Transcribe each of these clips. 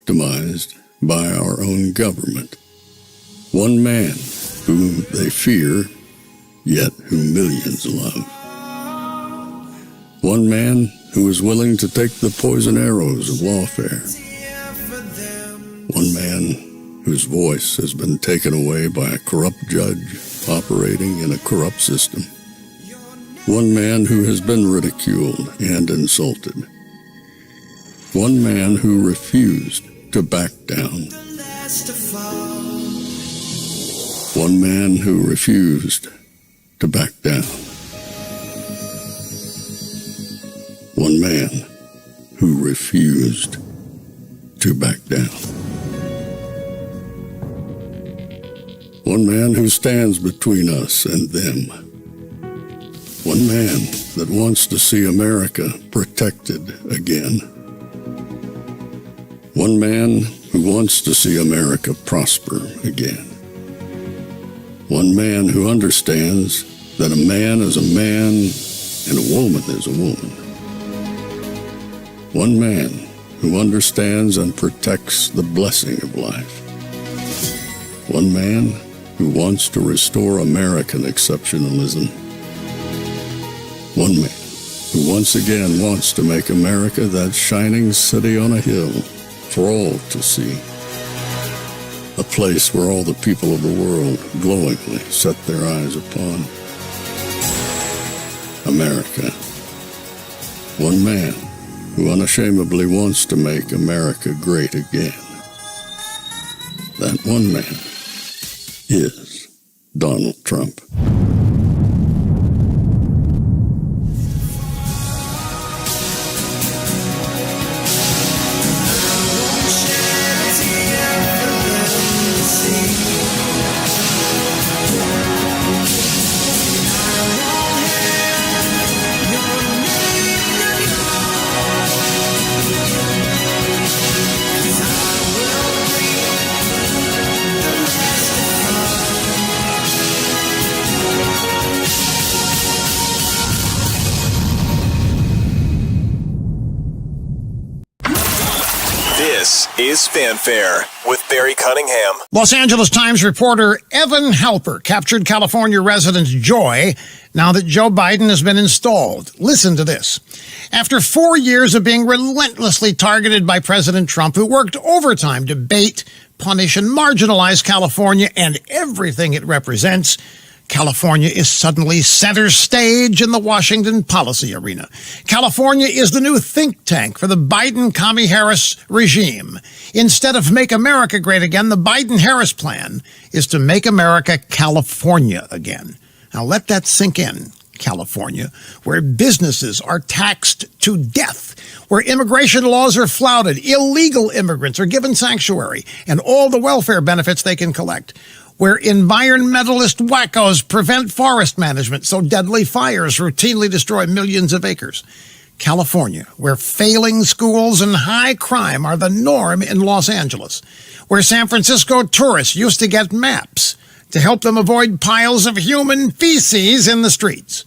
victimized by our own government. One man whom they fear, yet whom millions love. One man who is willing to take the poison arrows of lawfare. One man whose voice has been taken away by a corrupt judge operating in a corrupt system. One man who has been ridiculed and insulted. One man who refused to back down. One man who refused to back down. One man who refused to back down. One man who stands between us and them. One man that wants to see America protected again. One man who wants to see America prosper again. One man who understands that a man is a man and a woman is a woman. One man who understands and protects the blessing of life. One man who wants to restore American exceptionalism. One man who once again wants to make America that shining city on a hill for all to see. A place where all the people of the world glowingly set their eyes upon. America. One man who unashamedly wants to make America great again. That one man is Donald Trump. This is Fanfare with Barry Cunningham. Los Angeles Times reporter Evan Halper captured California residents' joy now that Joe Biden has been installed. Listen to this. After 4 years of being relentlessly targeted by President Trump, who worked overtime to bait, punish, and marginalize California and everything it represents, California is suddenly center stage in the Washington policy arena. California is the new think tank for the Biden-Harris regime. Instead of Make America Great Again, the Biden-Harris plan is to make America California again. Now let that sink in. California, where businesses are taxed to death, where immigration laws are flouted, illegal immigrants are given sanctuary and all the welfare benefits they can collect, where environmentalist wackos prevent forest management so deadly fires routinely destroy millions of acres. California, where failing schools and high crime are the norm in Los Angeles, where San Francisco tourists used to get maps to help them avoid piles of human feces in the streets,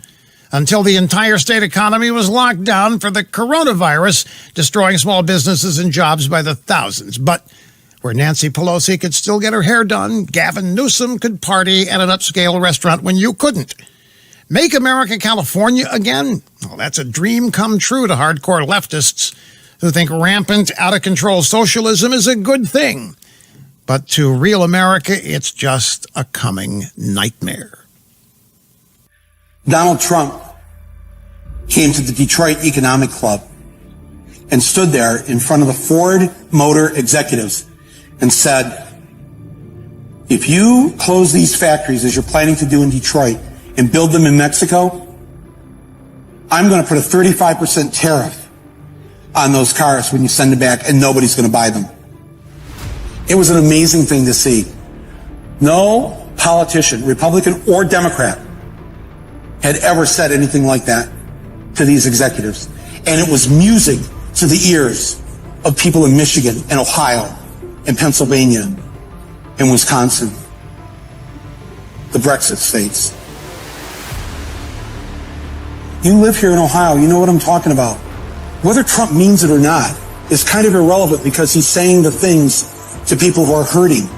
until the entire state economy was locked down for the coronavirus, destroying small businesses and jobs by the thousands. But where Nancy Pelosi could still get her hair done, Gavin Newsom could party at an upscale restaurant when you couldn't. Make America California again? Well, that's a dream come true to hardcore leftists who think rampant, out-of-control socialism is a good thing. But to real America, it's just a coming nightmare. Donald Trump came to the Detroit Economic Club and stood there in front of the Ford Motor executives and said, if you close these factories as you're planning to do in Detroit and build them in Mexico, I'm going to put a 35% tariff on those cars when you send them back, and nobody's going to buy them. It was an amazing thing to see. No politician, Republican or Democrat, had ever said anything like that to these executives. And it was music to the ears of people in Michigan and Ohio and Pennsylvania and Wisconsin, the Brexit states. You live here in Ohio, you know what I'm talking about. Whether Trump means it or not, is kind of irrelevant because he's saying the things to people who are hurting.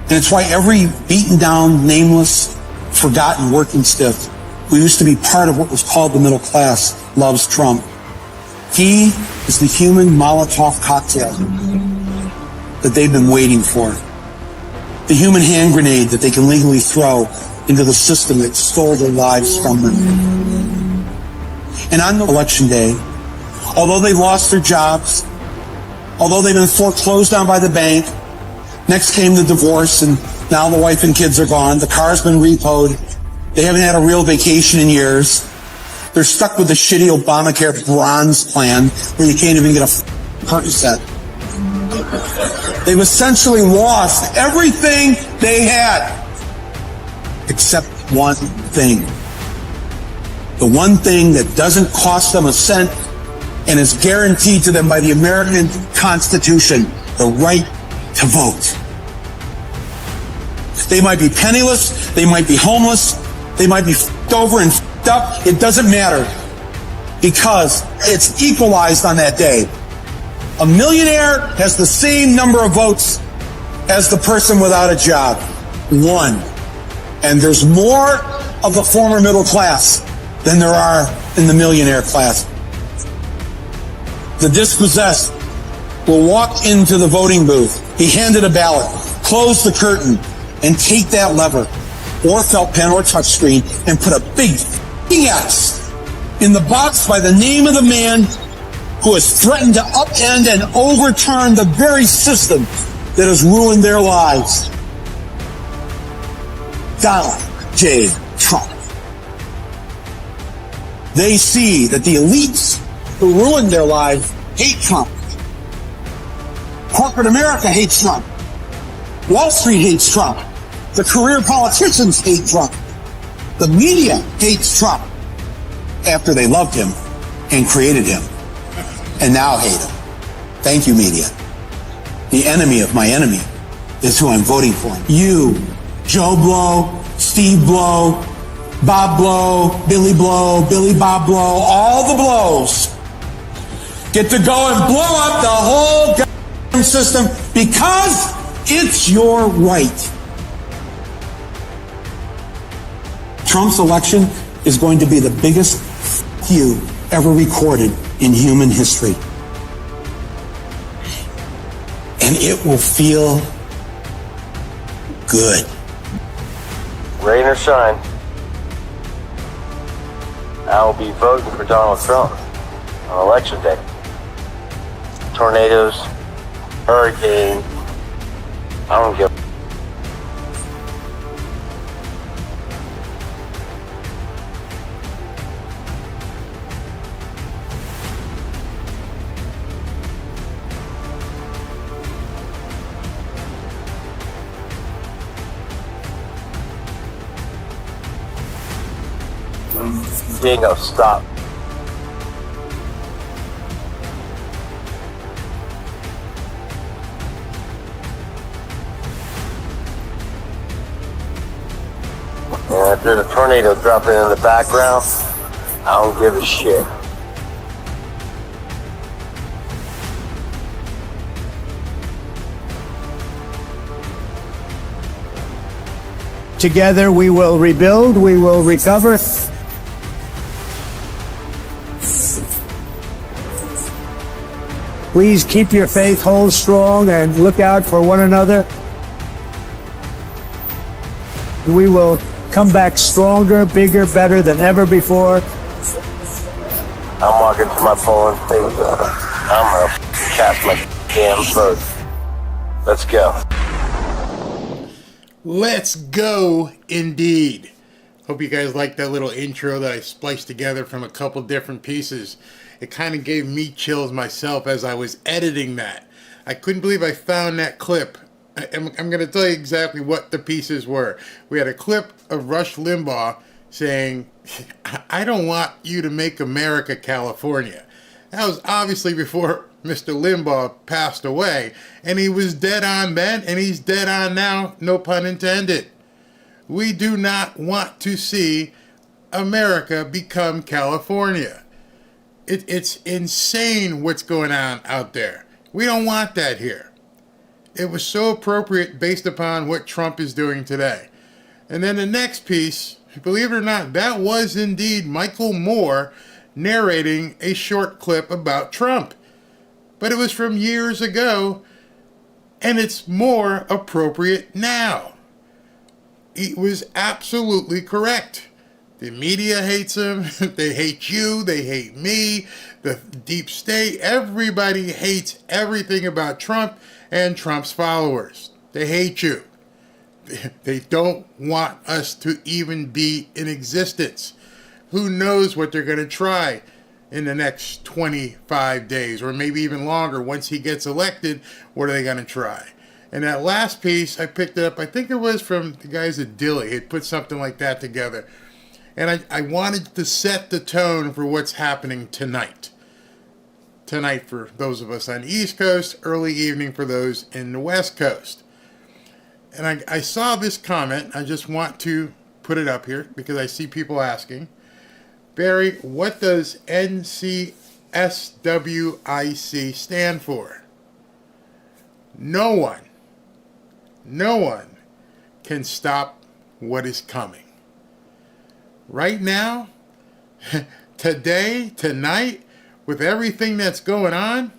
And it's why every beaten down, nameless, forgotten working stiff who used to be part of what was called the middle class loves Trump. He is the human Molotov cocktail that they've been waiting for. The human hand grenade that they can legally throw into the system that stole their lives from them. And on election day, although they lost their jobs, although they've been foreclosed on by the bank, next came the divorce, and now the wife and kids are gone, the car's been repoed, they haven't had a real vacation in years, they're stuck with the shitty Obamacare bronze plan where you can't even get a curtain set. They've essentially lost everything they had, except one thing. The one thing that doesn't cost them a cent and is guaranteed to them by the American Constitution, the right to vote. They might be penniless, they might be homeless, they might be f***ed over and f***ed up. It doesn't matter because it's equalized on that day. A millionaire has the same number of votes as the person without a job. One. And there's more of the former middle class than there are in the millionaire class. The dispossessed will walk into the voting booth, be handed a ballot, close the curtain, and take that lever, or felt pen or touchscreen, and put a big X in the box by the name of the man who has threatened to upend and overturn the very system that has ruined their lives. Donald J. Trump. They see that the elites who ruined their lives hate Trump. Corporate America hates Trump. Wall Street hates Trump. The career politicians hate Trump. The media hates Trump after they loved him and created him, and now hate him. Thank you, media. The enemy of my enemy is who I'm voting for. You, Joe Blow, Steve Blow, Bob Blow, Billy Bob Blow, all the blows get to go and blow up the whole goddamn system because it's your right. Trump's election is going to be the biggest f*** you ever recorded in human history. And it will feel good. Rain or shine, I will be voting for Donald Trump on election day. Tornadoes, hurricane, I don't give a Dingo, stop. And if there's a tornado dropping in the background, I don't give a shit. Together we will rebuild, we will recover. Please keep your faith, hold strong, and look out for one another. We will come back stronger, bigger, better than ever before. I'm walking to my polling place. I'm gonna cast my damn vote. Let's go. Let's go, indeed. Hope you guys liked that little intro that I spliced together from a couple different pieces. It kind of gave me chills myself as I was editing that. I couldn't believe I found that clip. I'm going to tell you exactly what the pieces were. We had a clip of Rush Limbaugh saying, "I don't want you to make America California." That was obviously before Mr. Limbaugh passed away, and he was dead on then, and he's dead on now, no pun intended. We do not want to see America become California. It's insane what's going on out there. We don't want that here. It was so appropriate based upon what Trump is doing today. And then the next piece, believe it or not, that was indeed Michael Moore narrating a short clip about Trump. But it was from years ago, and it's more appropriate now. He was absolutely correct. The media hates him. They hate you. They hate me. The deep state. Everybody hates everything about Trump and Trump's followers. They hate you. They don't want us to even be in existence. Who knows what they're going to try in the next 25 days or maybe even longer once he gets elected. What are they going to try? And that last piece, I picked it up, I think it was from the guys at Dilly. It put something like that together. And I wanted to set the tone for what's happening tonight. Tonight for those of us on the East Coast, early evening for those in the West Coast. And I saw this comment. I just want to put it up here because I see people asking, Barry, what does NCSWIC stand for? No one can stop what is coming. Right now, today, tonight, with everything that's going on,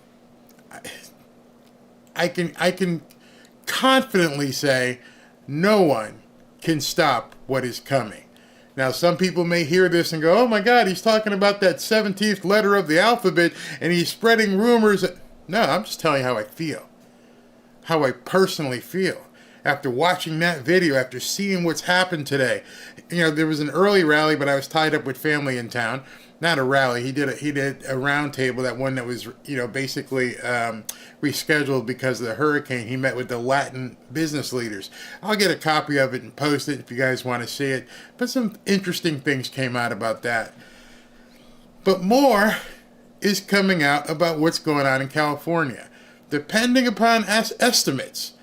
I can confidently say no one can stop what is coming. Now, some people may hear this and go, oh my God, he's talking about that 17th letter of the alphabet and he's spreading rumors. No, I'm just telling you how I feel, how I personally feel. After watching that video, after seeing what's happened today, there was an early rally, but I was tied up with family in town. Not a rally. He did a round table, that one that was, basically rescheduled because of the hurricane. He met with the Latin business leaders. I'll get a copy of it and post it if you guys want to see it. But some interesting things came out about that. But more is coming out about what's going on in California. Depending upon estimates,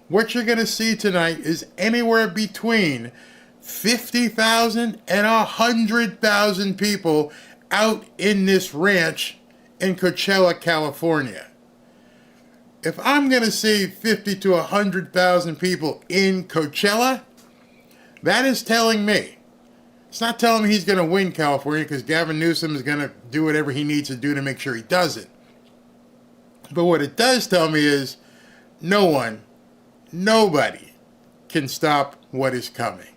what you're going to see tonight is anywhere between 50,000 and 100,000 people out in this ranch in Coachella, California. If I'm going to see 50 to 100,000 people in Coachella, that is telling me. It's not telling me he's going to win California because Gavin Newsom is going to do whatever he needs to do to make sure he does it. But what it does tell me is nobody can stop what is coming.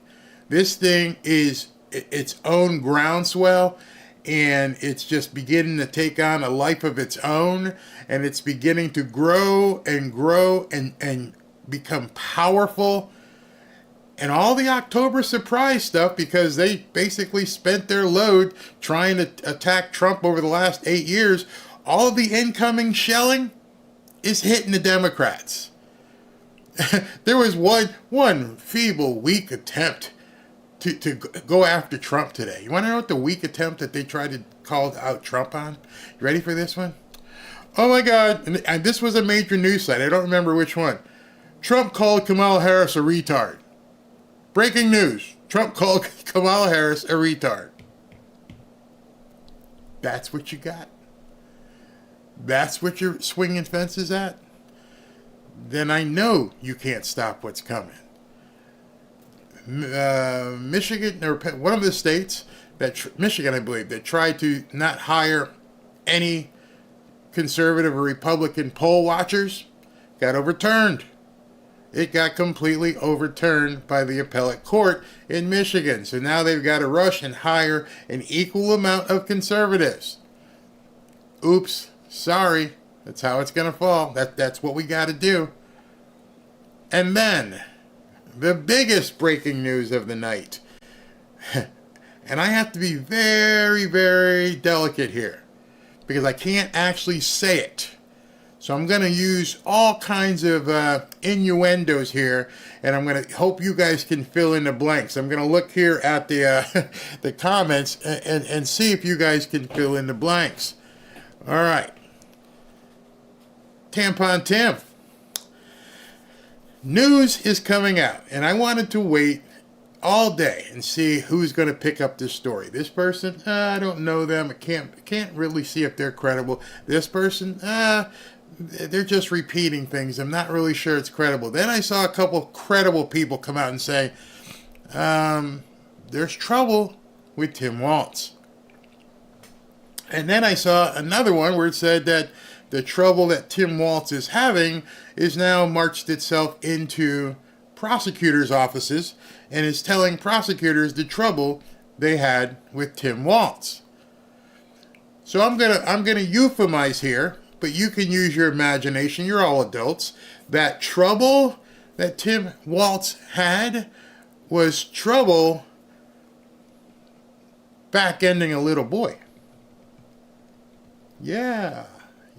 This thing is its own groundswell, and it's just beginning to take on a life of its own, and it's beginning to grow and grow and become powerful. And all the October surprise stuff, because they basically spent their load trying to attack Trump over the last 8 years, all of the incoming shelling is hitting the Democrats. There was one feeble, weak attempt to go after Trump today. You want to know what the weak attempt that they tried to call out Trump on? You ready for this one? Oh my God. And this was a major news site. I don't remember which one. Trump called Kamala Harris a retard. Breaking news. Trump called Kamala Harris a retard. That's what you got? That's what you're swinging fences at? Then I know you can't stop what's coming. Michigan, or one of the states, Michigan, I believe, that tried to not hire any conservative or Republican poll watchers, got overturned. It got completely overturned by the appellate court in Michigan. So now they've got to rush and hire an equal amount of conservatives. Oops, sorry. That's how it's going to fall. That's what we got to do. And then, the biggest breaking news of the night. And I have to be very, very delicate here, because I can't actually say it. So I'm going to use all kinds of innuendos here, and I'm going to hope you guys can fill in the blanks. I'm going to look here at the the comments and see if you guys can fill in the blanks. All right. Tampon Tim. News is coming out, and I wanted to wait all day and see who's going to pick up this story. This person, I don't know them. I can't really see if they're credible. This person, they're just repeating things. I'm not really sure it's credible. Then I saw a couple credible people come out and say, there's trouble with Tim Walz. And then I saw another one where it said that the trouble that Tim Walz is having is now marched itself into prosecutors' offices and is telling prosecutors the trouble they had with Tim Walz. So I'm gonna euphemize here, but you can use your imagination. You're all adults. That trouble that Tim Walz had was trouble back-ending a little boy. Yeah.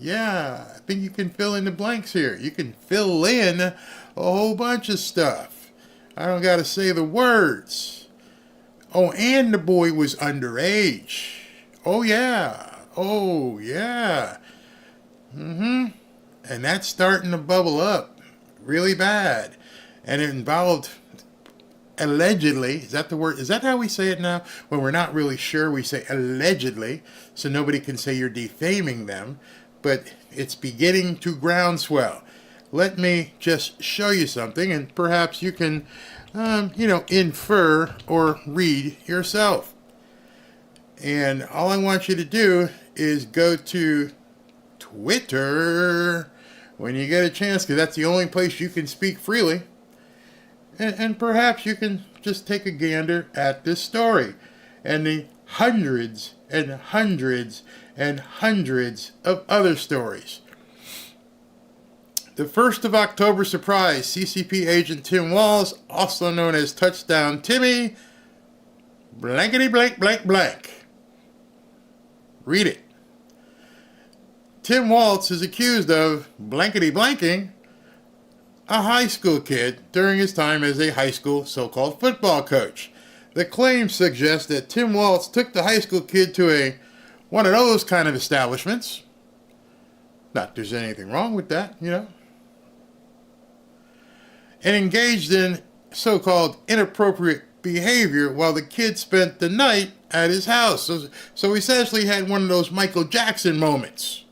I think you can fill in the blanks here. You can fill in a whole bunch of stuff. I don't got to say the words. Oh, and the boy was underage. Oh, yeah. And that's starting to bubble up really bad. And it involved, allegedly, is that the word? Is that how we say it now? When we're not really sure, we say allegedly, so nobody can say you're defaming them. But it's beginning to groundswell. Let me just show you something, and perhaps you can, infer or read yourself. And all I want you to do is go to Twitter when you get a chance, because that's the only place you can speak freely. And perhaps you can just take a gander at this story and the hundreds and hundreds and hundreds of other stories. The 1st of October surprise, CCP agent Tim Walz, also known as Touchdown Timmy, blankety blank blank blank. Read it. Tim Walz is accused of blankety blanking a high school kid during his time as a high school so-called football coach. The claim suggests that Tim Walz took the high school kid to one of those kind of establishments. Not there's anything wrong with that, and engaged in so-called inappropriate behavior while the kid spent the night at his house. So essentially had one of those Michael Jackson moments,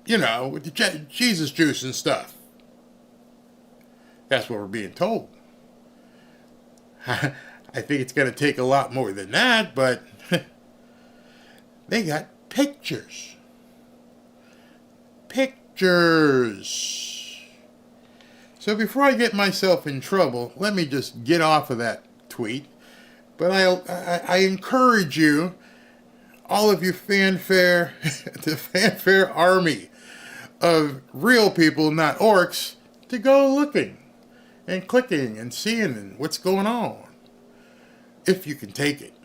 with the Jesus juice and stuff. That's what we're being told. I think it's going to take a lot more than that, but they got pictures. So before I get myself in trouble, let me just get off of that tweet. But I encourage you, all of you fanfare, the fanfare army of real people, not orcs, to go looking and clicking and seeing what's going on, if you can take it.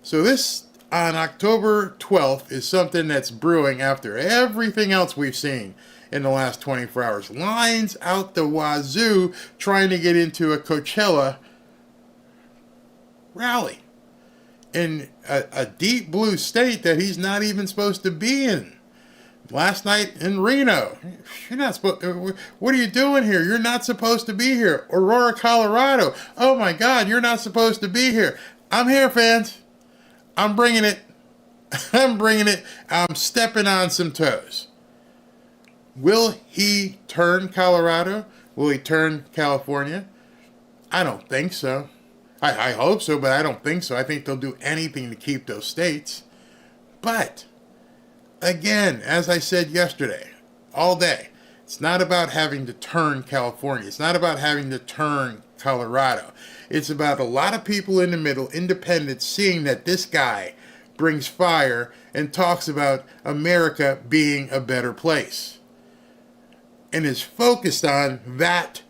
So this, on October 12th, is something that's brewing after everything else we've seen in the last 24 hours. Lines out the wazoo trying to get into a Coachella rally in a deep blue state that he's not even supposed to be in. Last night in Reno, you're not supposed. What are you doing here? You're not supposed to be here. Aurora, Colorado. Oh my God, you're not supposed to be here. I'm here, fans. I'm bringing it. I'm stepping on some toes. Will he turn Colorado? Will he turn California? I don't think so. I hope so, but I don't think so. I think they'll do anything to keep those states. But again, as I said yesterday, all day, it's not about having to turn California. It's not about having to turn Colorado. It's about a lot of people in the middle, independents, seeing that this guy brings fire and talks about America being a better place. And is focused on that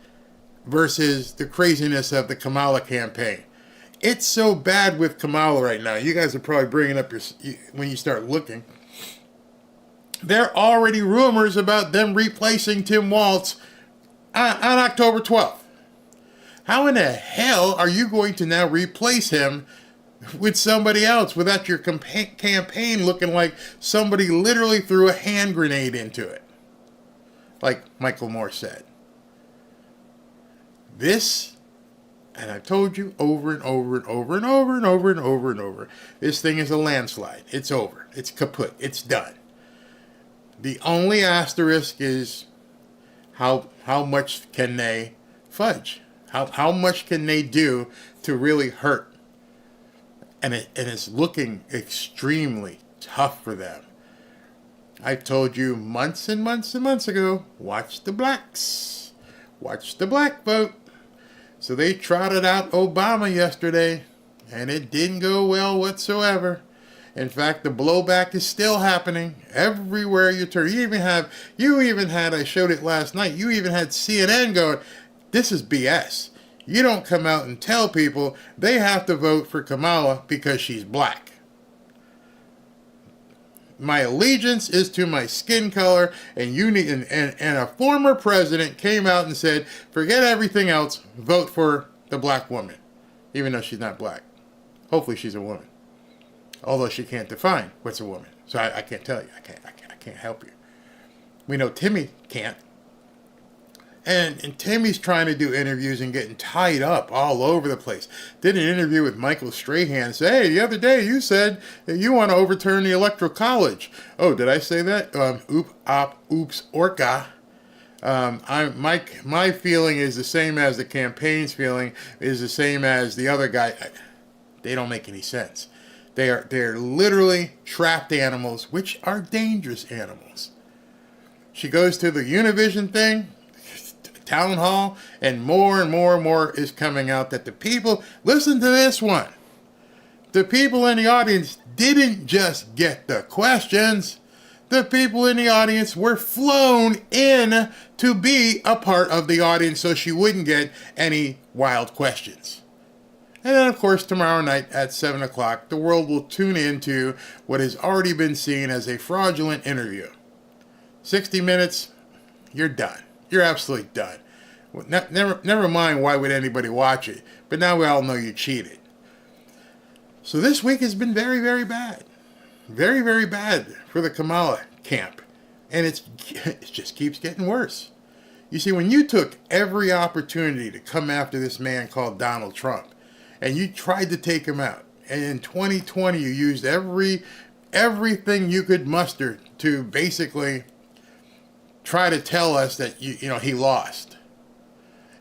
versus the craziness of the Kamala campaign. It's so bad with Kamala right now. You guys are probably bringing up when you start looking. There are already rumors about them replacing Tim Walz on October 12th. How in the hell are you going to now replace him with somebody else without your campaign looking like somebody literally threw a hand grenade into it? Like Michael Moore said. This And I've told you over and over and over and over and over and over and over, this thing is a landslide. It's over. It's kaput. It's done. The only asterisk is how much can they fudge? How much can they do to really hurt? And it's looking extremely tough for them. I told you months and months and months ago, watch the blacks. Watch the black vote. So they trotted out Obama yesterday, and it didn't go well whatsoever. In fact, the blowback is still happening everywhere you turn. You even had, I showed it last night, you even had CNN going, this is BS. You don't come out and tell people they have to vote for Kamala because she's black. My allegiance is to my skin color, and you need, and a former president came out and said, forget everything else, vote for the black woman, even though she's not black. Hopefully she's a woman, although she can't define what's a woman. So I can't tell you. I can't help you. We know Timmy can't. And Timmy's trying to do interviews and getting tied up all over the place. Did an interview with Michael Strahan. Say, hey, the other day you said that you want to overturn the Electoral College. Oh, did I say that? Oops, orca. My feeling is the same as the campaign's feeling, is the same as the other guy. They don't make any sense. They're literally trapped animals, which are dangerous animals. She goes to the Univision thing, town hall, and more and more and more is coming out that the people, listen to this one, the people in the audience didn't just get the questions. The people in the audience were flown in to be a part of the audience so she wouldn't get any wild questions. And then, of course, tomorrow night at 7 o'clock, the world will tune into what has already been seen as a fraudulent interview. 60 minutes, you're done. You're absolutely done. Never mind why would anybody watch it, but now we all know you cheated. So this week has been very, very bad. Very, very bad for the Kamala camp. And it just keeps getting worse. You see, when you took every opportunity to come after this man called Donald Trump, and you tried to take him out, and in 2020 you used everything you could muster to basically try to tell us that he lost.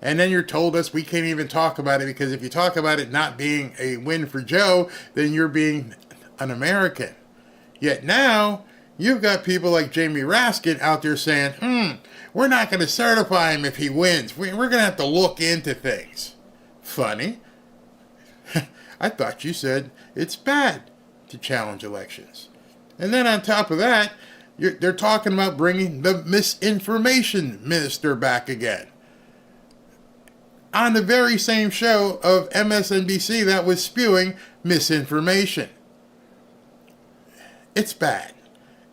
And then you're told us we can't even talk about it because if you talk about it not being a win for Joe, then you're being an American. Yet now you've got people like Jamie Raskin out there saying, we're not going to certify him if he wins. We're going to have to look into things. Funny. I thought you said it's bad to challenge elections. And then on top of that, they're talking about bringing the misinformation minister back again. On the very same show of MSNBC that was spewing misinformation. It's bad.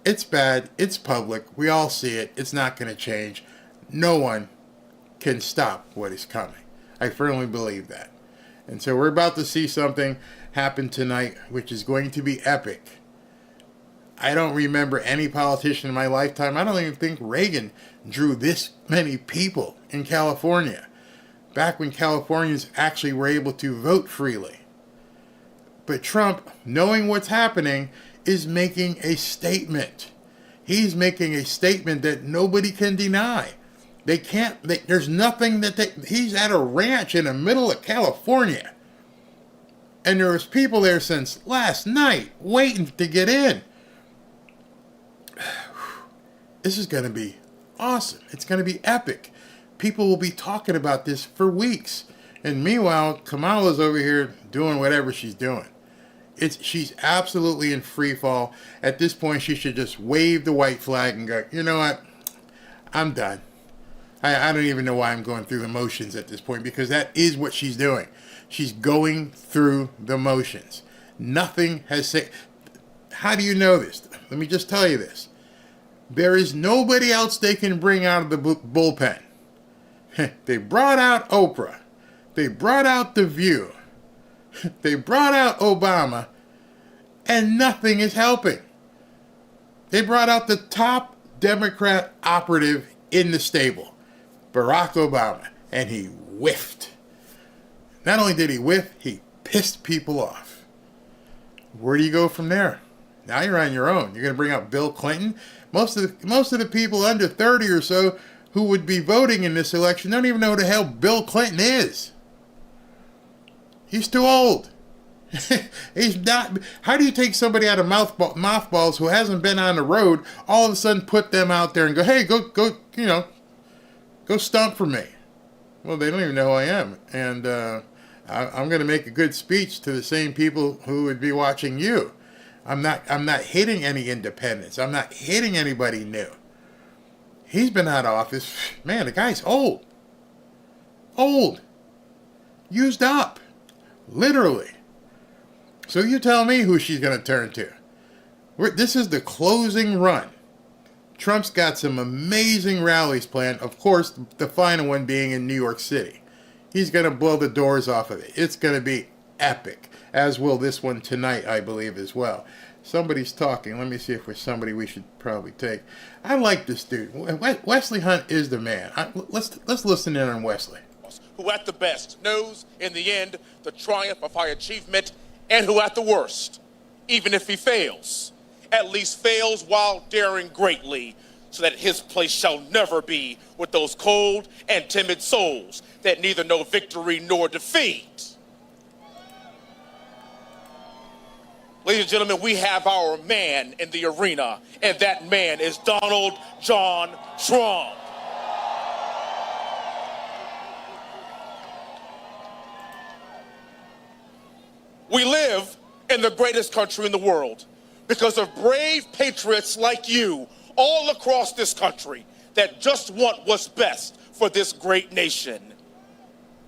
It's bad. It's public. We all see it. It's not going to change. No one can stop what is coming. I firmly believe that. And so we're about to see something happen tonight, which is going to be epic. I don't remember any politician in my lifetime. I don't even think Reagan drew this many people in California, back when Californians actually were able to vote freely. But Trump, knowing what's happening, is making a statement. He's making a statement that nobody can deny. There's nothing he's at a ranch in the middle of California. And there was people there since last night waiting to get in. This is going to be awesome. It's going to be epic. People will be talking about this for weeks. And meanwhile, Kamala's over here doing whatever she's doing. She's absolutely in free fall. At this point, she should just wave the white flag and go, you know what? I'm done. I don't even know why I'm going through the motions at this point, because that is what she's doing. She's going through the motions. Nothing has said. How do you know this? Let me just tell you this. There is nobody else they can bring out of the bullpen. They brought out Oprah. They brought out The View. They brought out Obama. And nothing is helping. They brought out the top Democrat operative in the stable, Barack Obama, and he whiffed. Not only did he whiff, he pissed people off. Where do you go from there? Now you're on your own. You're going to bring up Bill Clinton? Most of the people under 30 or so who would be voting in this election don't even know who the hell Bill Clinton is. He's too old. He's not. How do you take somebody out of mothballs who hasn't been on the road, all of a sudden put them out there and go, hey, go, go stump for me? Well, they don't even know who I am. And I'm going to make a good speech to the same people who would be watching you. I'm not hitting any independents. I'm not hitting anybody new. He's been out of office. Man, the guy's old. Old. Used up. Literally. So you tell me who she's going to turn to. This is the closing run. Trump's got some amazing rallies planned. Of course, the final one being in New York City. He's going to blow the doors off of it. It's going to be epic. As will this one tonight, I believe, as well. Somebody's talking. Let me see if there's somebody we should probably take. I like this dude. Wesley Hunt is the man. Let's listen in on Wesley. Who at the best knows in the end the triumph of high achievement, and who at the worst, even if he fails, at least fails while daring greatly, so that his place shall never be with those cold and timid souls that neither know victory nor defeat. Ladies and gentlemen, we have our man in the arena, and that man is Donald John Trump. We live in the greatest country in the world because of brave patriots like you all across this country that just want what's best for this great nation.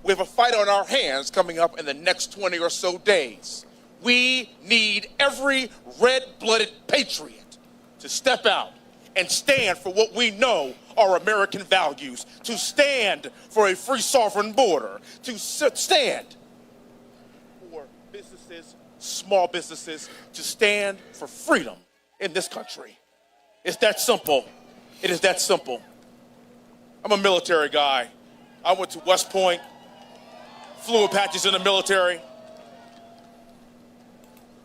We have a fight on our hands coming up in the next 20 or so days. We need every red-blooded patriot to step out and stand for what we know are American values, to stand for a free sovereign border, to stand for businesses, small businesses, to stand for freedom in this country. It's that simple. It is that simple. I'm a military guy. I went to West Point, flew Apaches in the military.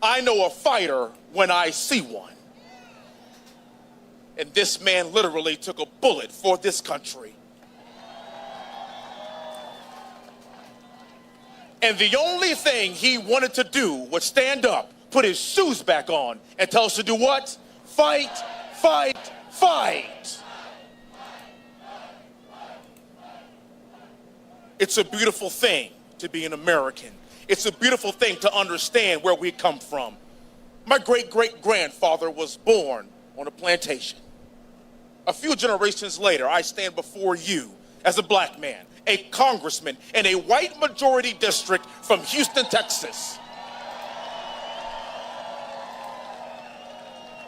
I know a fighter when I see one. And this man literally took a bullet for this country. And the only thing he wanted to do was stand up, put his shoes back on, and tell us to do what? Fight, fight, fight. It's a beautiful thing to be an American. It's a beautiful thing to understand where we come from. My great-great-grandfather was born on a plantation. A few generations later, I stand before you as a black man, a congressman in a white majority district from Houston, Texas.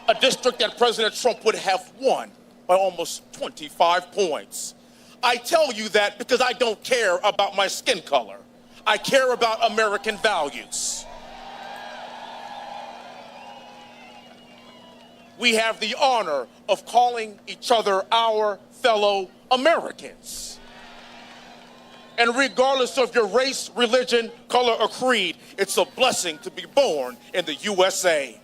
A district that President Trump would have won by almost 25 points. I tell you that because I don't care about my skin color. I care about American values. We have the honor of calling each other our fellow Americans. And regardless of your race, religion, color, or creed, it's a blessing to be born in the USA.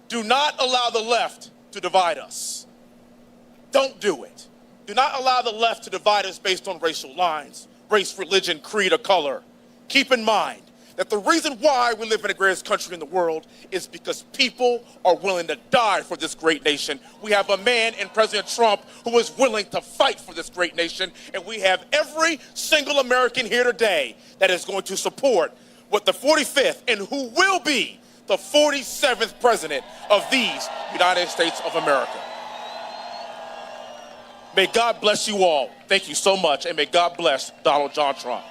Do not allow the left to divide us. Don't do it. Do not allow the left to divide us based on racial lines, race, religion, creed, or color. Keep in mind that the reason why we live in the greatest country in the world is because people are willing to die for this great nation. We have a man in President Trump who is willing to fight for this great nation, and we have every single American here today that is going to support what the 45th and who will be the 47th president of these United States of America. May God bless you all. Thank you so much, and may God bless Donald John Trump.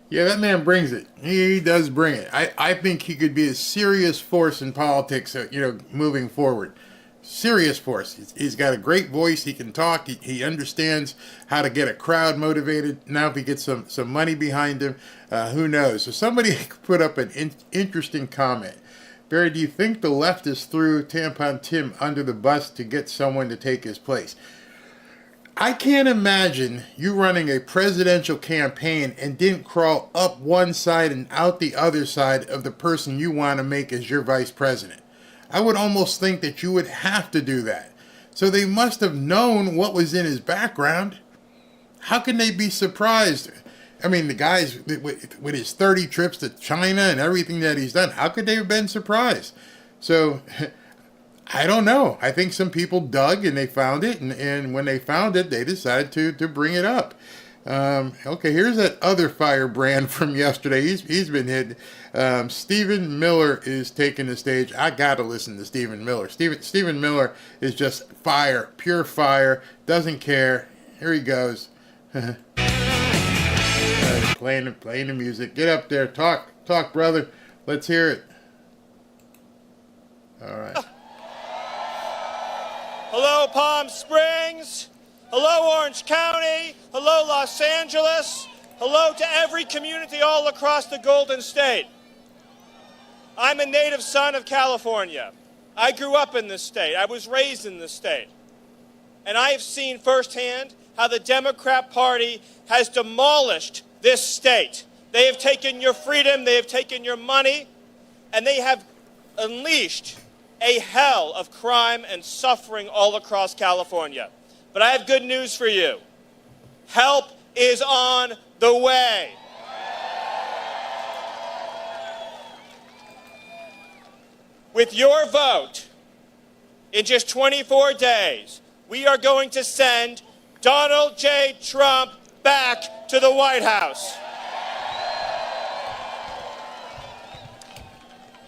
Yeah, that man brings it. He does bring it. I think he could be a serious force in politics, moving forward. serious force. He's got a great voice. He can talk. He understands how to get a crowd motivated. Now if he gets some money behind him, who knows? So somebody put up an interesting comment. Barry, do you think the leftists threw Tampon Tim under the bus to get someone to take his place? I can't imagine you running a presidential campaign and didn't crawl up one side and out the other side of the person you want to make as your vice president. I would almost think that you would have to do that. So they must have known what was in his background. How can they be surprised? I mean, the guy's with his 30 trips to China and everything that he's done, how could they have been surprised? So I don't know. I think some people dug and they found it, and when they found it, they decided to bring it up. Okay, here's that other firebrand from yesterday. He's been hit. Stephen Miller is taking the stage. I gotta listen to Stephen Miller. Stephen Miller is just fire, pure fire. Doesn't care. Here he goes. Playing the music. Get up there, talk, brother. Let's hear it. All right. Hello, Palm Springs. Hello, Orange County. Hello, Los Angeles. Hello to every community all across the Golden State. I'm a native son of California. I grew up in this state. I was raised in this state. And I have seen firsthand how the Democrat Party has demolished this state. They have taken your freedom, they have taken your money, and they have unleashed a hell of crime and suffering all across California. But I have good news for you. Help is on the way. With your vote, in just 24 days, we are going to send Donald J. Trump back to the White House.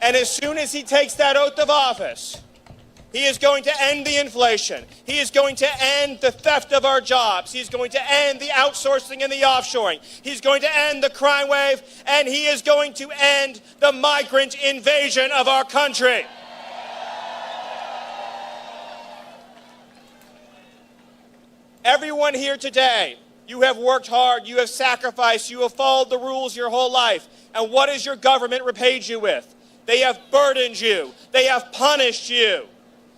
And as soon as he takes that oath of office, he is going to end the inflation. He is going to end the theft of our jobs. He's going to end the outsourcing and the offshoring. He's going to end the crime wave, and he is going to end the migrant invasion of our country. Everyone here today, you have worked hard, you have sacrificed, you have followed the rules your whole life. And what has your government repaid you with? They have burdened you. They have punished you.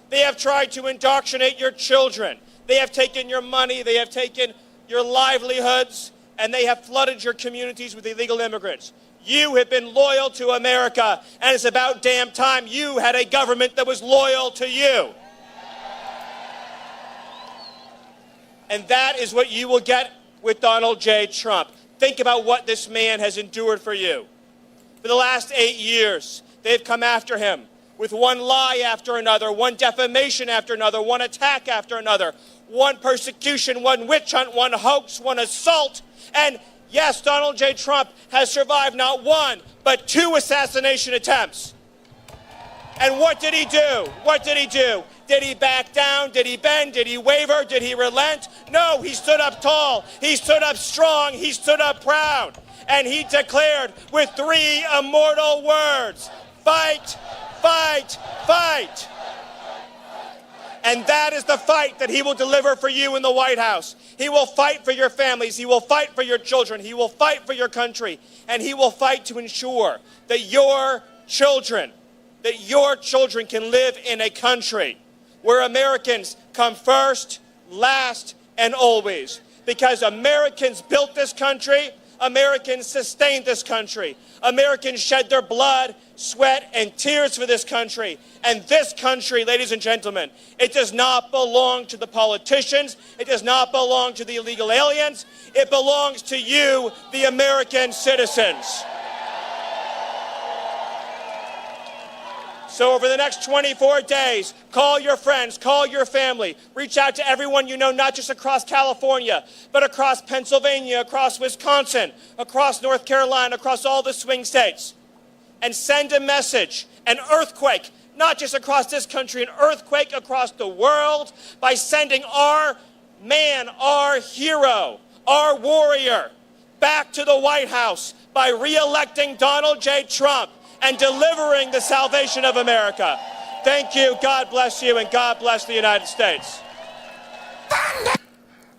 They have tried to indoctrinate your children. They have taken your money. They have taken your livelihoods. And they have flooded your communities with illegal immigrants. You have been loyal to America. And it's about damn time you had a government that was loyal to you. And that is what you will get with Donald J. Trump. Think about what this man has endured for you. For the last 8 years, they've come after him with one lie after another, one defamation after another, one attack after another, one persecution, one witch hunt, one hoax, one assault. And yes, Donald J. Trump has survived not one, but 2 assassination attempts. And what did he do? What did he do? Did he back down? Did he bend? Did he waver? Did he relent? No, he stood up tall. He stood up strong. He stood up proud. And he declared with 3 immortal words, fight, fight, fight. And that is the fight that he will deliver for you in the White House. He will fight for your families. He will fight for your children. He will fight for your country. And he will fight to ensure that your children can live in a country where Americans come first, last, and always. Because Americans built this country, Americans sustained this country. Americans shed their blood, sweat, and tears for this country. And this country, ladies and gentlemen, it does not belong to the politicians. It does not belong to the illegal aliens. It belongs to you, the American citizens. So over the next 24 days, call your friends, call your family, reach out to everyone you know, not just across California, but across Pennsylvania, across Wisconsin, across North Carolina, across all the swing states, and send a message, an earthquake, not just across this country, an earthquake across the world, by sending our man, our hero, our warrior, back to the White House by re-electing Donald J. Trump and delivering the salvation of America. Thank you, God bless you, and God bless the United States.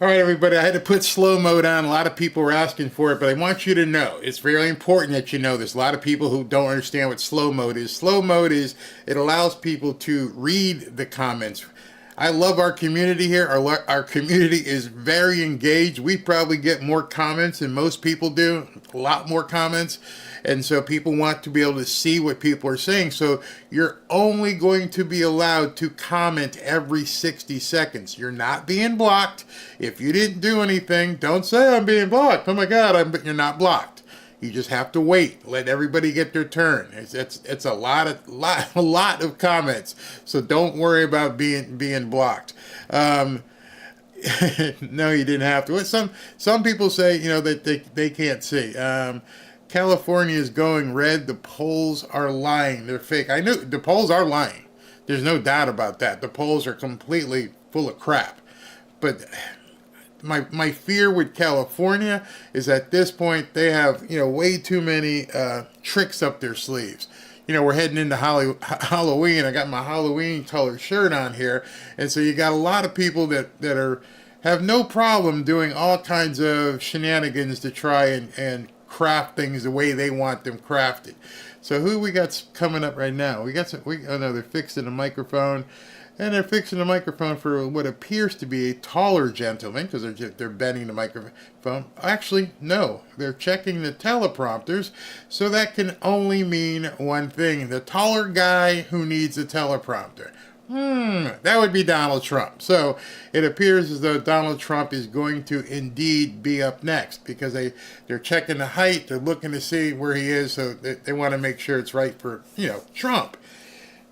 All right, everybody, I had to put slow mode on. A lot of people were asking for it, but I want you to know, it's very important that you know this. A lot of people who don't understand what slow mode is. Slow mode is, it allows people to read the comments. I love our community here. Our community is very engaged. We probably get more comments than most people do, a lot more comments. And so people want to be able to see what people are saying. So you're only going to be allowed to comment every 60 seconds. You're not being blocked. If you didn't do anything, don't say I'm being blocked. Oh my God, you're not blocked. You just have to wait. Let everybody get their turn. It's a lot of comments. So don't worry about being blocked. No, you didn't have to. Some people say, that they can't see. California is going red. The polls are lying. They're fake. I know the polls are lying. There's no doubt about that. The polls are completely full of crap. But my fear with California is at this point they have way too many tricks up their sleeves. We're heading into Halloween. I got my Halloween color shirt on here, and so you got a lot of people that have no problem doing all kinds of shenanigans to try and craft things the way they want them crafted. So who we got coming up right now? They're fixing a microphone, and they're fixing a microphone for what appears to be a taller gentleman because they're bending the microphone. Actually, no, they're checking the teleprompters, so that can only mean one thing: the taller guy who needs a teleprompter. That would be Donald Trump. So it appears as though Donald Trump is going to indeed be up next because they're checking the height. They're looking to see where he is. So they want to make sure it's right for, Trump.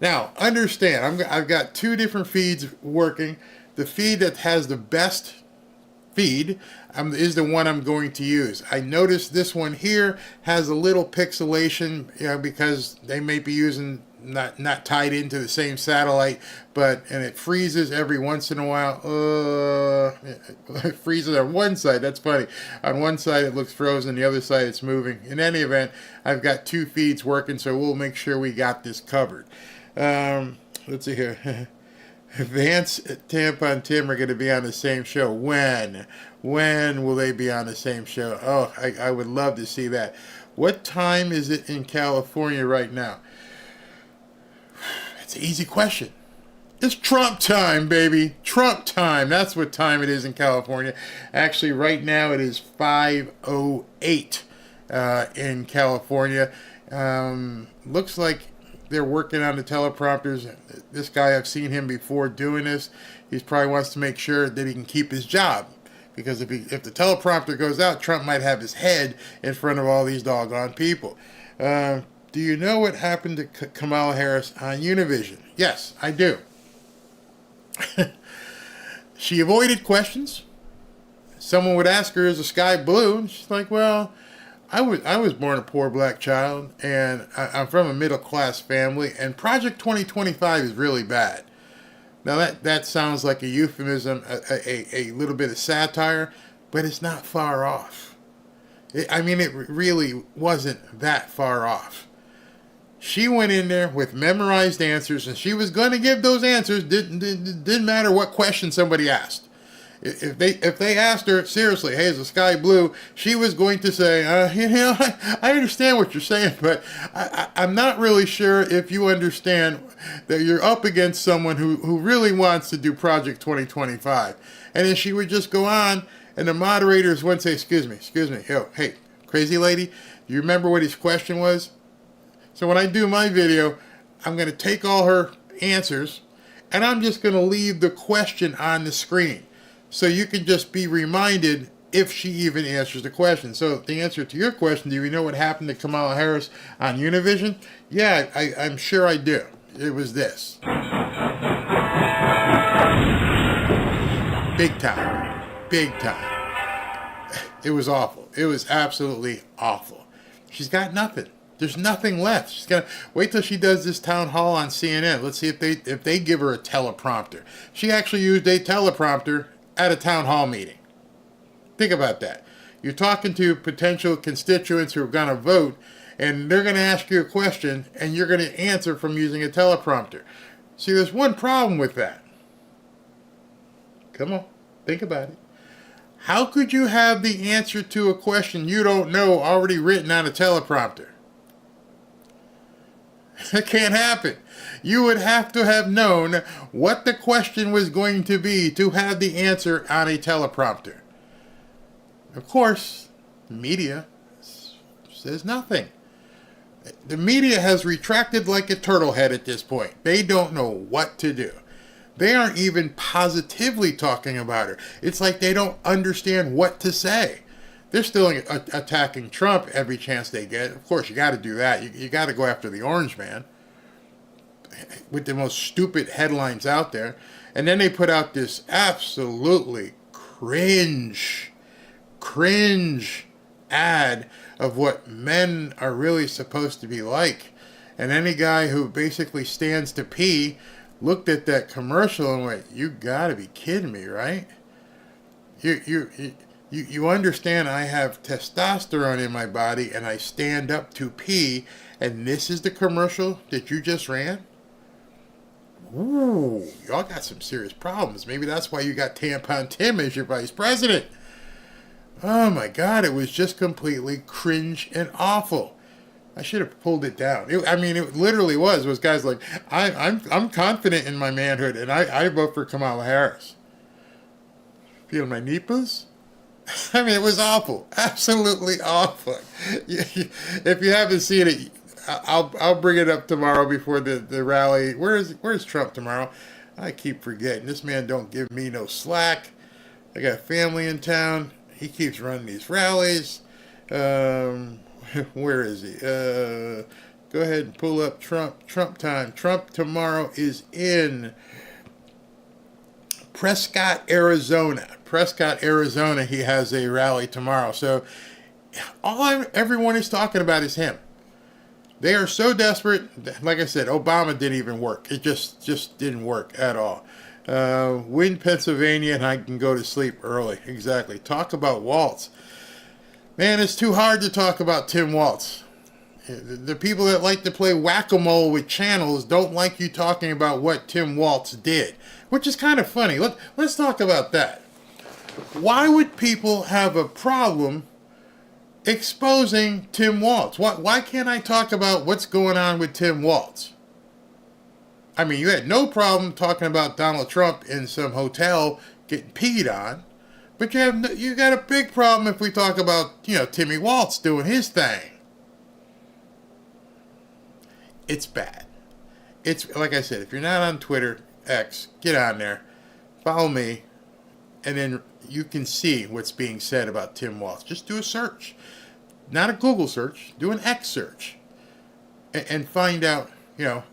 Now, understand, I've got two different feeds working. The feed that has the best feed is the one I'm going to use. I noticed this one here has a little pixelation, because they may be using not tied into the same satellite, and it freezes every once in a while. It freezes on one side. That's funny. On one side it looks frozen, the other side it's moving. In any event, I've got two feeds working, so we'll make sure we got this covered. Let's see here. Vance, Tampa, and Tim are going to be on the same show. When will they be on the same show? Oh, I would love to see that. What time is it in California right now? It's an easy question. It's Trump time, baby. Trump time. That's what time it is in California. Actually, right now it is 5:08 in California. Looks like they're working on the teleprompters. This guy, I've seen him before doing this. He probably wants to make sure that he can keep his job. Because if the teleprompter goes out, Trump might have his head in front of all these doggone people. Do you know what happened to Kamala Harris on Univision? Yes, I do. She avoided questions. Someone would ask her, is the sky blue? And she's like, well, I was born a poor black child, and I'm from a middle-class family, and Project 2025 is really bad. Now, that sounds like a euphemism, a little bit of satire, but it's not far off. It really wasn't that far off. She went in there with memorized answers, and she was going to give those answers. Didn't matter what question somebody asked. If they asked her seriously, hey, is the sky blue? She was going to say, I understand what you're saying, but I'm not really sure if you understand that you're up against someone who really wants to do Project 2025. And then she would just go on, and the moderators wouldn't say, excuse me, hey, crazy lady, do you remember what his question was? So when I do my video, I'm going to take all her answers, and I'm just going to leave the question on the screen. So you can just be reminded if she even answers the question. So the answer to your question, do you know what happened to Kamala Harris on Univision? Yeah, I'm sure I do. It was this. Big time. Big time. It was awful. It was absolutely awful. She's got nothing. There's nothing left. She's gonna wait till she does this town hall on CNN. Let's see if they give her a teleprompter. She actually used a teleprompter at a town hall meeting. Think about that. You're talking to potential constituents who are going to vote, and they're going to ask you a question, and you're going to answer from using a teleprompter. See, there's one problem with that. Come on, think about it. How could you have the answer to a question you don't know already written on a teleprompter? It can't happen. You would have to have known what the question was going to be to have the answer on a teleprompter. Of course, the media says nothing. The media has retracted like a turtle head at this point. They don't know what to do. They aren't even positively talking about her. It's like they don't understand what to say. They're still attacking Trump every chance they get. Of course, you got to do that. You got to go after the orange man with the most stupid headlines out there. And then they put out this absolutely cringe ad of what men are really supposed to be like. And any guy who basically stands to pee looked at that commercial and went, "You got to be kidding me, right? You understand I have testosterone in my body and I stand up to pee, and this is the commercial that you just ran? Ooh, y'all got some serious problems. Maybe that's why you got Tampon Tim as your vice president." Oh my God, it was just completely cringe and awful. I should have pulled it down. It literally was. It was guys like, I'm confident in my manhood, and I vote for Kamala Harris. Feel my nipples? It was awful. Absolutely awful. If you haven't seen it, I'll bring it up tomorrow before the rally. Where's Trump tomorrow? I keep forgetting. This man don't give me no slack. I got family in town. He keeps running these rallies. Where is he? Go ahead and pull up Trump time. Trump tomorrow is in Prescott, Arizona. He has a rally tomorrow. So everyone is talking about is him. They are so desperate. Like I said, Obama didn't even work. It just didn't work at all. Win Pennsylvania and I can go to sleep early. Exactly. Talk about Waltz. Man, it's too hard to talk about Tim Waltz. The people that like to play whack-a-mole with channels don't like you talking about what Tim Waltz did, which is kind of funny. Let's talk about that. Why would people have a problem exposing Tim Waltz? Why can't I talk about what's going on with Tim Waltz? You had no problem talking about Donald Trump in some hotel getting peed on, but you got a big problem if we talk about, Timmy Waltz doing his thing. It's bad. It's like I said, if you're not on Twitter, X, get on there, follow me, and then you can see what's being said about Tim Waltz. Just do a search. Not a Google search, do an X search and find out,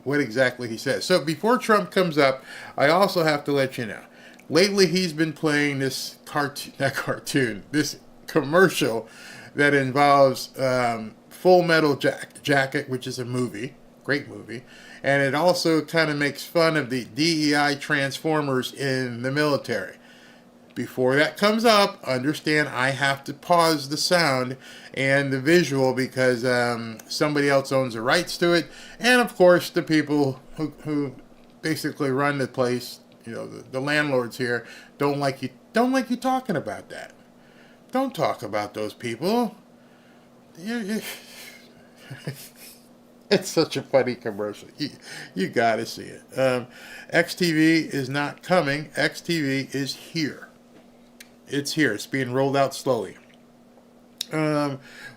what exactly he says. So before Trump comes up, I also have to let you know, lately he's been playing this this commercial that involves Full Metal Jacket, which is a movie, great movie, and it also kind of makes fun of the DEI transformers in the military. Before that comes up, understand I have to pause the sound and the visual because somebody else owns the rights to it. And of course, the people who basically run the place, the landlords here, don't like you talking about that. Don't talk about those people. It's such a funny commercial. You got to see it. XTV is not coming. XTV is here. It's here. It's being rolled out slowly.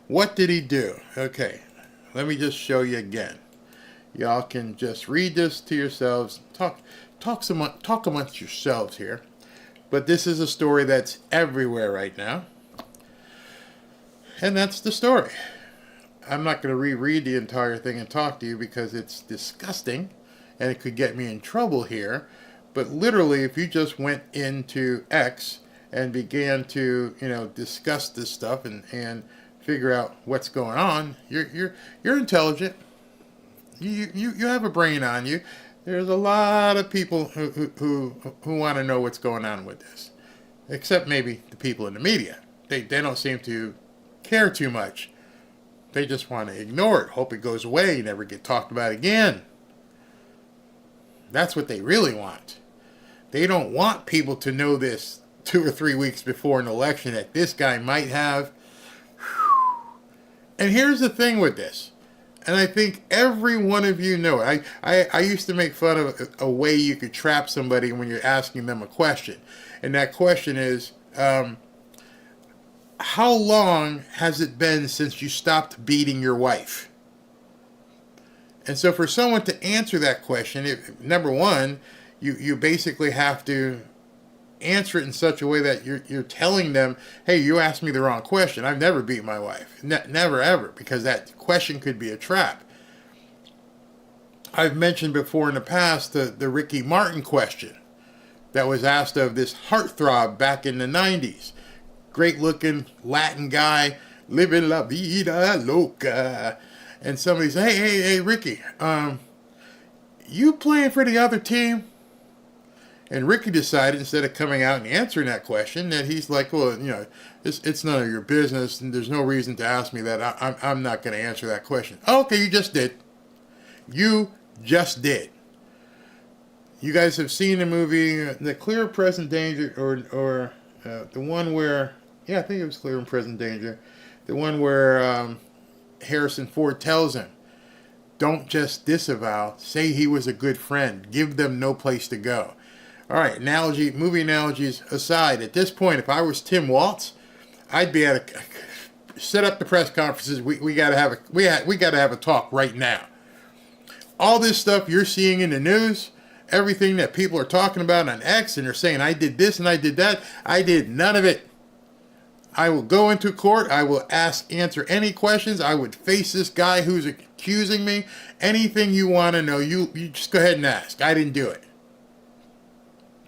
What did he do? Okay, let me just show you again. Y'all can just read this to yourselves. Talk amongst yourselves here. But this is a story that's everywhere right now. And that's the story. I'm not going to reread the entire thing and talk to you because it's disgusting and it could get me in trouble here. But literally, if you just went into X and began to, discuss this stuff and figure out what's going on, you're intelligent. You have a brain on you. There's a lot of people who want to know what's going on with this, except maybe the people in the media. They don't seem to care too much. They just want to ignore it, hope it goes away, never get talked about again. That's what they really want. They don't want people to know this 2 or 3 weeks before an election that this guy might have. And here's the thing with this. And I think every one of you know it. I used to make fun of a way you could trap somebody when you're asking them a question. And that question is, how long has it been since you stopped beating your wife? And so for someone to answer that question, number one, you basically have to answer it in such a way that you're telling them, hey, you asked me the wrong question. I've never beat my wife. Never, ever, because that question could be a trap. I've mentioned before in the past the Ricky Martin question that was asked of this heartthrob back in the 90s. Great looking Latin guy, living la vida loca. And somebody said, hey, Ricky, you playing for the other team? And Ricky decided, instead of coming out and answering that question, that he's like, well, it's none of your business, and there's no reason to ask me that. I'm not going to answer that question. Oh, okay, you just did. You just did. You guys have seen the movie, The Clear and Present Danger, or the one where, I think it was Clear and Present Danger, the one where Harrison Ford tells him, don't just disavow, say he was a good friend, give them no place to go. All right, movie analogies aside, at this point, if I was Tim Waltz, I'd be set up the press conferences. We gotta have a talk right now. All this stuff you're seeing in the news, everything that people are talking about on X, and they're saying I did this and I did that, I did none of it. I will go into court. I will answer any questions. I would face this guy who's accusing me. Anything you want to know, you just go ahead and ask. I didn't do it.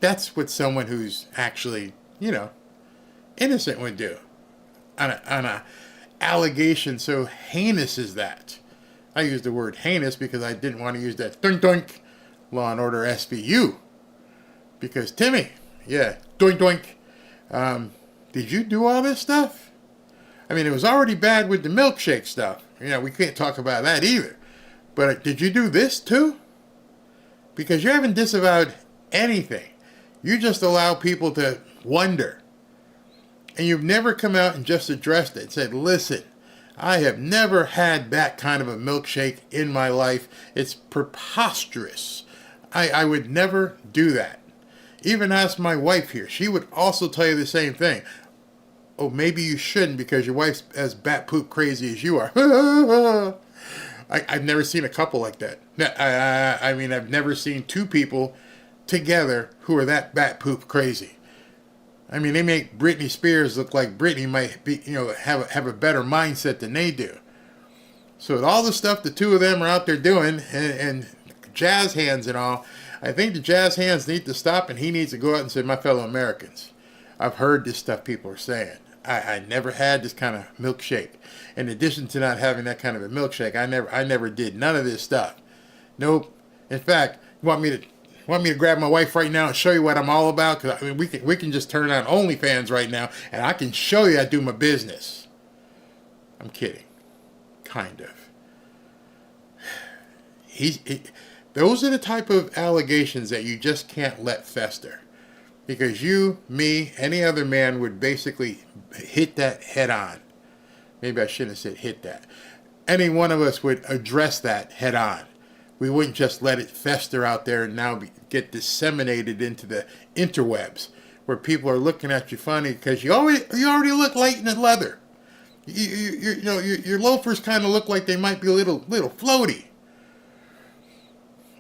That's what someone who's actually, innocent would do on a allegation so heinous as that. I used the word heinous because I didn't want to use that doink Law and Order SVU. Because Timmy, doink. Did you do all this stuff? I mean, it was already bad with the milkshake stuff. We can't talk about that either. But did you do this too? Because you haven't disavowed anything. You just allow people to wonder. And you've never come out and just addressed it and said, listen, I have never had that kind of a milkshake in my life. It's preposterous. I would never do that. Even ask my wife here. She would also tell you the same thing. Oh, maybe you shouldn't because your wife's as bat poop crazy as you are. I've never seen a couple like that. I mean, I've never seen two people together who are that bat poop crazy. I mean, they make Britney Spears look like Britney might be, have a better mindset than they do. So with all the stuff the two of them are out there doing, and jazz hands and all, I think the jazz hands need to stop, and he needs to go out and say, my fellow Americans, I've heard this stuff people are saying. I never had this kind of milkshake. In addition to not having that kind of a milkshake, I never did none of this stuff. Nope. In fact, you want me to grab my wife right now and show you what I'm all about? Because I mean, we can just turn on OnlyFans right now, and I can show you I do my business. I'm kidding, kind of. Those are the type of allegations that you just can't let fester, because you, me, any other man would basically hit that head on. Maybe I shouldn't have said hit that. Any one of us would address that head on. We wouldn't just let it fester out there and now get disseminated into the interwebs, where people are looking at you funny because you already look light in the leather. Your loafers kind of look like they might be a little floaty.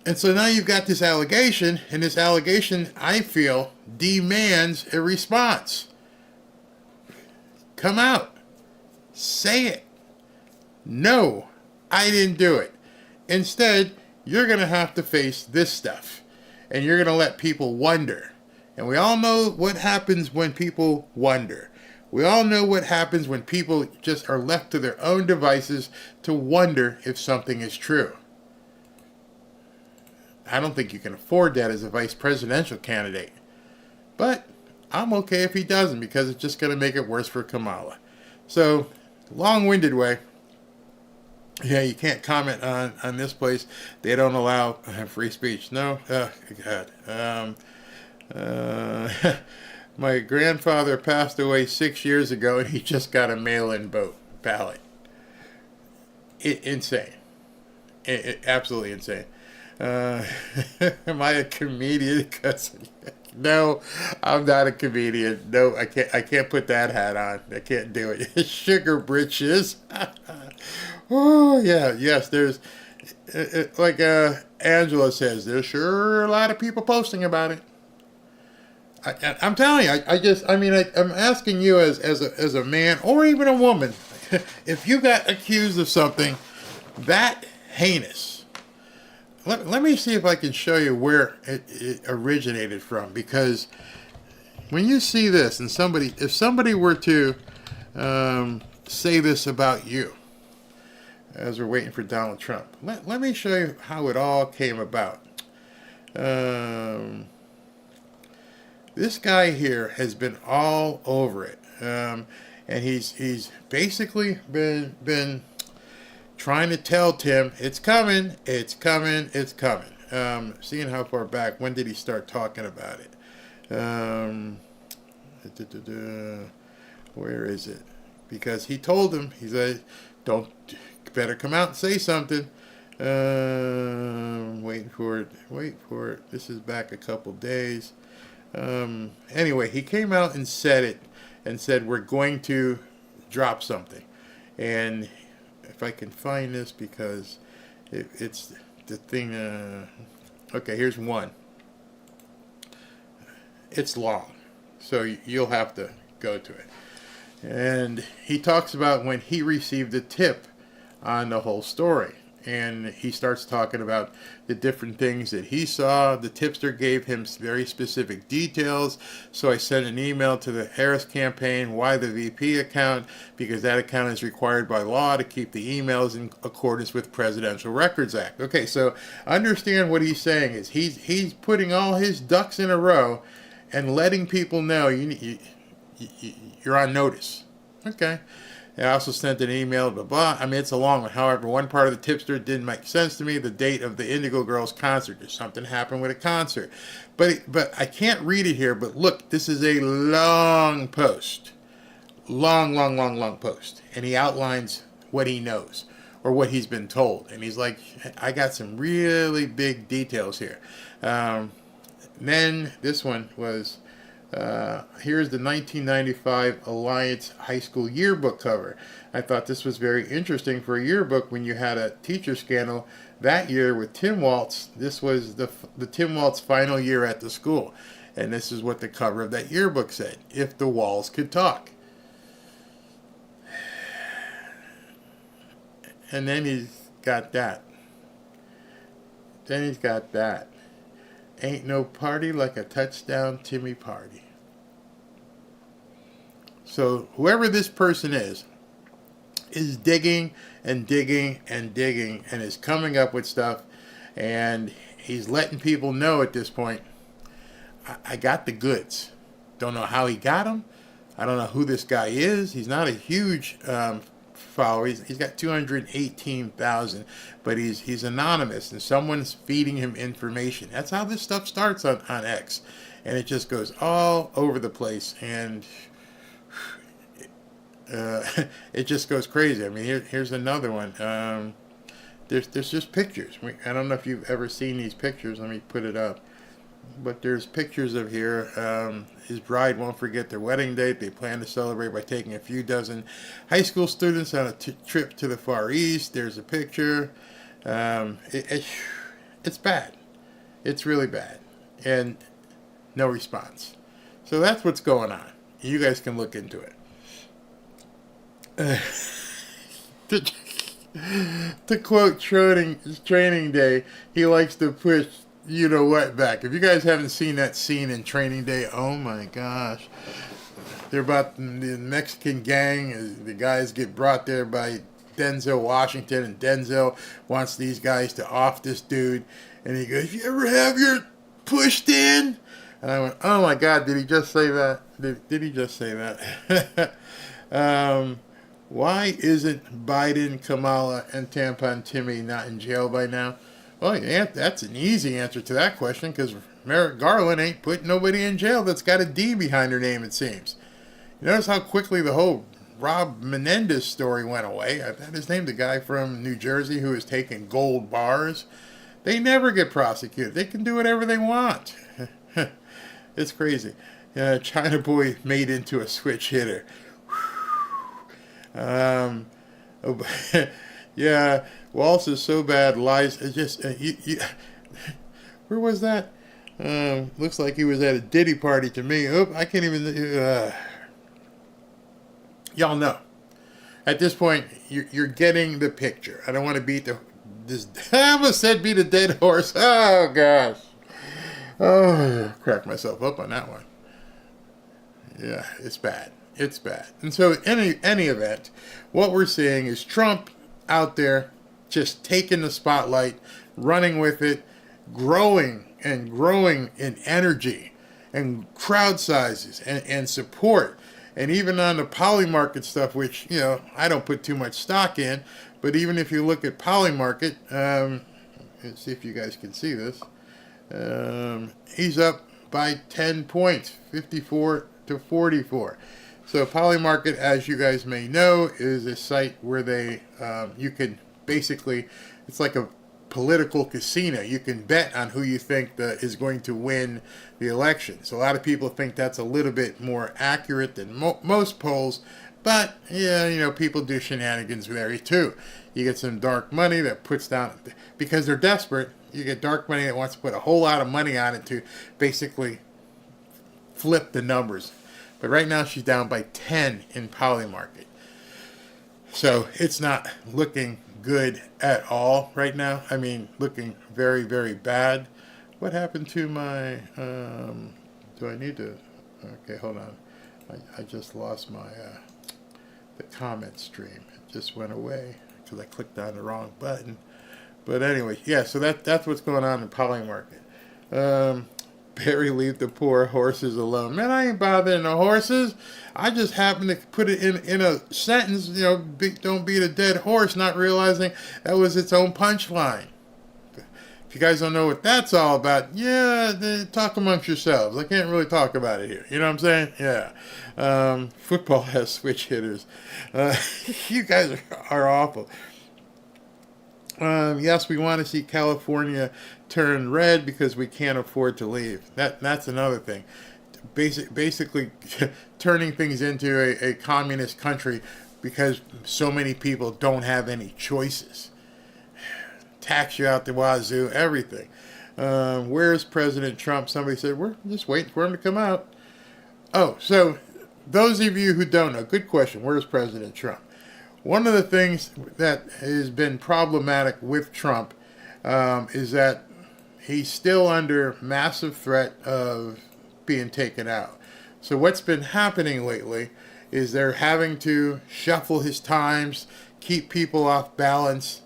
And so now you've got this allegation, and this allegation, I feel, demands a response. Come out. Say it. No, I didn't do it. Instead, you're going to have to face this stuff, and you're going to let people wonder. And we all know what happens when people wonder. We all know what happens when people just are left to their own devices to wonder if something is true. I don't think you can afford that as a vice presidential candidate. But I'm okay if he doesn't, because it's just going to make it worse for Kamala. So, long-winded way. Yeah, you can't comment on this place. They don't allow free speech. No? Oh, God. My grandfather passed away 6 years ago, and he just got a mail-in vote ballot. Insane. Absolutely insane. Am I a comedian? No, I'm not a comedian. No, I can't put that hat on. I can't do it. Sugar britches. Oh yeah, yes. There's like Angela says. There's sure a lot of people posting about it. I'm telling you. I'm asking you as a man or even a woman, if you got accused of something that heinous. Let me see if I can show you where it originated from, because when you see this and if somebody were to say this about you, as we're waiting for Donald Trump, let me show you how it all came about. This guy here has been all over it, and he's basically been trying to tell Tim, it's coming, it's coming, it's coming. Seeing how far back, when did he start talking about it? Where is it? Because he told him, he said, better come out and say something. Wait for it. This is back a couple days. Anyway, he came out and said it, and said, we're going to drop something. And if I can find this, because it's the thing. Okay, here's one. It's long, so you'll have to go to it. And he talks about when he received a tip on the whole story. And he starts talking about the different things that he saw. The tipster gave him very specific details. So I sent an email to the Harris campaign. Why the VP account? Because that account is required by law to keep the emails in accordance with Presidential Records Act. Okay, so understand what he's saying is he's putting all his ducks in a row and letting people know you're on notice. Okay. I also sent an email, blah, blah. I mean, it's a long one. However, one part of the tipster didn't make sense to me. The date of the Indigo Girls concert. There's something happened with a concert. But I can't read it here. But look, this is a long post. Long post. And he outlines what he knows or what he's been told. And he's like, I got some really big details here. Then this one was... here's the 1995 Alliance High School yearbook cover. I thought this was very interesting for a yearbook when you had a teacher scandal that year with Tim Waltz. This was the Tim Waltz final year at the school. And this is what the cover of that yearbook said. If the walls could talk. And then he's got that. Ain't no party like a touchdown Timmy party. So whoever this person is digging and digging and digging and is coming up with stuff, and he's letting people know at this point, I got the goods. Don't know how he got them. I don't know who this guy is. He's not a huge follower. He's got 218,000, but he's anonymous, and someone's feeding him information. That's how this stuff starts on X, and it just goes all over the place, and it just goes crazy. I mean, here's another one. There's just pictures. I don't know if you've ever seen these pictures. Let me put it up. But there's pictures of here. His bride won't forget their wedding date. They plan to celebrate by taking a few dozen high school students on a trip to the Far East. There's a picture. It's bad. It's really bad. And no response. So that's what's going on. You guys can look into it. To quote Training Day, he likes to push you know what back. If you guys haven't seen that scene in Training Day, oh my gosh. They're about the Mexican gang. The guys get brought there by Denzel Washington, and Denzel wants these guys to off this dude. And he goes, you ever have your pushed in? And I went, oh my God, did he just say that? Did he just say that? Why isn't Biden, Kamala, and Tampon Timmy not in jail by now? Well, yeah, that's an easy answer to that question, because Merrick Garland ain't put nobody in jail that's got a D behind her name, it seems. You notice how quickly the whole Rob Menendez story went away. That is named the guy from New Jersey who is taking gold bars. They never get prosecuted. They can do whatever they want. It's crazy. China Boy made into a switch hitter. Yeah, Waltz is so bad. Lies. Just where was that? Looks like he was at a Diddy party to me. Oh, I can't even. Y'all know. At this point, you're getting the picture. I don't want to beat this. I almost said beat a dead horse. Oh gosh. Oh, cracked myself up on that one. Yeah, it's bad. It's bad. And so, in any event, what we're seeing is Trump out there just taking the spotlight, running with it, growing and growing in energy and crowd sizes and support. And even on the poly market stuff, which, I don't put too much stock in, but even if you look at poly market, let's see if you guys can see this. He's up by 10 points, 54 to 44. So Polymarket, as you guys may know, is a site where you can basically, it's like a political casino. You can bet on who you think is going to win the election. So a lot of people think that's a little bit more accurate than most polls, but yeah, people do shenanigans there too. You get some dark money that puts down, because they're desperate, you get dark money that wants to put a whole lot of money on it to basically flip the numbers. But right now she's down by 10 in Polymarket. So it's not looking good at all right now. I mean, looking very, very bad. What happened to my, do I need to, okay, hold on. I just lost my, the comment stream. It just went away because I clicked on the wrong button. But anyway, yeah, so that's what's going on in Polymarket. Barry, leave the poor horses alone. Man, I ain't bothering the horses. I just happened to put it in a sentence, don't beat a dead horse, not realizing that was its own punchline. If you guys don't know what that's all about, talk amongst yourselves. I can't really talk about it here. You know what I'm saying? Yeah. Football has switch hitters. You guys are awful. Yes, we want to see California turn red because we can't afford to leave. That's another thing. Basically turning things into a communist country because so many people don't have any choices. Tax you out the wazoo, everything. Where's President Trump? Somebody said, we're just waiting for him to come out. Oh, so those of you who don't know, good question, where's President Trump? One of the things that has been problematic with Trump is that he's still under massive threat of being taken out. So what's been happening lately is they're having to shuffle his times, keep people off balance,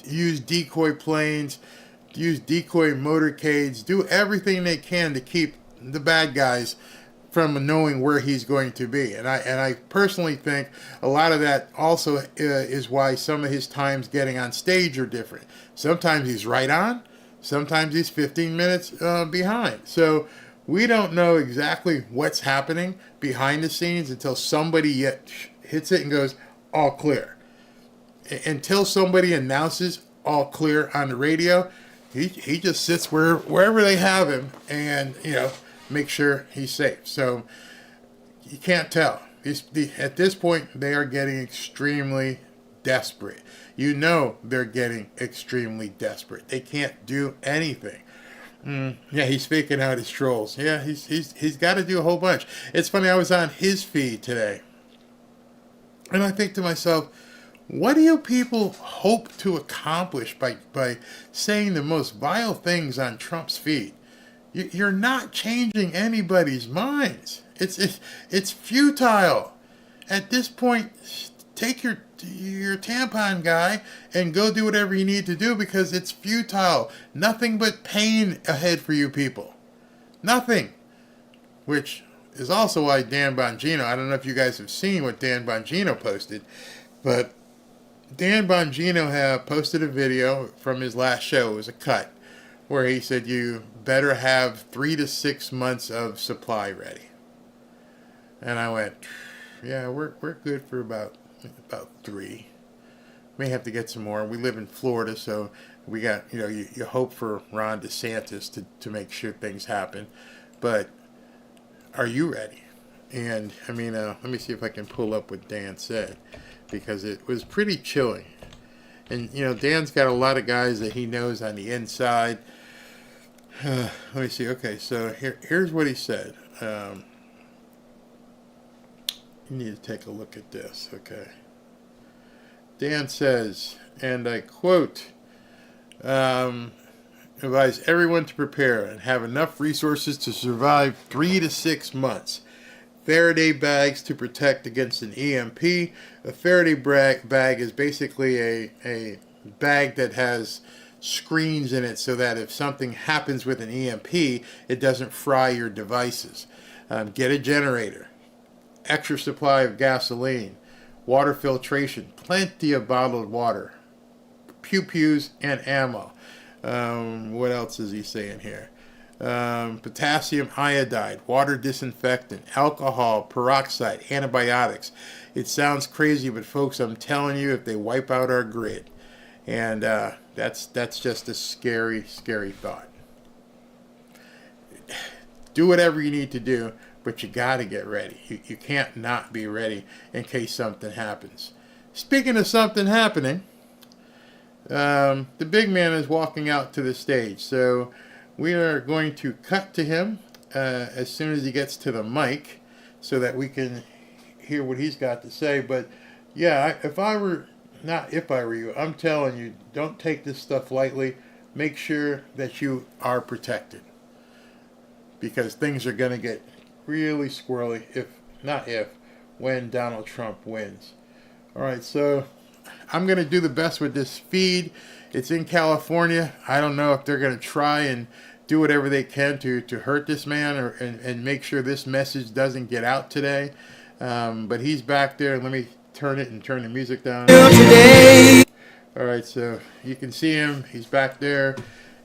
use decoy planes, use decoy motorcades, do everything they can to keep the bad guys from knowing where he's going to be. And I personally think a lot of that also is why some of his times getting on stage are different. Sometimes he's right on, sometimes he's 15 minutes behind. So we don't know exactly what's happening behind the scenes until somebody hits it and goes, all clear. Until somebody announces all clear on the radio, he just sits wherever they have him and, make sure he's safe. So you can't tell. At this point, they are getting extremely desperate. They're getting extremely desperate. They can't do anything. Yeah, he's faking out his trolls. Yeah, he's got to do a whole bunch. It's funny, I was on his feed today, and I think to myself, what do you people hope to accomplish by saying the most vile things on Trump's feed? You're not changing anybody's minds. It's futile. At this point, take your tampon guy and go do whatever you need to do because it's futile. Nothing but pain ahead for you people. Nothing. Which is also why Dan Bongino, I don't know if you guys have seen what Dan Bongino posted, But Dan Bongino had posted a video from his last show. It was a cut where he said you better have 3 to 6 months of supply ready. And I went, yeah, we're good for about 3. May have to get some more. We live in Florida, so we got, you hope for Ron DeSantis to make sure things happen. But are you ready? And I mean, let me see if I can pull up what Dan said, because it was pretty chilling. And Dan's got a lot of guys that he knows on the inside. Let me see. Okay, so here's what he said. You need to take a look at this. Okay. Dan says, and I quote, advise everyone to prepare and have enough resources to survive 3 to 6 months. Faraday bags to protect against an EMP. A Faraday bag is basically a bag that has screens in it so that if something happens with an EMP, it doesn't fry your devices. Get a generator. Extra supply of gasoline. Water filtration. Plenty of bottled water. Pew-pews and ammo. What else is he saying here? Potassium iodide, water disinfectant, alcohol, peroxide, antibiotics. It sounds crazy, but folks, I'm telling you, if they wipe out our grid, and that's just a scary, scary thought. Do whatever you need to do, but you got to get ready. You can't not be ready in case something happens. Speaking of something happening, the big man is walking out to the stage, so we are going to cut to him as soon as he gets to the mic so that we can hear what he's got to say. But yeah, if I were you, I'm telling you, don't take this stuff lightly. Make sure that you are protected, because things are going to get really squirrely when Donald Trump wins. All right, so I'm going to do the best with this feed. It's in California. I don't know if they're going to try and do whatever they can to hurt this man and make sure this message doesn't get out today. But he's back there. Let me turn the music down. All right, so you can see him. He's back there.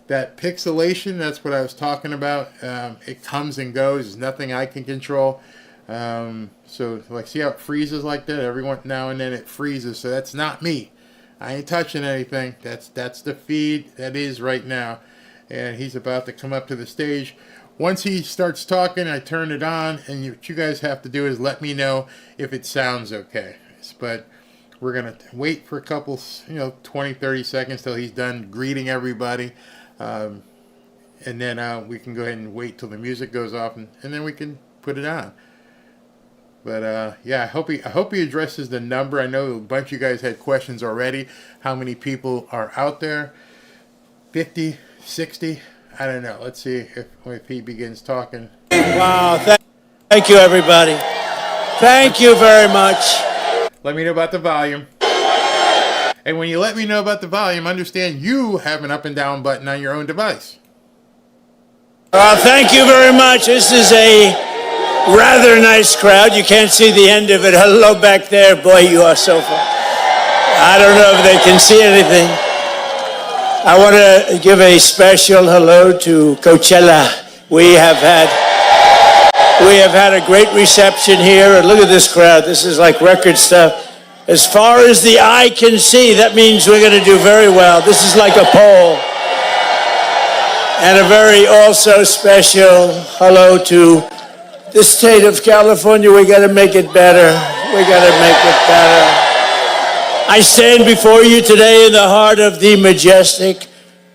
That pixelation, that's what I was talking about. It comes and goes. There's nothing I can control. So like, see how it freezes like that? Every now and then it freezes. So that's not me. I ain't touching anything. That's the feed that is right now. And he's about to come up to the stage. Once he starts talking, I turn it on, and what you guys have to do is let me know if it sounds okay. But we're going to wait for a couple, 20, 30 seconds till he's done greeting everybody. And then we can go ahead and wait till the music goes off, and then we can put it on. But yeah, I hope he addresses the number. I know a bunch of you guys had questions already. How many people are out there? 50, 60? I don't know. Let's see if he begins talking. Wow. Thank you, everybody. Thank you very much. Let me know about the volume. And when you let me know about the volume, understand you have an up and down button on your own device. Thank you very much. This is a rather nice crowd. You can't see the end of it. Hello back there. Boy, you are so far. I don't know if they can see anything. I want to give a special hello to Coachella. We have had a great reception here. And look at this crowd. This is like record stuff. As far as the eye can see, that means we're going to do very well. This is like a poll. And a very also special hello to the state of California. We got to make it better. We got to make it better. I stand before you today in the heart of the majestic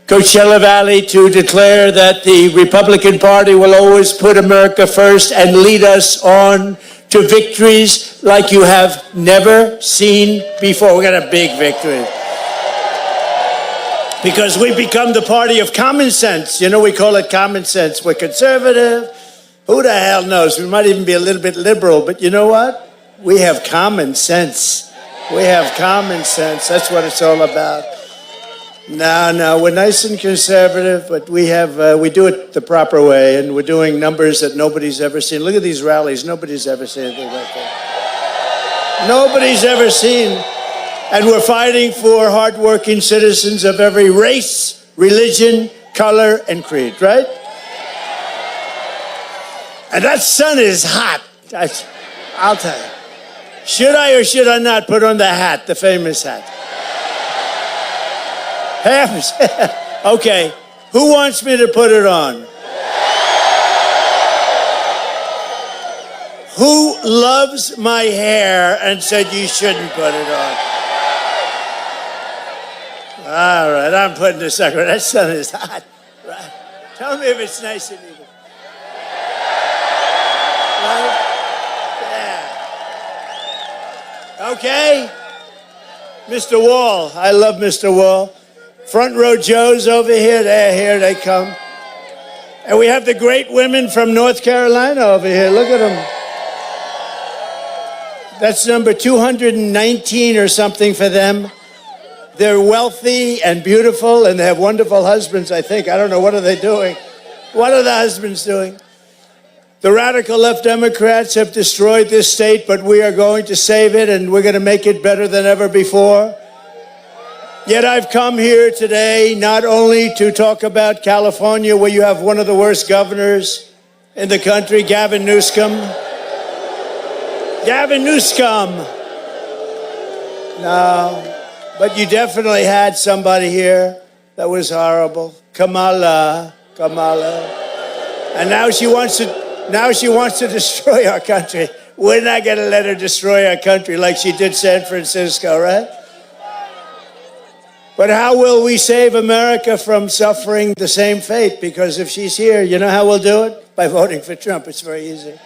Coachella Valley to declare that the Republican Party will always put America first and lead us on to victories like you have never seen before. We got a big victory. Because we become the party of common sense. We call it common sense. We're conservative. Who the hell knows? We might even be a little bit liberal, but you know what? We have common sense. We have common sense. That's what it's all about. No, we're nice and conservative, but we do it the proper way, and we're doing numbers that nobody's ever seen. Look at these rallies. Nobody's ever seen anything like that. Nobody's ever seen And we're fighting for hardworking citizens of every race, religion, color, and creed, right? And that sun is hot. I'll tell you. Should I or should I not put on the hat, the famous hat? Okay. Who wants me to put it on? Who loves my hair and said you shouldn't put it on? All right, I'm putting this on. That sun is hot. Right. Tell me if it's nice and even. Right? Yeah. Okay. Mr. Wall. I love Mr. Wall. Front row Joes over here. They're here. They come. And we have the great women from North Carolina over here. Look at them. That's number 219 or something for them. They're wealthy and beautiful, and they have wonderful husbands, I think. I don't know. What are they doing? What are the husbands doing? The radical left Democrats have destroyed this state, but we are going to save it, and we're going to make it better than ever before. Yet I've come here today not only to talk about California, where you have one of the worst governors in the country, Gavin Newsom. Gavin Newsom. No. But you definitely had somebody here that was horrible. Kamala. And now she wants to destroy our country. We're not going to let her destroy our country like she did San Francisco, right? But how will we save America from suffering the same fate? Because if she's here, you know how we'll do it? By voting for Trump. It's very easy.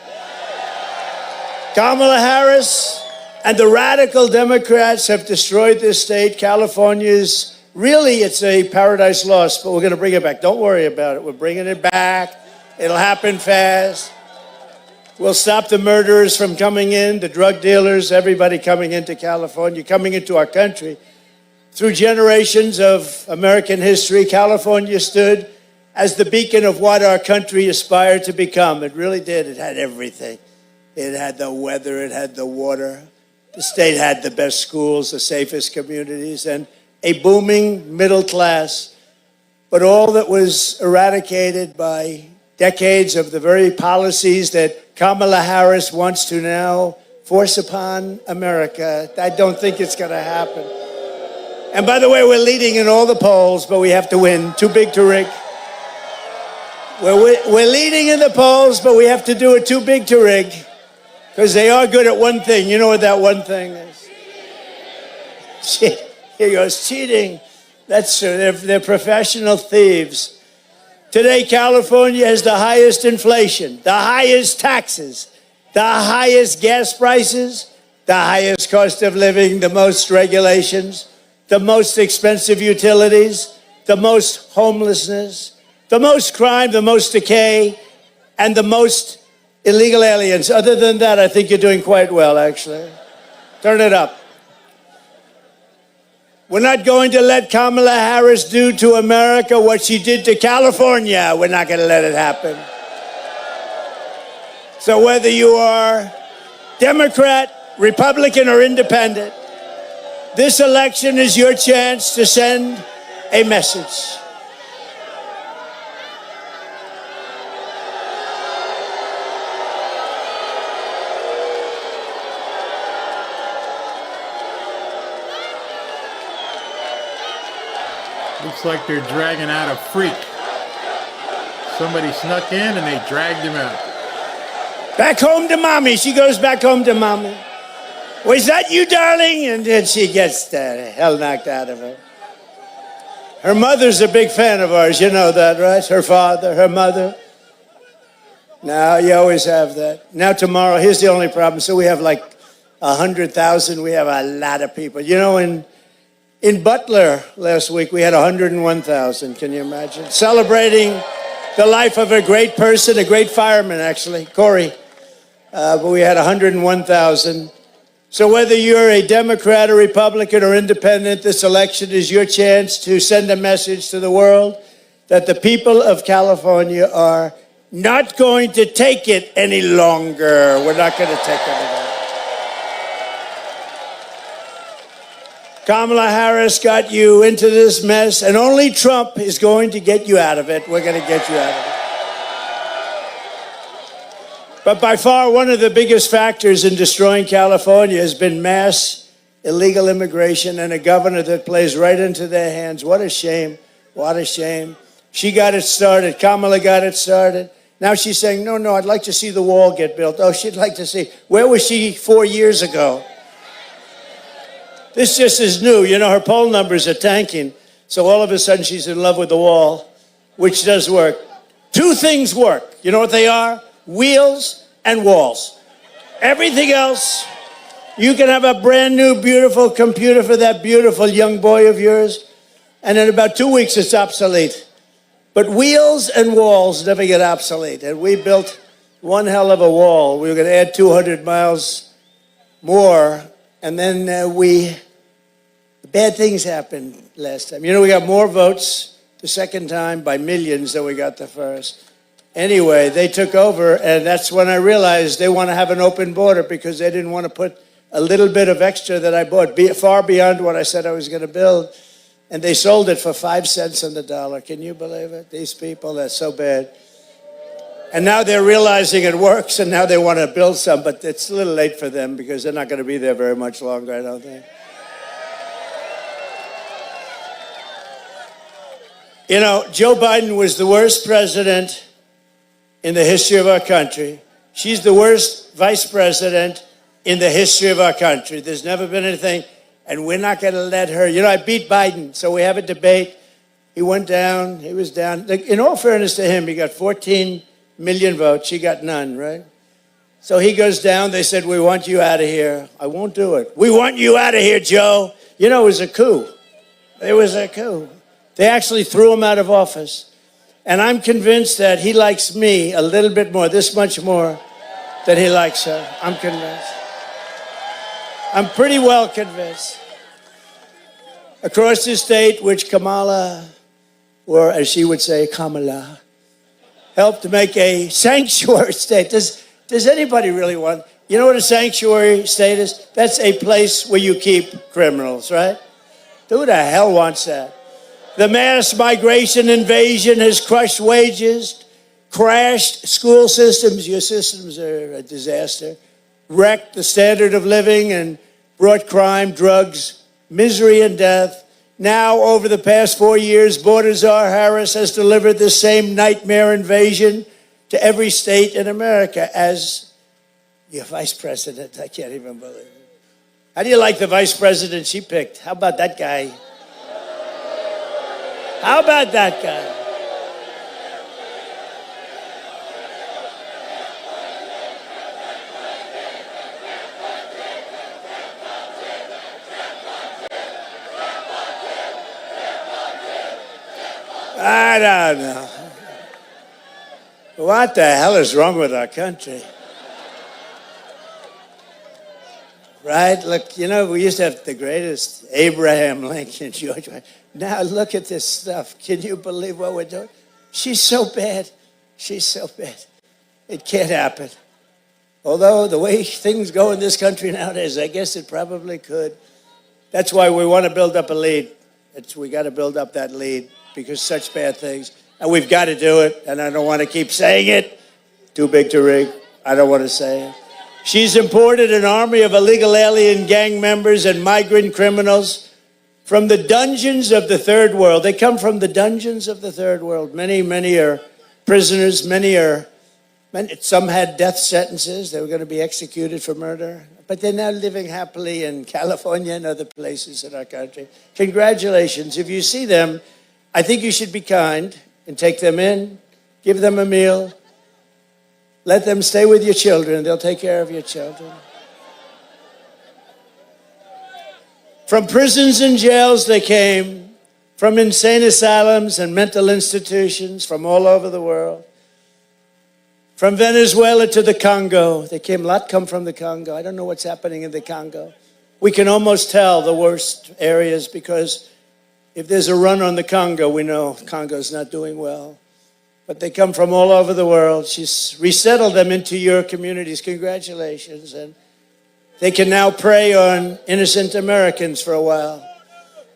Kamala Harris and the radical Democrats have destroyed this state. California's really, it's a paradise lost, but we're going to bring it back. Don't worry about it. We're bringing it back. It'll happen fast. We'll stop the murderers from coming in, the drug dealers, everybody coming into California, coming into our country. Through generations of American history, California stood as the beacon of what our country aspired to become. It really did. It had everything. It had the weather. It had the water. The state had the best schools, the safest communities, and a booming middle class. But all that was eradicated by decades of the very policies that Kamala Harris wants to now force upon America. I don't think it's going to happen. And by the way, we're leading in all the polls, but we have to win. Too big to rig. We're leading in the polls, but we have to do it too big to rig. Because they are good at one thing. You know what that one thing is? Here goes cheating. That's true. They're professional thieves. Today, California has the highest inflation, the highest taxes, the highest gas prices, the highest cost of living, the most regulations, the most expensive utilities, the most homelessness, the most crime, the most decay, and the most illegal aliens. Other than that, I think you're doing quite well, actually. Turn it up. We're not going to let Kamala Harris do to America what she did to California. We're not going to let it happen. So whether you are Democrat, Republican, or Independent, this election is your chance to send a message. Looks like they're dragging out a freak. Somebody snuck in and they dragged him out. Back home to mommy. She goes back home to mommy. Was that you, darling? And then she gets the hell knocked out of her. Her mother's a big fan of ours. You know that, right? Her father, her mother. Now, you always have that. Now, tomorrow, here's the only problem. So we have like 100,000. We have a lot of people. You know, in Butler last week, we had 101,000. Can you imagine? Celebrating the life of a great person, a great fireman, actually, Corey. But we had 101,000. So whether you're a Democrat, or Republican, or Independent, this election is your chance to send a message to the world that the people of California are not going to take it any longer. We're not going to take it any longer. Kamala Harris got you into this mess, and only Trump is going to get you out of it. We're going to get you out of it. But by far, one of the biggest factors in destroying California has been mass illegal immigration and a governor that plays right into their hands. What a shame. What a shame. She got it started. Kamala got it started. Now she's saying, no, I'd like to see the wall get built. Oh, she'd like to see. Where was she 4 years ago? This just is new. You know, her poll numbers are tanking. So all of a sudden she's in love with the wall, which does work. Two things work. You know what they are? Wheels and walls. Everything else, you can have a brand new, beautiful computer for that beautiful young boy of yours, and in about 2 weeks it's obsolete. But wheels and walls never get obsolete. And we built one hell of a wall. We were going to add 200 miles more, and then bad things happened last time. You know, we got more votes the second time by millions than we got the first. Anyway, they took over, and that's when I realized they want to have an open border because they didn't want to put a little bit of extra that I bought, far beyond what I said I was going to build. And they sold it for 5 cents on the dollar. Can you believe it? These people, they're so bad. And now they're realizing it works, and now they want to build some, but it's a little late for them because they're not going to be there very much longer, I don't think. You know, Joe Biden was the worst president in the history of our country. She's the worst vice president in the history of our country. There's never been anything, and we're not going to let her. You know, I beat Biden, so we have a debate. He went down. He was down. In all fairness to him, he got 14 million votes. She got none, right? So he goes down. They said, we want you out of here. I won't do it. We want you out of here, Joe. You know, it was a coup. It was a coup. They actually threw him out of office. And I'm convinced that he likes me a little bit more, this much more, than he likes her. I'm convinced. I'm pretty well convinced. Across the state, which Kamala, or as she would say, Kamala, helped to make a sanctuary state. Does anybody really want? You know what a sanctuary state is? That's a place where you keep criminals, right? Who the hell wants that? The mass migration invasion has crushed wages, crashed school systems. Your systems are a disaster. Wrecked the standard of living and brought crime, drugs, misery, and death. Now, over the past 4 years, Border Czar Harris has delivered the same nightmare invasion to every state in America as your vice president. I can't even believe it. How do you like the vice president she picked? How about that guy? How about that guy? I don't know. What the hell is wrong with our country? Right? Look, you know, we used to have the greatest Abraham Lincoln, George. Now look at this stuff. Can you believe what we're doing? She's so bad. She's so bad. It can't happen. Although the way things go in this country nowadays, I guess it probably could. That's why we want to build up a lead. We got to build up that lead because such bad things. And we've got to do it. And I don't want to keep saying it. Too big to rig. I don't want to say it. She's imported an army of illegal alien gang members and migrant criminals from the dungeons of the third world. They come from the dungeons of the third world. Many are prisoners. Some had death sentences. They were going to be executed for murder. But they're now living happily in California and other places in our country. Congratulations. If you see them, I think you should be kind and take them in, give them a meal, let them stay with your children. They'll take care of your children. From prisons and jails they came, from insane asylums and mental institutions from all over the world. From Venezuela to the Congo. A lot come from the Congo. I don't know what's happening in the Congo. We can almost tell the worst areas because if there's a run on the Congo, we know Congo's not doing well. But they come from all over the world. She's resettled them into your communities. Congratulations. And they can now prey on innocent Americans for a while.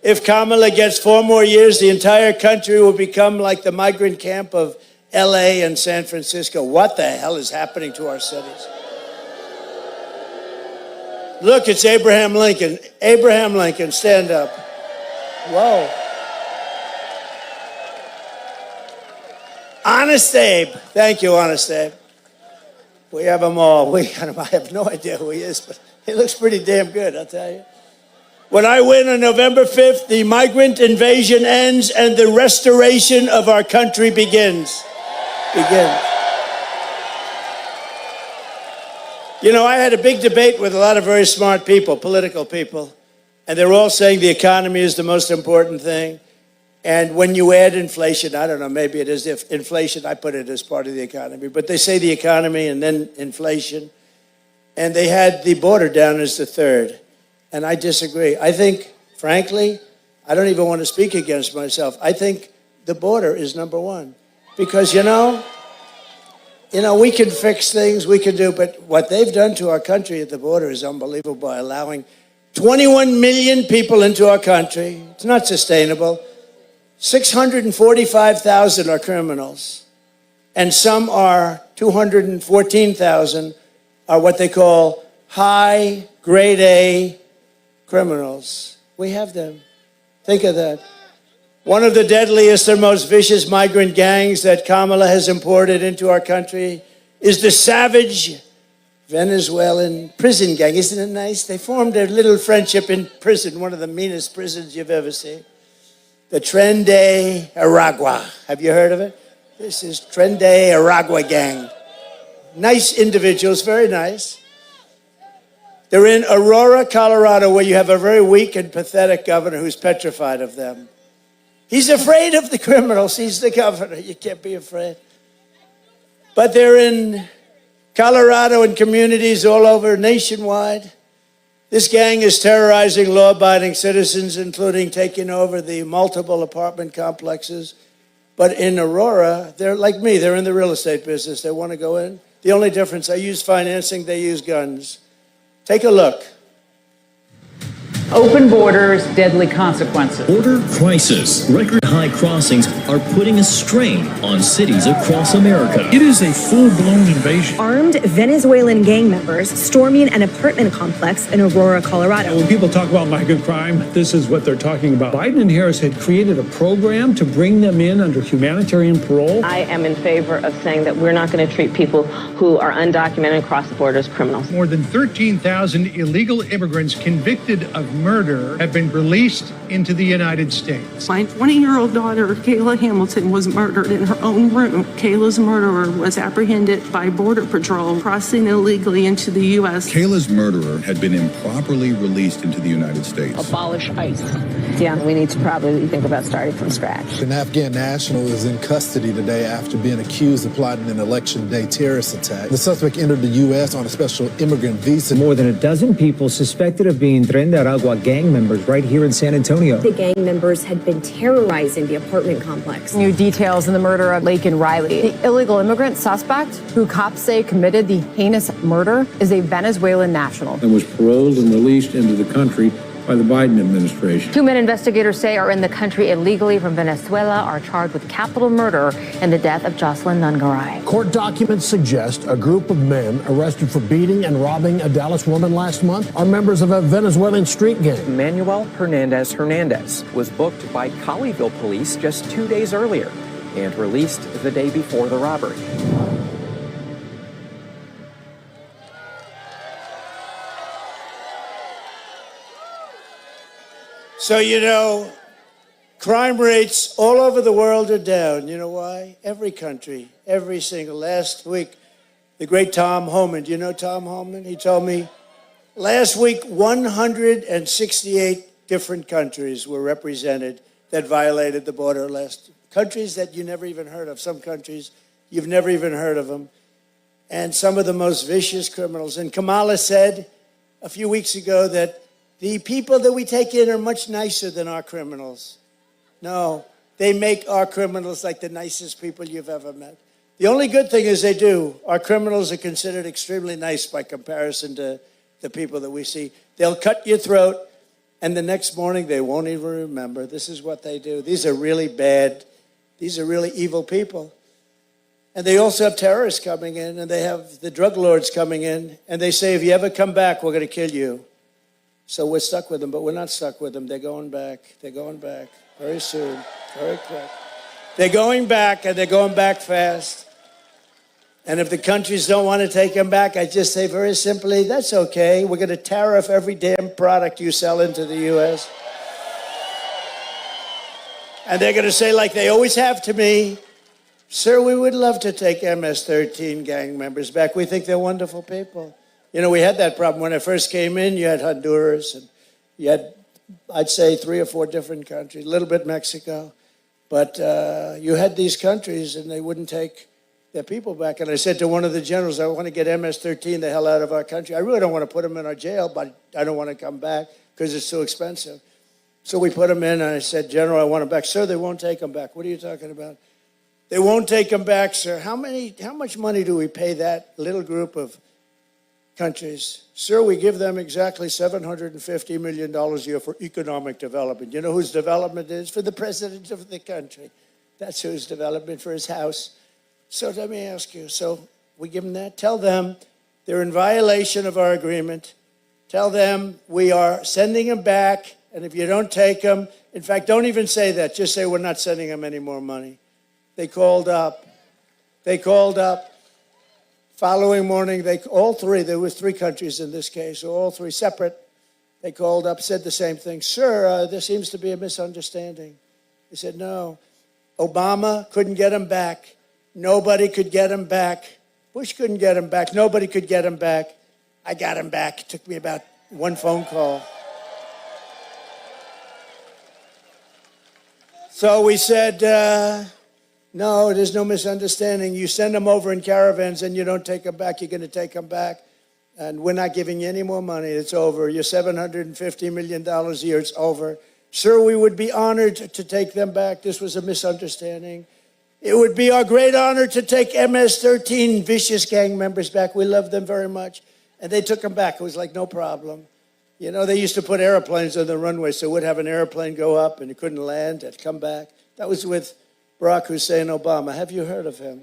If Kamala gets 4 more years, the entire country will become like the migrant camp of LA and San Francisco. What the hell is happening to our cities? Look, it's Abraham Lincoln. Abraham Lincoln, stand up. Whoa. Honest Abe. Thank you, Honest Abe. We have them all. I have no idea who he is, but he looks pretty damn good, I'll tell you. When I win on November 5th, the migrant invasion ends and the restoration of our country begins. You know, I had a big debate with a lot of very smart people, political people, and they're all saying the economy is the most important thing. And when you add inflation, I don't know, maybe it is if inflation, I put it as part of the economy, but they say the economy and then inflation. And they had the border down as the third. And I disagree. I think, frankly, I don't even want to speak against myself. I think the border is number one. Because, you know, we can fix things, we can do, but what they've done to our country at the border is unbelievable by allowing 21 million people into our country. It's not sustainable. 645,000 are criminals. And some are 214,000 are what they call high grade A criminals. We have them. Think of that. One of the deadliest and most vicious migrant gangs that Kamala has imported into our country is the savage Venezuelan prison gang. Isn't it nice? They formed a little friendship in prison, one of the meanest prisons you've ever seen. The Tren de Aragua. Have you heard of it? This is Tren de Aragua gang. Nice individuals, very nice. They're in Aurora, Colorado, where you have a very weak and pathetic governor who's petrified of them. He's afraid of the criminals. He's the governor. You can't be afraid. But they're in Colorado and communities all over nationwide. This gang is terrorizing law-abiding citizens, including taking over the multiple apartment complexes. But in Aurora, they're like me. They're in the real estate business. They want to go in. The only difference, I use financing, they use guns. Take a look. Open borders, deadly consequences. Border crisis. Record high crossings are putting a strain on cities across America. It is a full-blown invasion. Armed Venezuelan gang members storming an apartment complex in Aurora, Colorado. When people talk about migrant crime, this is what they're talking about. Biden and Harris had created a program to bring them in under humanitarian parole. I am in favor of saying that we're not going to treat people who are undocumented across the border as criminals. More than 13,000 illegal immigrants convicted of murder have been released into the United States. My 20-year-old daughter, Kayla Hamilton, was murdered in her own room. Kayla's murderer was apprehended by Border Patrol crossing illegally into the U.S. Kayla's murderer had been improperly released into the United States. Abolish ICE. Yeah, we need to probably think about starting from scratch. An Afghan national is in custody today after being accused of plotting an election day terrorist attack. The suspect entered the U.S. on a special immigrant visa. More than a dozen people suspected of being Tren de Aragua gang members right here in San Antonio. The gang members had been terrorizing the apartment complex. New details in the murder of Laken Riley. The illegal immigrant suspect, who cops say committed the heinous murder, is a Venezuelan national. And was paroled and released into the country by the Biden administration. 2 men investigators say are in the country illegally from Venezuela are charged with capital murder in the death of Jocelyn Nungaray. Court documents suggest a group of men arrested for beating and robbing a Dallas woman last month are members of a Venezuelan street gang. Manuel Hernandez was booked by Colleyville police just 2 days earlier and released the day before the robbery. So, you know, crime rates all over the world are down. You know why? Every country, every single. Last week, the great Tom Homan, do you know Tom Homan? He told me last week 168 different countries were represented that violated the border. Countries that you never even heard of. Some countries, you've never even heard of them. And some of the most vicious criminals. And Kamala said a few weeks ago that the people that we take in are much nicer than our criminals. No, they make our criminals like the nicest people you've ever met. The only good thing is they do. Our criminals are considered extremely nice by comparison to the people that we see. They'll cut your throat. And the next morning, they won't even remember. This is what they do. These are really bad, these are really evil people. And they also have terrorists coming in, and they have the drug lords coming in, and they say, if you ever come back, we're going to kill you. So we're stuck with them, but we're not stuck with them. They're going back. They're going back very soon, very quick. They're going back, and they're going back fast. And if the countries don't want to take them back, I just say very simply, that's okay. We're going to tariff every damn product you sell into the U.S. And they're going to say, like they always have to me, sir, we would love to take MS-13 gang members back. We think they're wonderful people. You know, we had that problem when I first came in. You had Honduras, and you had, I'd say, 3 or 4 different countries, a little bit Mexico. But you had these countries, and they wouldn't take their people back. And I said to one of the generals, I want to get MS-13 the hell out of our country. I really don't want to put them in our jail, but I don't want to come back because it's too expensive. So we put them in, and I said, General, I want them back. Sir, they won't take them back. What are you talking about? They won't take them back, sir. How much money do we pay that little group of countries? Sir, we give them exactly $750 million a year for economic development. You know whose development is? For the president of the country. That's whose development, for his house. So let me ask you, so we give them that? Tell them they're in violation of our agreement. Tell them we are sending them back, and if you don't take them, in fact, don't even say that. Just say we're not sending them any more money. They called up. Following morning, all 3, there were 3 countries in this case, so all 3 separate. They called up, said the same thing. Sir, there seems to be a misunderstanding. They said, no, Obama couldn't get them back. Nobody could get him back. Bush couldn't get him back. Nobody could get him back. I got him back. It took me about 1 phone call. So we said, no, there's no misunderstanding. You send them over in caravans and you don't take them back. You're going to take them back. And we're not giving you any more money. It's over. Your $750 million a year, it's over. Sir, we would be honored to take them back. This was a misunderstanding. It would be our great honor to take MS-13 vicious gang members back. We love them very much. And they took them back. It was like, no problem. You know, they used to put airplanes on the runway, so we'd have an airplane go up and it couldn't land. It'd come back. That was with Barack Hussein Obama. Have you heard of him?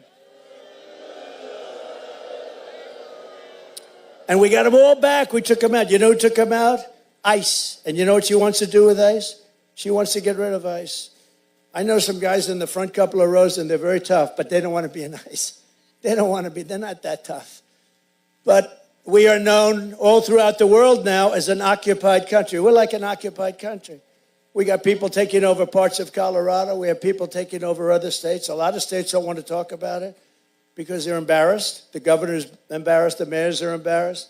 And we got them all back. We took them out. You know who took them out? ICE. And you know what she wants to do with ICE? She wants to get rid of ICE. I know some guys in the front couple of rows, and they're very tough, but they don't want to be in ICE. They don't want to be. They're not that tough. But we are known all throughout the world now as an occupied country. We're like an occupied country. We got people taking over parts of Colorado. We have people taking over other states. A lot of states don't want to talk about it because they're embarrassed. The governor's embarrassed. The mayors are embarrassed.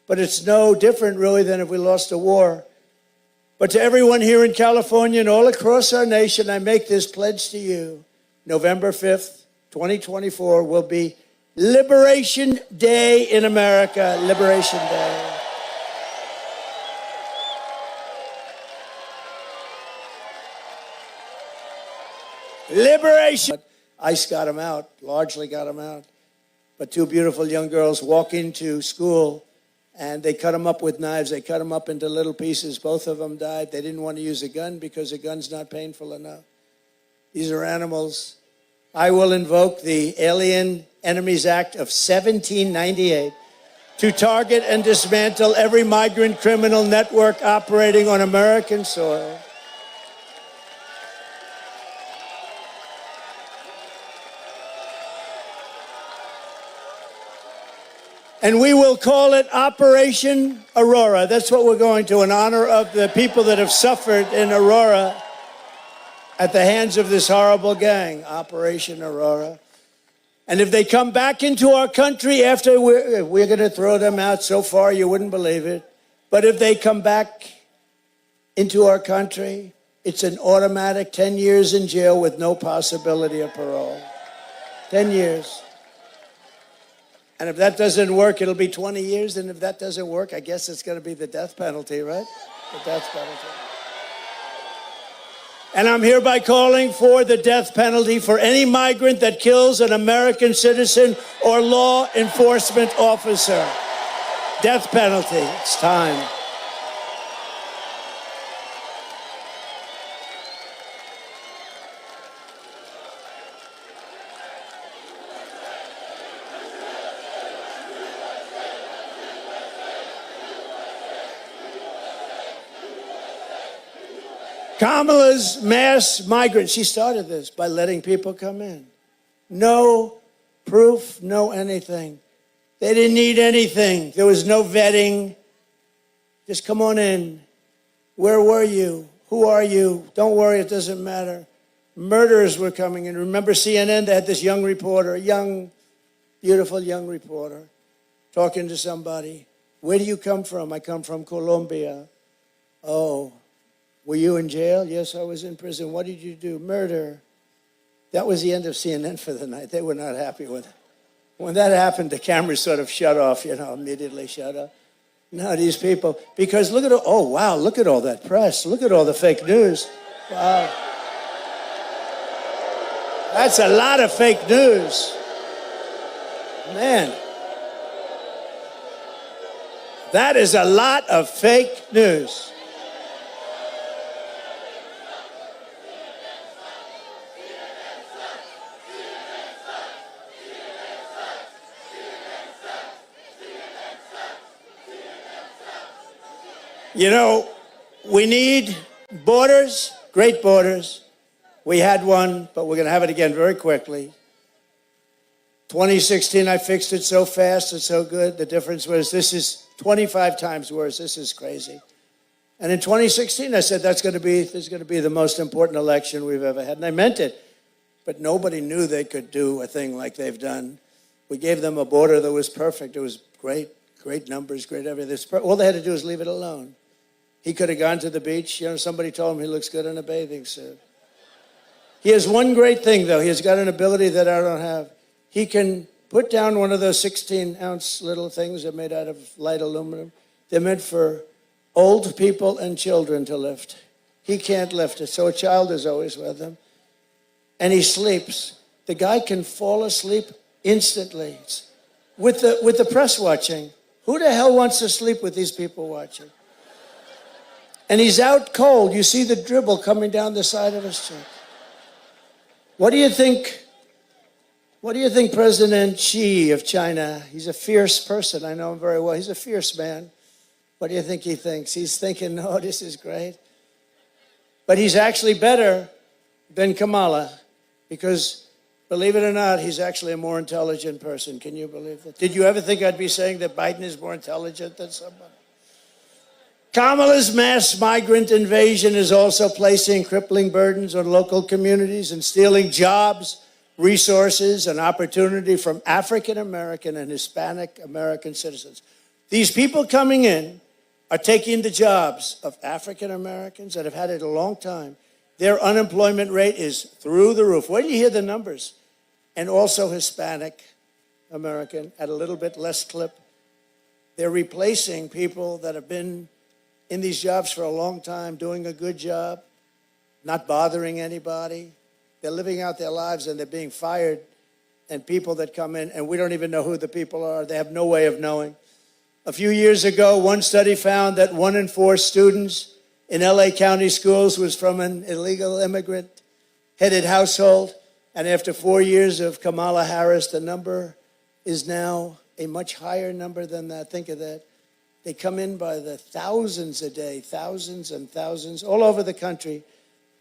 But it's no different, really, than if we lost a war. But to everyone here in California and all across our nation, I make this pledge to you. November 5th, 2024 will be Liberation Day in America. Liberation Day. Liberation. ICE got them out, largely got them out. But 2 beautiful young girls walk into school and they cut them up with knives. They cut them up into little pieces. Both of them died. They didn't want to use a gun because a gun's not painful enough. These are animals. I will invoke the Alien Enemies Act of 1798 to target and dismantle every migrant criminal network operating on American soil. And we will call it Operation Aurora. That's what we're going to, in honor of the people that have suffered in Aurora at the hands of this horrible gang, Operation Aurora. And if they come back into our country after we're going to throw them out so far, you wouldn't believe it. But if they come back into our country, it's an automatic 10 years in jail with no possibility of parole. 10 years. And if that doesn't work, it'll be 20 years. And if that doesn't work, I guess it's going to be the death penalty, right? The death penalty. And I'm hereby calling for the death penalty for any migrant that kills an American citizen or law enforcement officer. Death penalty. It's time. Kamala's mass migrants, she started this by letting people come in. No proof, no anything. They didn't need anything. There was no vetting. Just come on in. Where were you? Who are you? Don't worry, it doesn't matter. Murderers were coming in. Remember CNN? They had this young reporter, a young, beautiful young reporter, talking to somebody. Where do you come from? I come from Colombia. Oh, were you in jail? Yes, I was in prison. What did you do? Murder. That was the end of CNN for the night. They were not happy with it. When that happened, the cameras sort of shut off, immediately shut off. Now these people, because look at all, oh wow, look at all that press. Look at all the fake news. Wow. That's a lot of fake news. Man. That is a lot of fake news. We need borders, great borders. We had one, but we're going to have it again very quickly. 2016, I fixed it so fast and so good. The difference was this is 25 times worse. This is crazy. And in 2016, I said, this is going to be the most important election we've ever had. And I meant it. But nobody knew they could do a thing like they've done. We gave them a border that was perfect. It was great numbers, great everything. All they had to do was leave it alone. He could have gone to the beach. Somebody told him he looks good in a bathing suit. He has one great thing, though. He has got an ability that I don't have. He can put down one of those 16-ounce little things that are made out of light aluminum. They're meant for old people and children to lift. He can't lift it, so a child is always with him. And he sleeps. The guy can fall asleep instantly with the press watching. Who the hell wants to sleep with these people watching? And he's out cold. You see the dribble coming down the side of his cheek. What do you think President Xi of China, he's a fierce person. I know him very well. He's a fierce man. What do you think he thinks? He's thinking, oh, this is great. But he's actually better than Kamala because, believe it or not, he's actually a more intelligent person. Can you believe that? Did you ever think I'd be saying that Biden is more intelligent than somebody? Kamala's mass migrant invasion is also placing crippling burdens on local communities and stealing jobs, resources, and opportunity from African American and Hispanic American citizens. These people coming in are taking the jobs of African Americans that have had it a long time. Their unemployment rate is through the roof. Where do you hear the numbers? And also Hispanic American at a little bit less clip. They're replacing people that have been in these jobs for a long time, doing a good job, not bothering anybody. They're living out their lives and they're being fired. And people that come in, and we don't even know who the people are. They have no way of knowing. A few years ago, one study found that 1 in 4 students in LA County schools was from an illegal immigrant-headed household. And after 4 years of Kamala Harris, the number is now a much higher number than that. Think of that. They come in by the thousands a day, thousands and thousands, all over the country.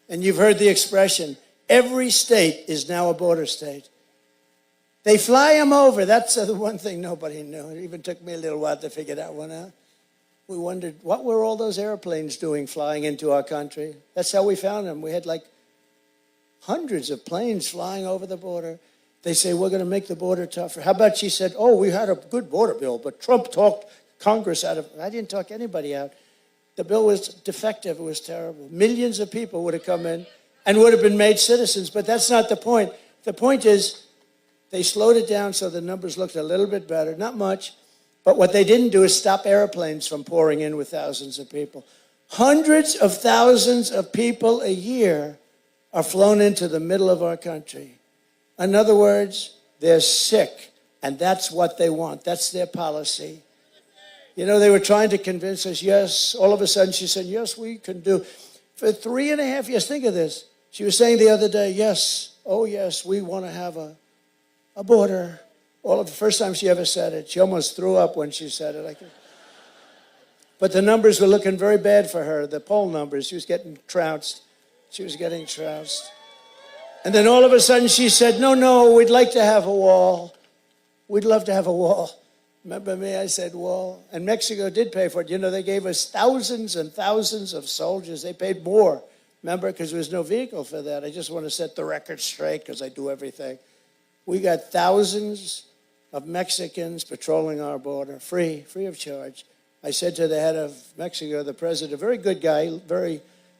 And you've heard the expression, every state is now a border state. They fly them over. That's the one thing nobody knew. It even took me a little while to figure that one out. We wondered, what were all those airplanes doing flying into our country? That's how we found them. We had like hundreds of planes flying over the border. They say, we're going to make the border tougher. How about she said, oh, we had a good border bill, but Trump talked Congress out of it. I didn't talk anybody out. The bill was defective. It was terrible. Millions of people would have come in and would have been made citizens, but that's not the point. The point is they slowed it down so the numbers looked a little bit better, not much, but what they didn't do is stop airplanes from pouring in with thousands of people. Hundreds of thousands of people a year are flown into the middle of our country. In other words, they're sick, and that's what they want. That's their policy. You know, they were trying to convince us, yes. All of a sudden she said, yes, we can do. For 3.5 years, think of this. She was saying the other day, yes, oh yes, we want to have a border. All of the first time she ever said it, she almost threw up when she said it. But the numbers were looking very bad for her, the poll numbers. She was getting trounced. She was getting trounced. And then all of a sudden she said, no, we'd like to have a wall. We'd love to have a wall. Remember me? I said wall. And Mexico did pay for it. You know, they gave us thousands and thousands of soldiers. They paid more. Remember, because there was no vehicle for that. I just want to set the record straight because I do everything. We got thousands of Mexicans patrolling our border, free of charge. I said to the head of Mexico, the president, a very good guy,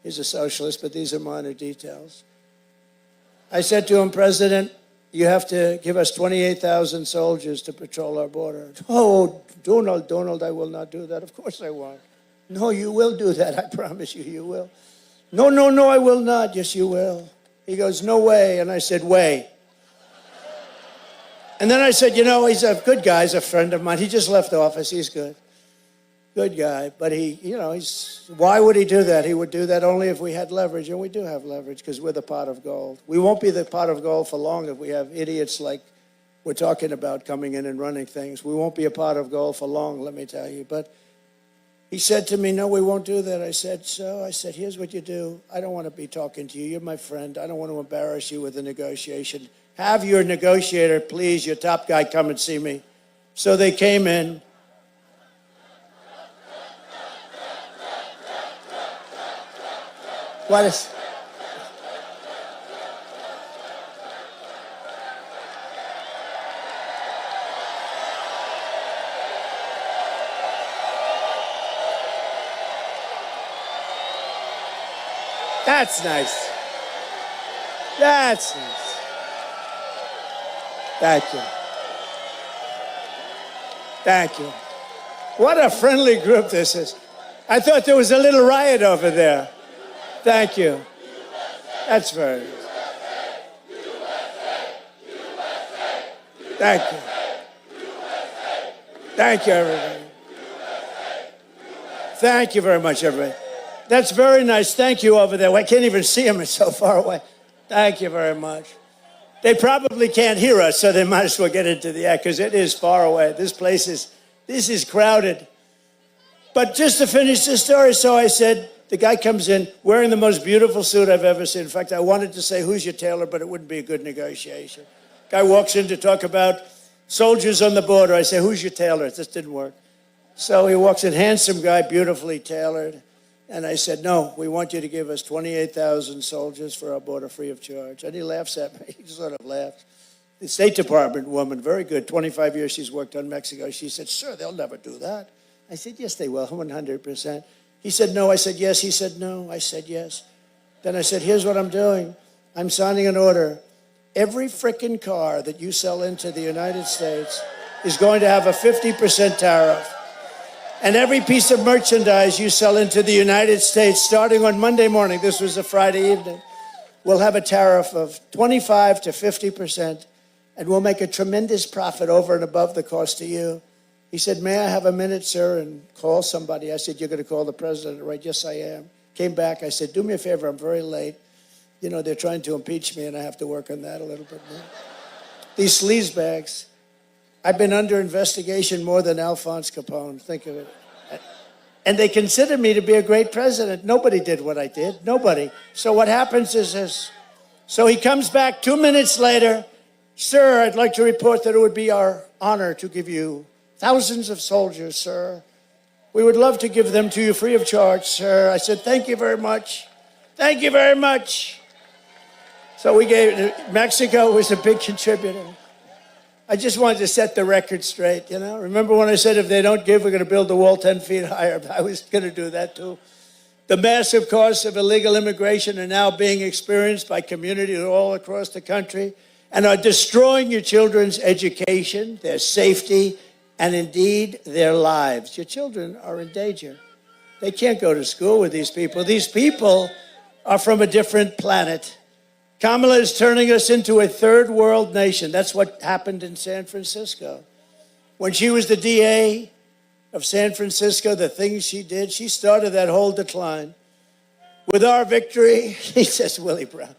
he's a socialist, but these are minor details. I said to him, President, you have to give us 28,000 soldiers to patrol our border. Oh, Donald, I will not do that. Of course I won't. No, you will do that. I promise you, you will. No, I will not. Yes, you will. He goes, no way. And I said, way. And then I said, you know, he's a good guy. He's a friend of mine. He just left office. He's good. Good guy. But why would he do that? He would do that only if we had leverage. And we do have leverage because we're the pot of gold. We won't be the pot of gold for long if we have idiots like we're talking about coming in and running things. We won't be a pot of gold for long, let me tell you. But he said to me, no, we won't do that. I said, here's what you do. I don't want to be talking to you. You're my friend. I don't want to embarrass you with a negotiation. Have your negotiator, please, your top guy, come and see me. So they came in. What is... That's nice. That's nice. Thank you. Thank you. What a friendly group this is. I thought there was a little riot over there. Thank you. That's very nice. Thank you. Thank you, everybody. Thank you very much, everybody. That's very nice. Thank you over there. I can't even see them. It's so far away. Thank you very much. They probably can't hear us, so they might as well get into the act because it is far away. This is crowded. But just to finish the story, so I said, the guy comes in wearing the most beautiful suit I've ever seen. In fact, I wanted to say, who's your tailor, but it wouldn't be a good negotiation. Guy walks in to talk about soldiers on the border. I say, who's your tailor? This didn't work. So he walks in, handsome guy, beautifully tailored. And I said, no, we want you to give us 28,000 soldiers for our border free of charge. And he laughs at me. He sort of laughs. The State Department woman, very good, 25 years she's worked on Mexico. She said, sir, they'll never do that. I said, yes, they will, 100%. He said, no. I said, yes. He said, no. I said, yes. Then I said, here's what I'm doing. I'm signing an order. Every frickin' car that you sell into the United States is going to have a 50% tariff. And every piece of merchandise you sell into the United States, starting on Monday morning, this was a Friday evening, will have a tariff of 25 to 50%, and we'll make a tremendous profit over and above the cost to you. He said, may I have a minute, sir, and call somebody? I said, you're going to call the president, right? Yes, I am. Came back. I said, do me a favor. I'm very late. You know, they're trying to impeach me, and I have to work on that a little bit more. These sleazebags. I've been under investigation more than Alphonse Capone. Think of it. And they consider me to be a great president. Nobody did what I did. Nobody. So what happens is this. So he comes back 2 minutes later. Sir, I'd like to report that it would be our honor to give you thousands of soldiers, sir. We would love to give them to you free of charge, sir. I said, thank you very much. Thank you very much. So we gave, Mexico was a big contributor. I just wanted to set the record straight, you know. Remember when I said if they don't give, we're going to build the wall 10 feet higher? I was going to do that too. The massive costs of illegal immigration are now being experienced by communities all across the country and are destroying your children's education, their safety, and indeed their lives. Your children are in danger. They can't go to school with these people. These people are from a different planet. Kamala is turning us into a third world nation. That's what happened in San Francisco. When she was the DA of San Francisco, the things she did, she started that whole decline. With our victory, he says, Willie Brown.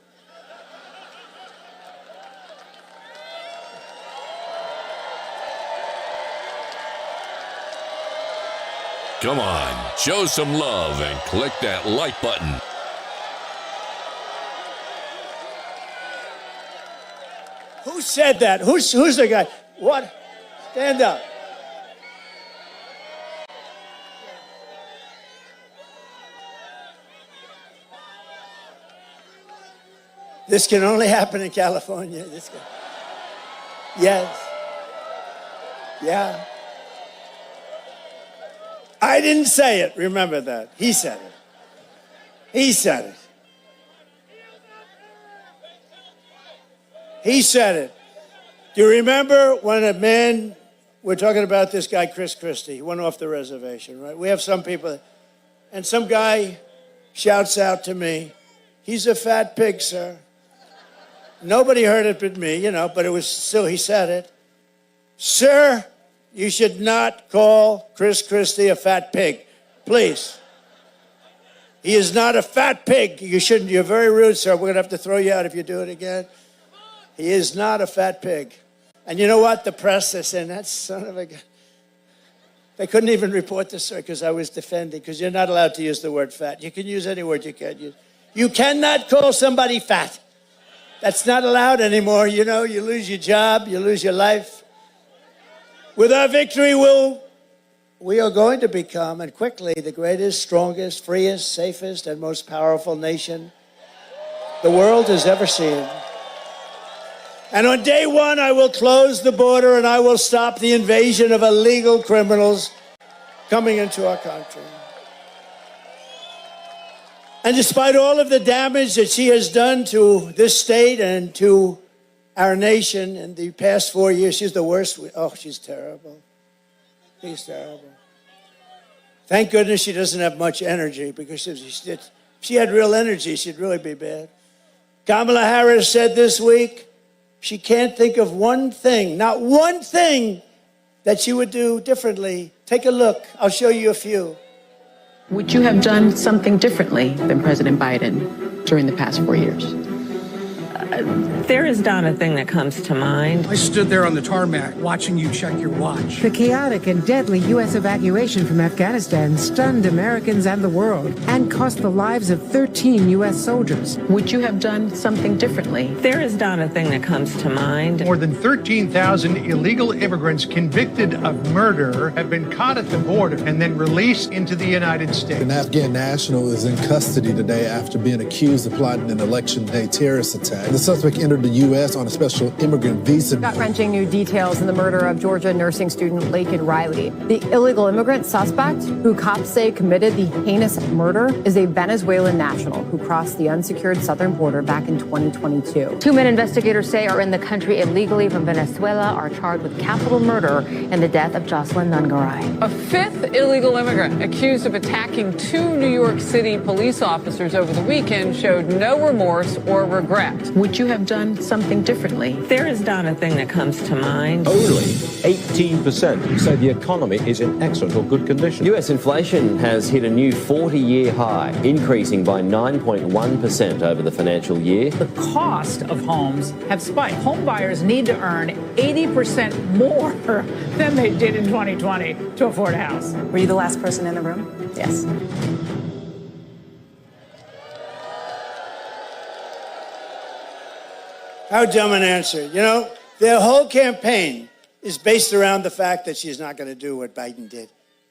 Come on, show some love and click that like button. Who said that? Who's the guy? What? Stand up. This can only happen in California. Yes. Yeah. I didn't say it. Remember that. He said it. He said it. He said it. Do you remember when a man, we're talking about this guy, Chris Christie, he went off the reservation, right? We have some people, and some guy shouts out to me, "He's a fat pig, sir." Nobody heard it but me, but it was still, he said it. "Sir, you should not call Chris Christie a fat pig, please. He is not a fat pig. You shouldn't. You're very rude, sir. We're going to have to throw you out if you do it again. He is not a fat pig." And you know what? The press, they're saying, that son of a gun. They couldn't even report this, sir, because I was defending, because you're not allowed to use the word fat. You can use any word you can use. You cannot call somebody fat. That's not allowed anymore. You lose your job, you lose your life. With our victory, we are going to become, and quickly, the greatest, strongest, freest, safest, and most powerful nation the world has ever seen. And on day one, I will close the border and I will stop the invasion of illegal criminals coming into our country. And despite all of the damage that she has done to this state and to our nation in the past 4 years, she's the worst. She's terrible. She's terrible. Thank goodness she doesn't have much energy, because if she had real energy, she'd really be bad. Kamala Harris said this week she can't think of one thing, not one thing, that she would do differently. Take a look. I'll show you a few. Would you have done something differently than President Biden during the past 4 years? There is not a thing that comes to mind. I stood there on the tarmac watching you check your watch. The chaotic and deadly U.S. evacuation from Afghanistan stunned Americans and the world and cost the lives of 13 U.S. soldiers. Would you have done something differently? There is not a thing that comes to mind. More than 13,000 illegal immigrants convicted of murder have been caught at the border and then released into the United States. An Afghan national is in custody today after being accused of plotting an election day terrorist attack. The suspect entered the U.S. on a special immigrant visa. Gut-wrenching new details in the murder of Georgia nursing student Laken Riley. The illegal immigrant suspect, who cops say committed the heinous murder, is a Venezuelan national who crossed the unsecured southern border back in 2022. 2 men investigators say are in the country illegally from Venezuela are charged with capital murder in the death of Jocelyn Nungaray. A fifth illegal immigrant accused of attacking 2 New York City police officers over the weekend showed no remorse or regret. Would you have done something differently? There is not a thing that comes to mind. Only 18% say the economy is in excellent or good condition. US inflation has hit a new 40-year high, increasing by 9.1% over the financial year. The cost of homes have spiked. Home buyers need to earn 80% more than they did in 2020 to afford a house. Were you the last person in the room? Yes. How dumb an answer. Their whole campaign is based around the fact that she's not going to do what Biden did.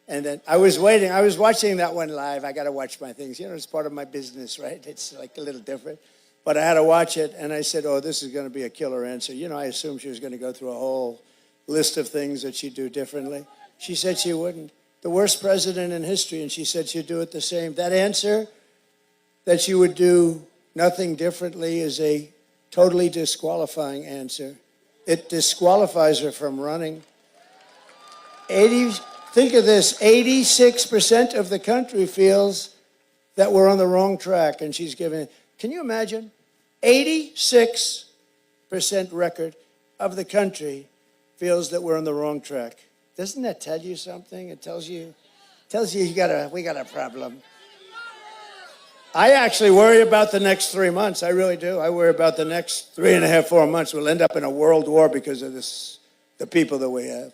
And then I was watching that one live. I got to watch my things. It's part of my business, right? It's like a little different. But I had to watch it, and I said, this is going to be a killer answer. I assumed she was going to go through a whole list of things that she'd do differently. She said she wouldn't. The worst president in history, and she said she'd do it the same. That answer, that she would do nothing differently, is a totally disqualifying answer. It disqualifies her from running. Think of this, 86% of the country feels that we're on the wrong track, and she's giving it. Can you imagine? 86% record of the country feels that we're on the wrong track. Doesn't that tell you something? It tells you we got a problem. I actually worry about the next 3 months. I really do. I worry about the next 3.5, 4 months. We'll end up in a world war because of the people that we have.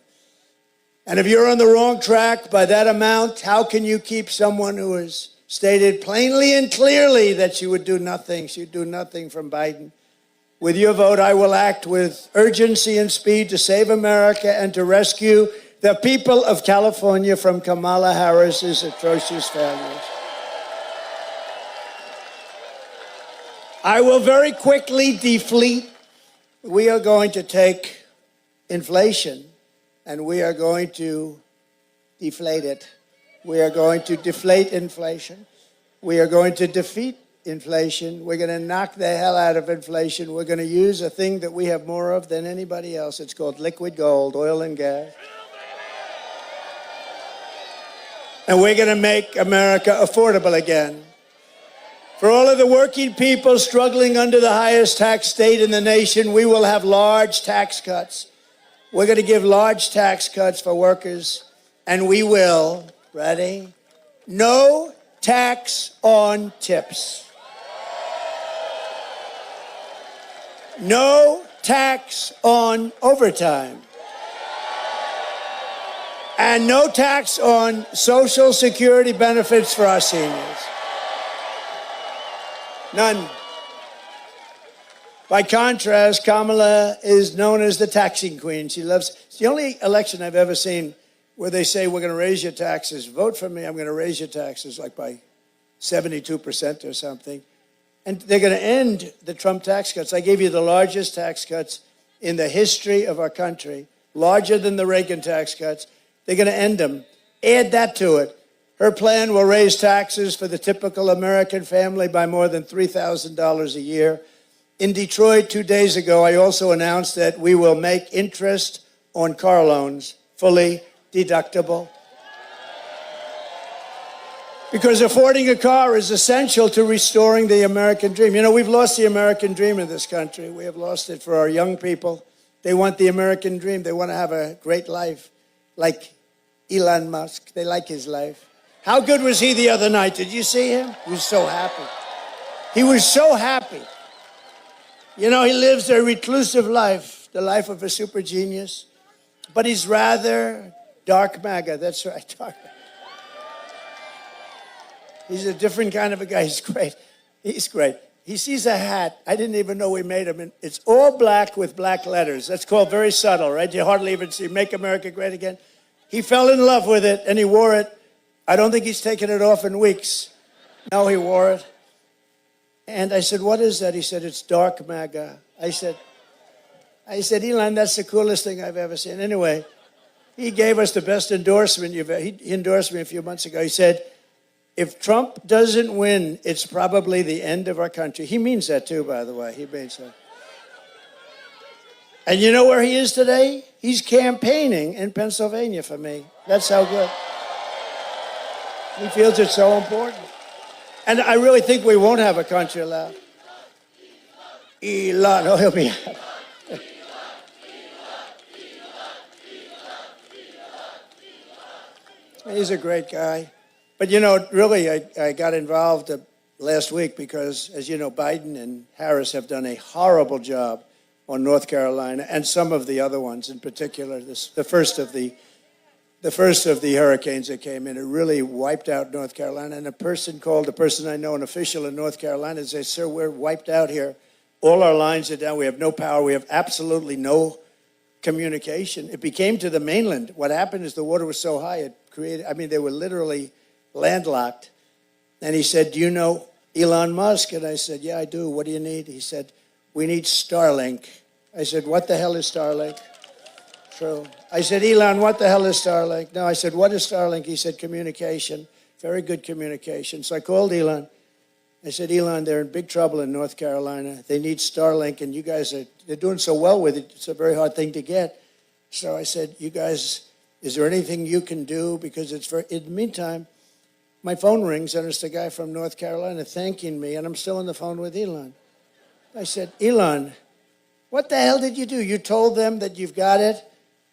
And if you're on the wrong track by that amount, how can you keep someone who has stated plainly and clearly that she would do nothing? She'd do nothing from Biden. With your vote, I will act with urgency and speed to save America and to rescue the people of California from Kamala Harris's atrocious failures. I will very quickly deflate. We are going to take inflation and we are going to deflate it. We are going to deflate inflation. We are going to defeat inflation. We're going to knock the hell out of inflation. We're going to use a thing that we have more of than anybody else. It's called liquid gold, oil and gas. And we're going to make America affordable again. For all of the working people struggling under the highest tax state in the nation, we will have large tax cuts. We're going to give large tax cuts for workers, and we will, ready? No tax on tips. No tax on overtime. And no tax on Social Security benefits for our seniors. None. By contrast, Kamala is known as the taxing queen. It's the only election I've ever seen where they say, we're going to raise your taxes. Vote for me, I'm going to raise your taxes, like by 72% or something. And they're going to end the Trump tax cuts. I gave you the largest tax cuts in the history of our country, larger than the Reagan tax cuts. They're going to end them. Add that to it. Her plan will raise taxes for the typical American family by more than $3,000 a year. In Detroit 2 days ago, I also announced that we will make interest on car loans fully deductible. Because affording a car is essential to restoring the American dream. You know, we've lost the American dream in this country. We have lost it for our young people. They want the American dream. They want to have a great life, like Elon Musk. They like his life. How good was he the other night? Did you see him? He was so happy. He was so happy. You know, he lives a reclusive life, the life of a super genius, but he's rather dark MAGA. That's right, dark MAGA. He's a different kind of a guy. He's great. He's great. He sees a hat. I didn't even know we made him. It's all black with black letters. That's called very subtle, right? You hardly even see Make America Great Again. He fell in love with it, and he wore it. I don't think he's taken it off in weeks. No, he wore it. And I said, what is that? He said, it's dark MAGA. I said, Elon, that's the coolest thing I've ever seen. Anyway, he gave us the best endorsement he endorsed me a few months ago. He said, if Trump doesn't win, it's probably the end of our country. He means that too, by the way. He means that. And you know where he is today? He's campaigning in Pennsylvania for me. That's how good. He feels it's so important. And I really think we won't have a country left. Elon, oh, he'll be happy. He's a great guy. But, you know, really, I got involved last week because, as you know, Biden and Harris have done a horrible job on North Carolina and some of the other ones, in particular, the first of the hurricanes that came in. It really wiped out North Carolina. And a person I know, an official in North Carolina, said, sir, we're wiped out here. All our lines are down. We have no power. We have absolutely no communication. It became to the mainland. What happened is the water was so high, they were literally landlocked. And he said, do you know Elon Musk? And I said, yeah, I do. What do you need? He said, we need Starlink. I said, what the hell is Starlink? True. I said, Elon, what the hell is Starlink? No, I said, what is Starlink? He said, communication. Very good communication. So I called Elon. I said, Elon, they're in big trouble in North Carolina. They need Starlink, and you guys they're doing so well with it. It's a very hard thing to get. So I said, you guys, is there anything you can do? Because in the meantime, my phone rings, and it's the guy from North Carolina thanking me, and I'm still on the phone with Elon. I said, Elon, what the hell did you do? You told them that you've got it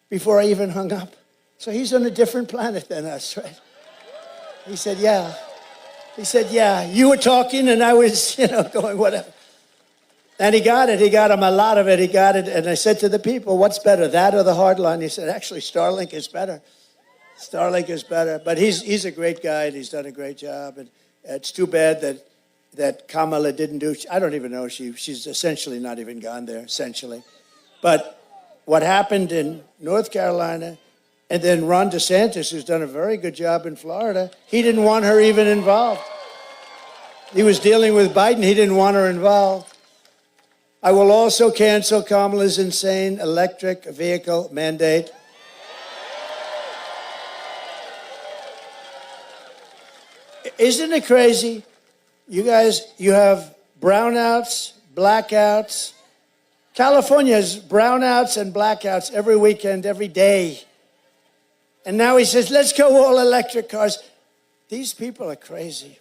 before I even hung up. So he's on a different planet than us, right? He said, yeah. He said, yeah, you were talking and I was, going whatever. And he got it. He got him a lot of it. He got it. And I said to the people, what's better, that or the hard line? He said, actually, Starlink is better. Starlink is better. But he's a great guy and he's done a great job. And it's too bad that that Kamala didn't do. I don't even know. She's essentially not even gone there, essentially. But what happened in North Carolina, and then Ron DeSantis, who's done a very good job in Florida, he didn't want her even involved. He was dealing with Biden. He didn't want her involved. I will also cancel Kamala's insane electric vehicle mandate. Isn't it crazy? You guys, you have brownouts, blackouts. California has brownouts and blackouts every weekend, every day. And now he says, let's go all electric cars. These people are crazy.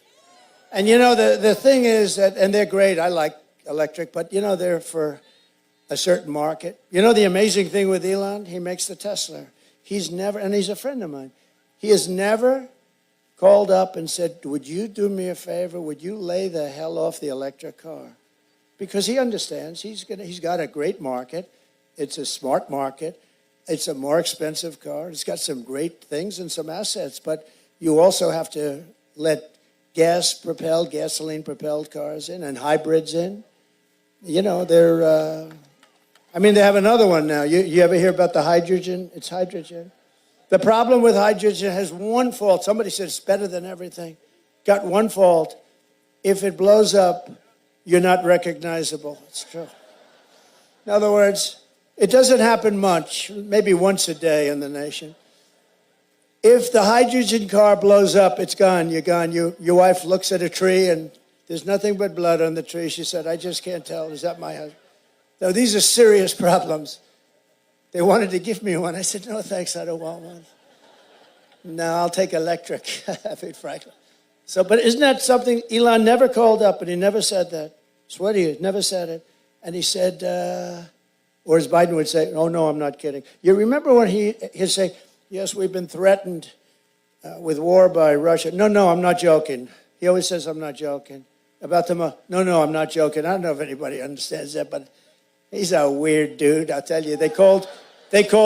And you know, the thing is that, and they're great, I like electric, but you know, they're for a certain market. You know the amazing thing with Elon? He makes the Tesla. He's never, and he's a friend of mine, he has never called up and said, would you do me a favor? Would you lay the hell off the electric car? Because he understands he's got a great market. It's a smart market. It's a more expensive car. It's got some great things and some assets, but you also have to let gasoline-propelled cars in and hybrids in. You know, they're, they have another one now. You ever hear about the hydrogen? It's hydrogen. The problem with hydrogen has one fault. Somebody said it's better than everything. Got one fault. If it blows up, you're not recognizable. It's true. In other words, it doesn't happen much, maybe once a day in the nation. If the hydrogen car blows up, it's gone. You're gone. Your wife looks at a tree and there's nothing but blood on the tree. She said, I just can't tell. Is that my husband? No, these are serious problems. They wanted to give me one. I said, no, thanks, I don't want one. No, I'll take electric, I mean, frankly. So, but isn't that something? Elon never called up, and he never said that. I swear to you, never said it. And he said, or as Biden would say, oh, no, I'm not kidding. You remember when he'd say, yes, we've been threatened with war by Russia. No, I'm not joking. He always says, I'm not joking. About the no, I'm not joking. I don't know if anybody understands that, but he's a weird dude, I'll tell you. They called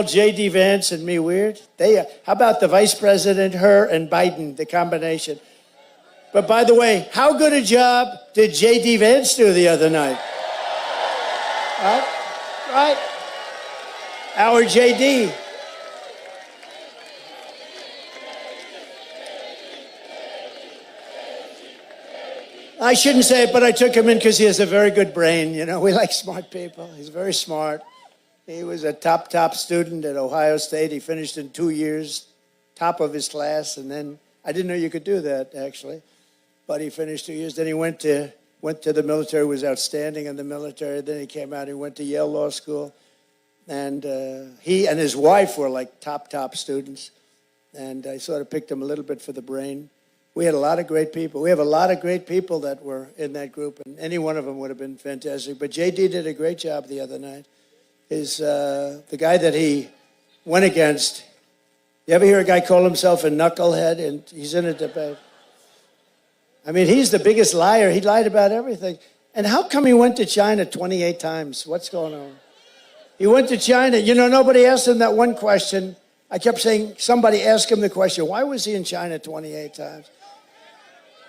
J.D. Vance and me weird. How about the vice president, her and Biden, the combination? But by the way, how good a job did J.D. Vance do the other night? Right? Our J.D. I shouldn't say it, but I took him in because he has a very good brain. You know, we like smart people. He's very smart. He was a top student at Ohio State. He finished in 2 years, top of his class. And then, I didn't know you could do that, actually. But he finished 2 years. Then he went to the military, was outstanding in the military. Then he came out, he went to Yale Law School. And he and his wife were like top students. And I sort of picked him a little bit for the brain. We had a lot of great people. We have a lot of great people that were in that group, and any one of them would have been fantastic. But J.D. did a great job the other night. The guy that he went against, you ever hear a guy call himself a knucklehead? And he's in a debate. I mean, he's the biggest liar. He lied about everything. And how come he went to China 28 times? What's going on? He went to China. You know, nobody asked him that one question. I kept saying, somebody ask him the question, why was he in China 28 times?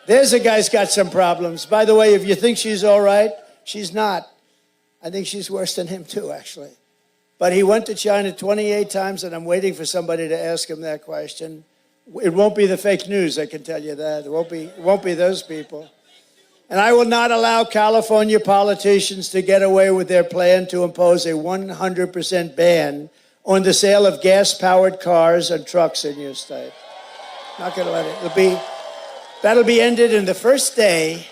There's a guy's got some problems. By the way, if you think she's all right, she's not. I think she's worse than him too, actually. But he went to China 28 times, and I'm waiting for somebody to ask him that question. It won't be the fake news, I can tell you that. It won't be those people. And I will not allow California politicians to get away with their plan to impose a 100% ban on the sale of gas-powered cars and trucks in your state. Not going to let it. That'll be ended in the first day.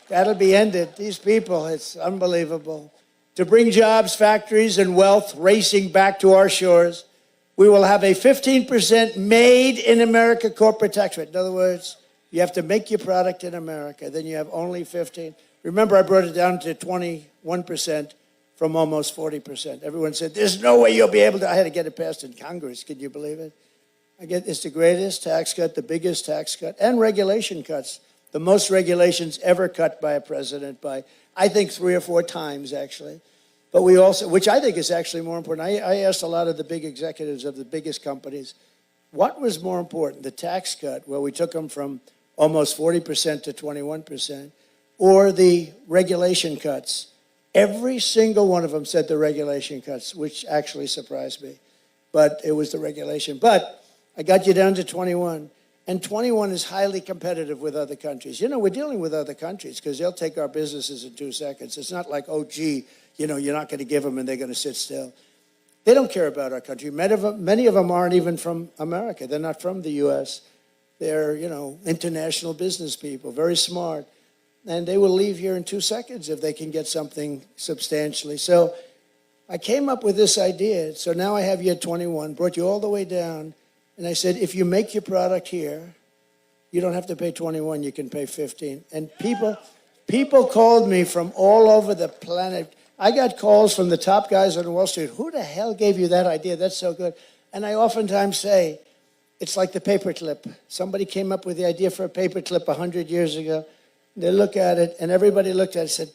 That'll be ended. These people, it's unbelievable. To bring jobs, factories, and wealth racing back to our shores, we will have a 15% made in America corporate tax rate. In other words, you have to make your product in America. Then you have only 15. Remember, I brought it down to 21% from almost 40%. Everyone said, there's no way you'll be able to. I had to get it passed in Congress. Can you believe it? It's the greatest tax cut, the biggest tax cut, and regulation cuts. The most regulations ever cut by a president by, I think, 3 or 4 times, actually. But we also, which I think is actually more important. I asked a lot of the big executives of the biggest companies, what was more important, the tax cut, where we took them from almost 40% to 21%, or the regulation cuts. Every single one of them said the regulation cuts, which actually surprised me. But it was the regulation. But I got you down to 21. And 21 is highly competitive with other countries. You know, we're dealing with other countries because they'll take our businesses in 2 seconds. It's not like, oh, gee, you know, you're not going to give them and they're going to sit still. They don't care about our country. Many of them aren't even from America. They're not from the U.S. They're, you know, international business people, very smart. And they will leave here in 2 seconds if they can get something substantially. So I came up with this idea. So now I have you at 21, brought you all the way down. And I said, if you make your product here, you don't have to pay 21, you can pay 15. And people called me from all over the planet. I got calls from the top guys on Wall Street. Who the hell gave you that idea? That's so good. And I oftentimes say, it's like the paperclip. Somebody came up with the idea for a paperclip 100 years ago. They look at it, and everybody looked at it and said,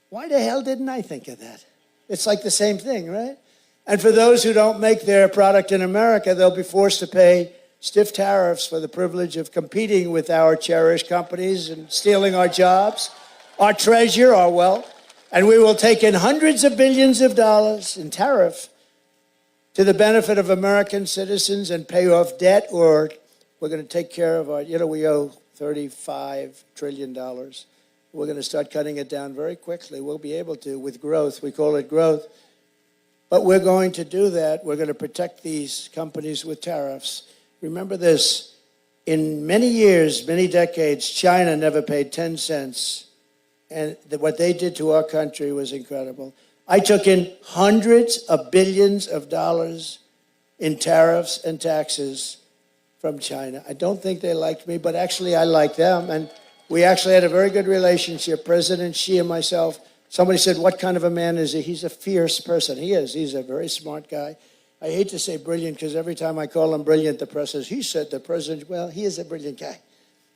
why the hell didn't I think of that? It's like the same thing, right? And for those who don't make their product in America, they'll be forced to pay stiff tariffs for the privilege of competing with our cherished companies and stealing our jobs, our treasure, our wealth. And we will take in hundreds of billions of dollars in tariff to the benefit of American citizens and pay off debt, or we're going to take care of our, you know, we owe $35 trillion. We're going to start cutting it down very quickly. We'll be able to with growth. We call it growth. But we're going to do that. We're going to protect these companies with tariffs. Remember this, in many years, many decades, China never paid 10 cents. And what they did to our country was incredible. I took in hundreds of billions of dollars in tariffs and taxes from China. I don't think they liked me, but actually I liked them. And we actually had a very good relationship, President Xi and myself. Somebody said, what kind of a man is he? He's a fierce person. He is. He's a very smart guy. I hate to say brilliant because every time I call him brilliant, the press says, he said the president, well, he is a brilliant guy.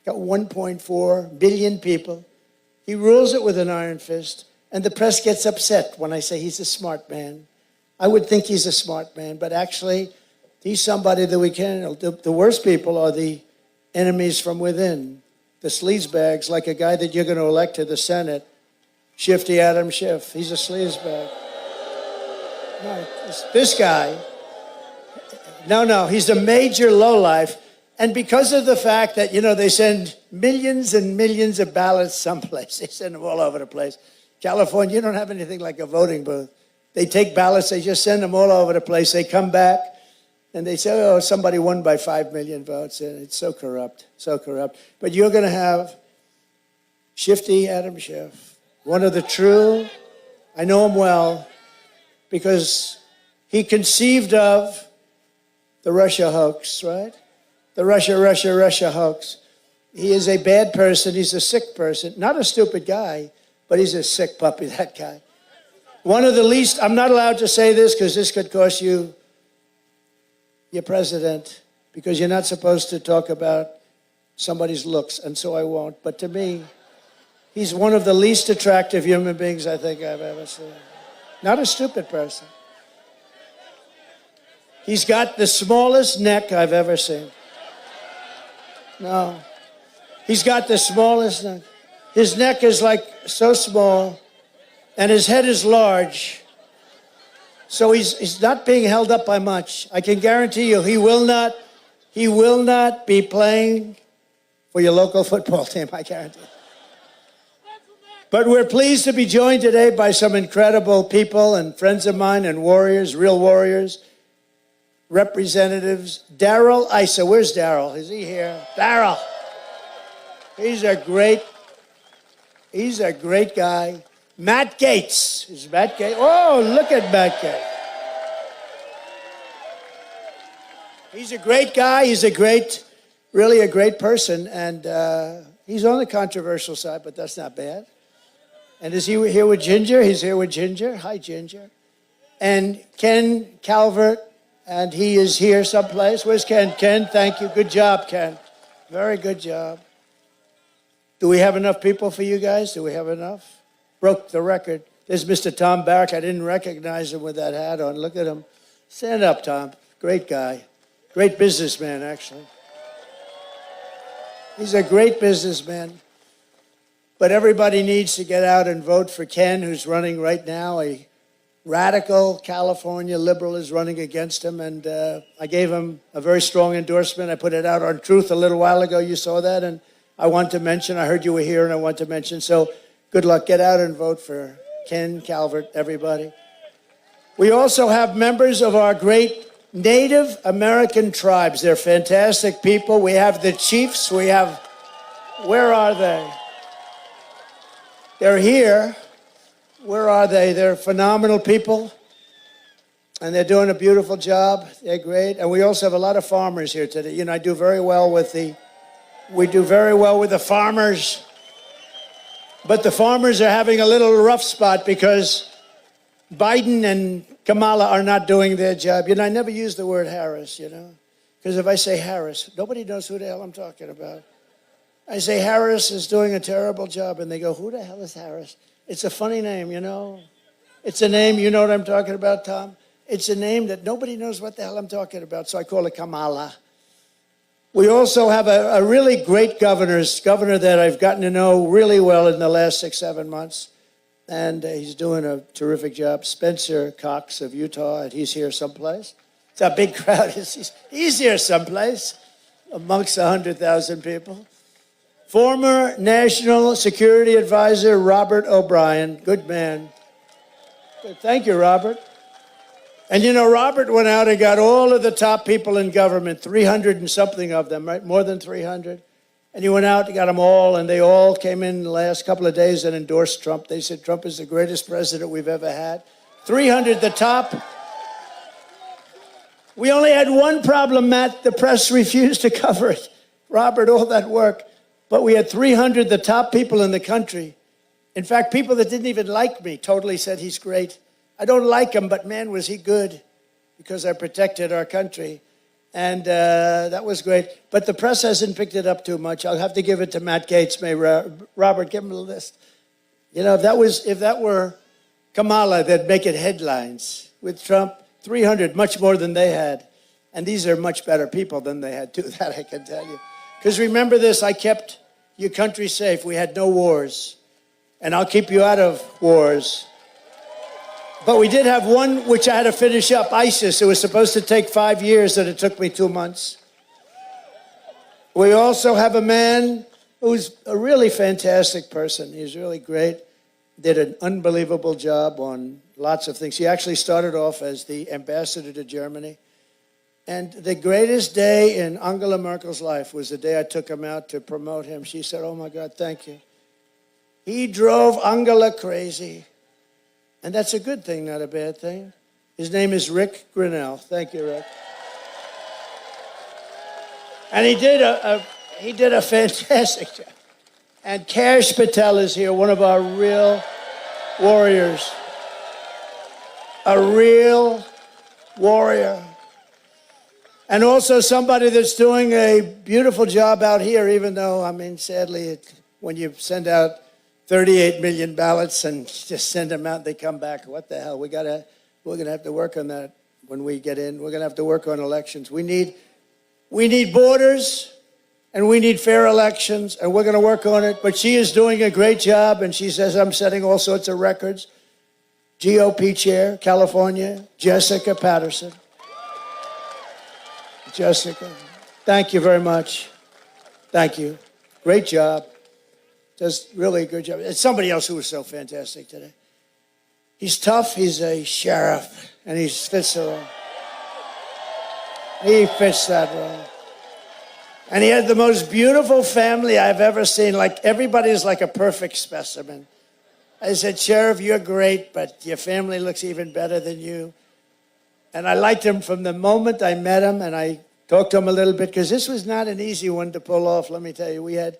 Got 1.4 billion people. He rules it with an iron fist. And the press gets upset when I say he's a smart man. I would think he's a smart man, but actually he's somebody that we can. The worst people are the enemies from within. The sleazebags, like a guy that you're going to elect to the Senate, Shifty Adam Schiff. He's a sleazebag. No, this guy. No, he's a major lowlife. And because of the fact that, you know, they send millions and millions of ballots someplace. They send them all over the place. California, you don't have anything like a voting booth. They take ballots, they just send them all over the place. They come back and they say, oh, somebody won by 5 million votes. And it's so corrupt, so corrupt. But you're going to have Shifty Adam Schiff. One of the true, I know him well, because he conceived of the Russia hoax, right? The Russia hoax. He is a bad person. He's a sick person. Not a stupid guy, but he's a sick puppy, that guy. One of the least, I'm not allowed to say this because this could cost you your president, because you're not supposed to talk about somebody's looks, and so I won't. But to me, he's one of the least attractive human beings I think I've ever seen. Not a stupid person. He's got the smallest neck I've ever seen. No. He's got the smallest neck. His neck is like so small, and his head is large. So he's not being held up by much. I can guarantee you he will not be playing for your local football team, I guarantee. But we're pleased to be joined today by some incredible people and friends of mine and warriors, real warriors, representatives. Darrell Issa. Where's Darrell? Is he here? Darrell. He's a great guy. Matt Gaetz. Is Matt Gaetz? Oh, look at Matt Gaetz. He's a great guy. He's really a great person. And he's on the controversial side, but that's not bad. And is he here with Ginger? He's here with Ginger. Hi, Ginger. And Ken Calvert, and he is here someplace. Where's Ken? Ken, thank you. Good job, Ken. Very good job. Do we have enough people for you guys? Do we have enough? Broke the record. There's Mr. Tom Barrack. I didn't recognize him with that hat on. Look at him. Stand up, Tom. Great guy. Great businessman, actually. He's a great businessman. But everybody needs to get out and vote for Ken, who's running right now. A radical California liberal is running against him, and I gave him a very strong endorsement. I put it out on Truth a little while ago. You saw that, and I want to mention, I heard you were here, and I want to mention, so good luck. Get out and vote for Ken Calvert, everybody. We also have members of our great Native American tribes. They're fantastic people. We have the chiefs. We have, where are they? They're here. Where are they? They're phenomenal people, and they're doing a beautiful job. They're great. And we also have a lot of farmers here today. You know, we do very well with the farmers, but the farmers are having a little rough spot because Biden and Kamala are not doing their job. You know, I never use the word Harris, you know, because if I say Harris, nobody knows who the hell I'm talking about. I say Harris is doing a terrible job, and they go, who the hell is Harris? It's a funny name, you know. It's a name, you know what I'm talking about, Tom? It's a name that nobody knows what the hell I'm talking about, so I call it Kamala. We also have a really great governor that I've gotten to know really well in the last 6-7 months, and he's doing a terrific job. Spencer Cox of Utah, and he's here someplace. It's a big crowd. He's here someplace amongst 100,000 people. Former National Security Advisor Robert O'Brien, good man. Thank you, Robert. And you know, Robert went out and got all of the top people in government, 300 and something of them, right? More than 300. And he went out and got them all, and they all came in the last couple of days and endorsed Trump. They said Trump is the greatest president we've ever had. 300 the top. We only had one problem, Matt. The press refused to cover it. Robert, all that work. But we had 300 the top people in the country. In fact, people that didn't even like me totally said he's great. I don't like him, but man, was he good, because I protected our country. And that was great. But the press hasn't picked it up too much. I'll have to give it to Matt Gaetz. Robert, give him a list. You know, if that were Kamala, they'd make it headlines. With Trump, 300, much more than they had. And these are much better people than they had, too, that I can tell you. Because remember this, I kept your country safe. We had no wars. And I'll keep you out of wars. But we did have one which I had to finish up, ISIS. It was supposed to take 5 years, and it took me 2 months. We also have a man who's a really fantastic person. He's really great. Did an unbelievable job on lots of things. He actually started off as the ambassador to Germany. And the greatest day in Angela Merkel's life was the day I took him out to promote him. She said, oh, my God, thank you. He drove Angela crazy. And that's a good thing, not a bad thing. His name is Rick Grinnell. Thank you, Rick. And he did a fantastic job. And Kash Patel is here, one of our real warriors. A real warrior. And also somebody that's doing a beautiful job out here, even though, I mean, sadly, when you send out 38 million ballots and just send them out, they come back. What the hell? We're going to have to work on that when we get in. We're going to have to work on elections. We need borders, and we need fair elections, and we're going to work on it. But she is doing a great job, and she says I'm setting all sorts of records. GOP chair, California, Jessica Patterson. Jessica, thank you very much. Thank you. Great job. Does really a good job. It's somebody else who was so fantastic today. He's tough. He's a sheriff, and he fits the role. He fits that role. And he had the most beautiful family I've ever seen. Like, everybody's like a perfect specimen. I said, Sheriff, you're great, but your family looks even better than you. And I liked him from the moment I met him, and I talked to him a little bit, because this was not an easy one to pull off, let me tell you. We had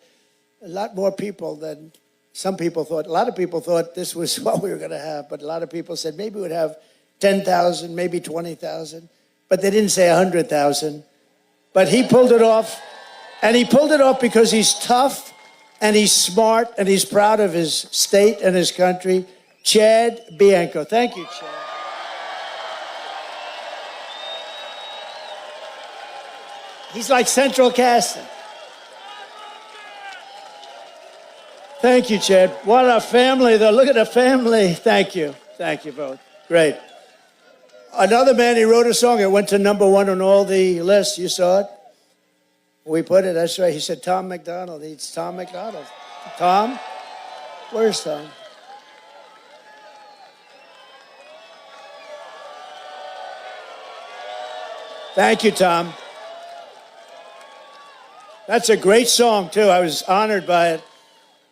a lot more people than some people thought. A lot of people thought this was what we were going to have, but a lot of people said maybe we'd have 10,000, maybe 20,000, but they didn't say 100,000. But he pulled it off, and he pulled it off because he's tough, and he's smart, and he's proud of his state and his country. Chad Bianco. Thank you, Chad. He's like central casting. Thank you, Chad. What a family, though. Look at the family. Thank you. Thank you both. Great. Another man, he wrote a song. It went to #1 on all the lists. You saw it? We put it. That's right. He said, Tom McDonald. It's Tom McDonald. Tom? Where's Tom? Thank you, Tom. That's a great song, too. I was honored by it.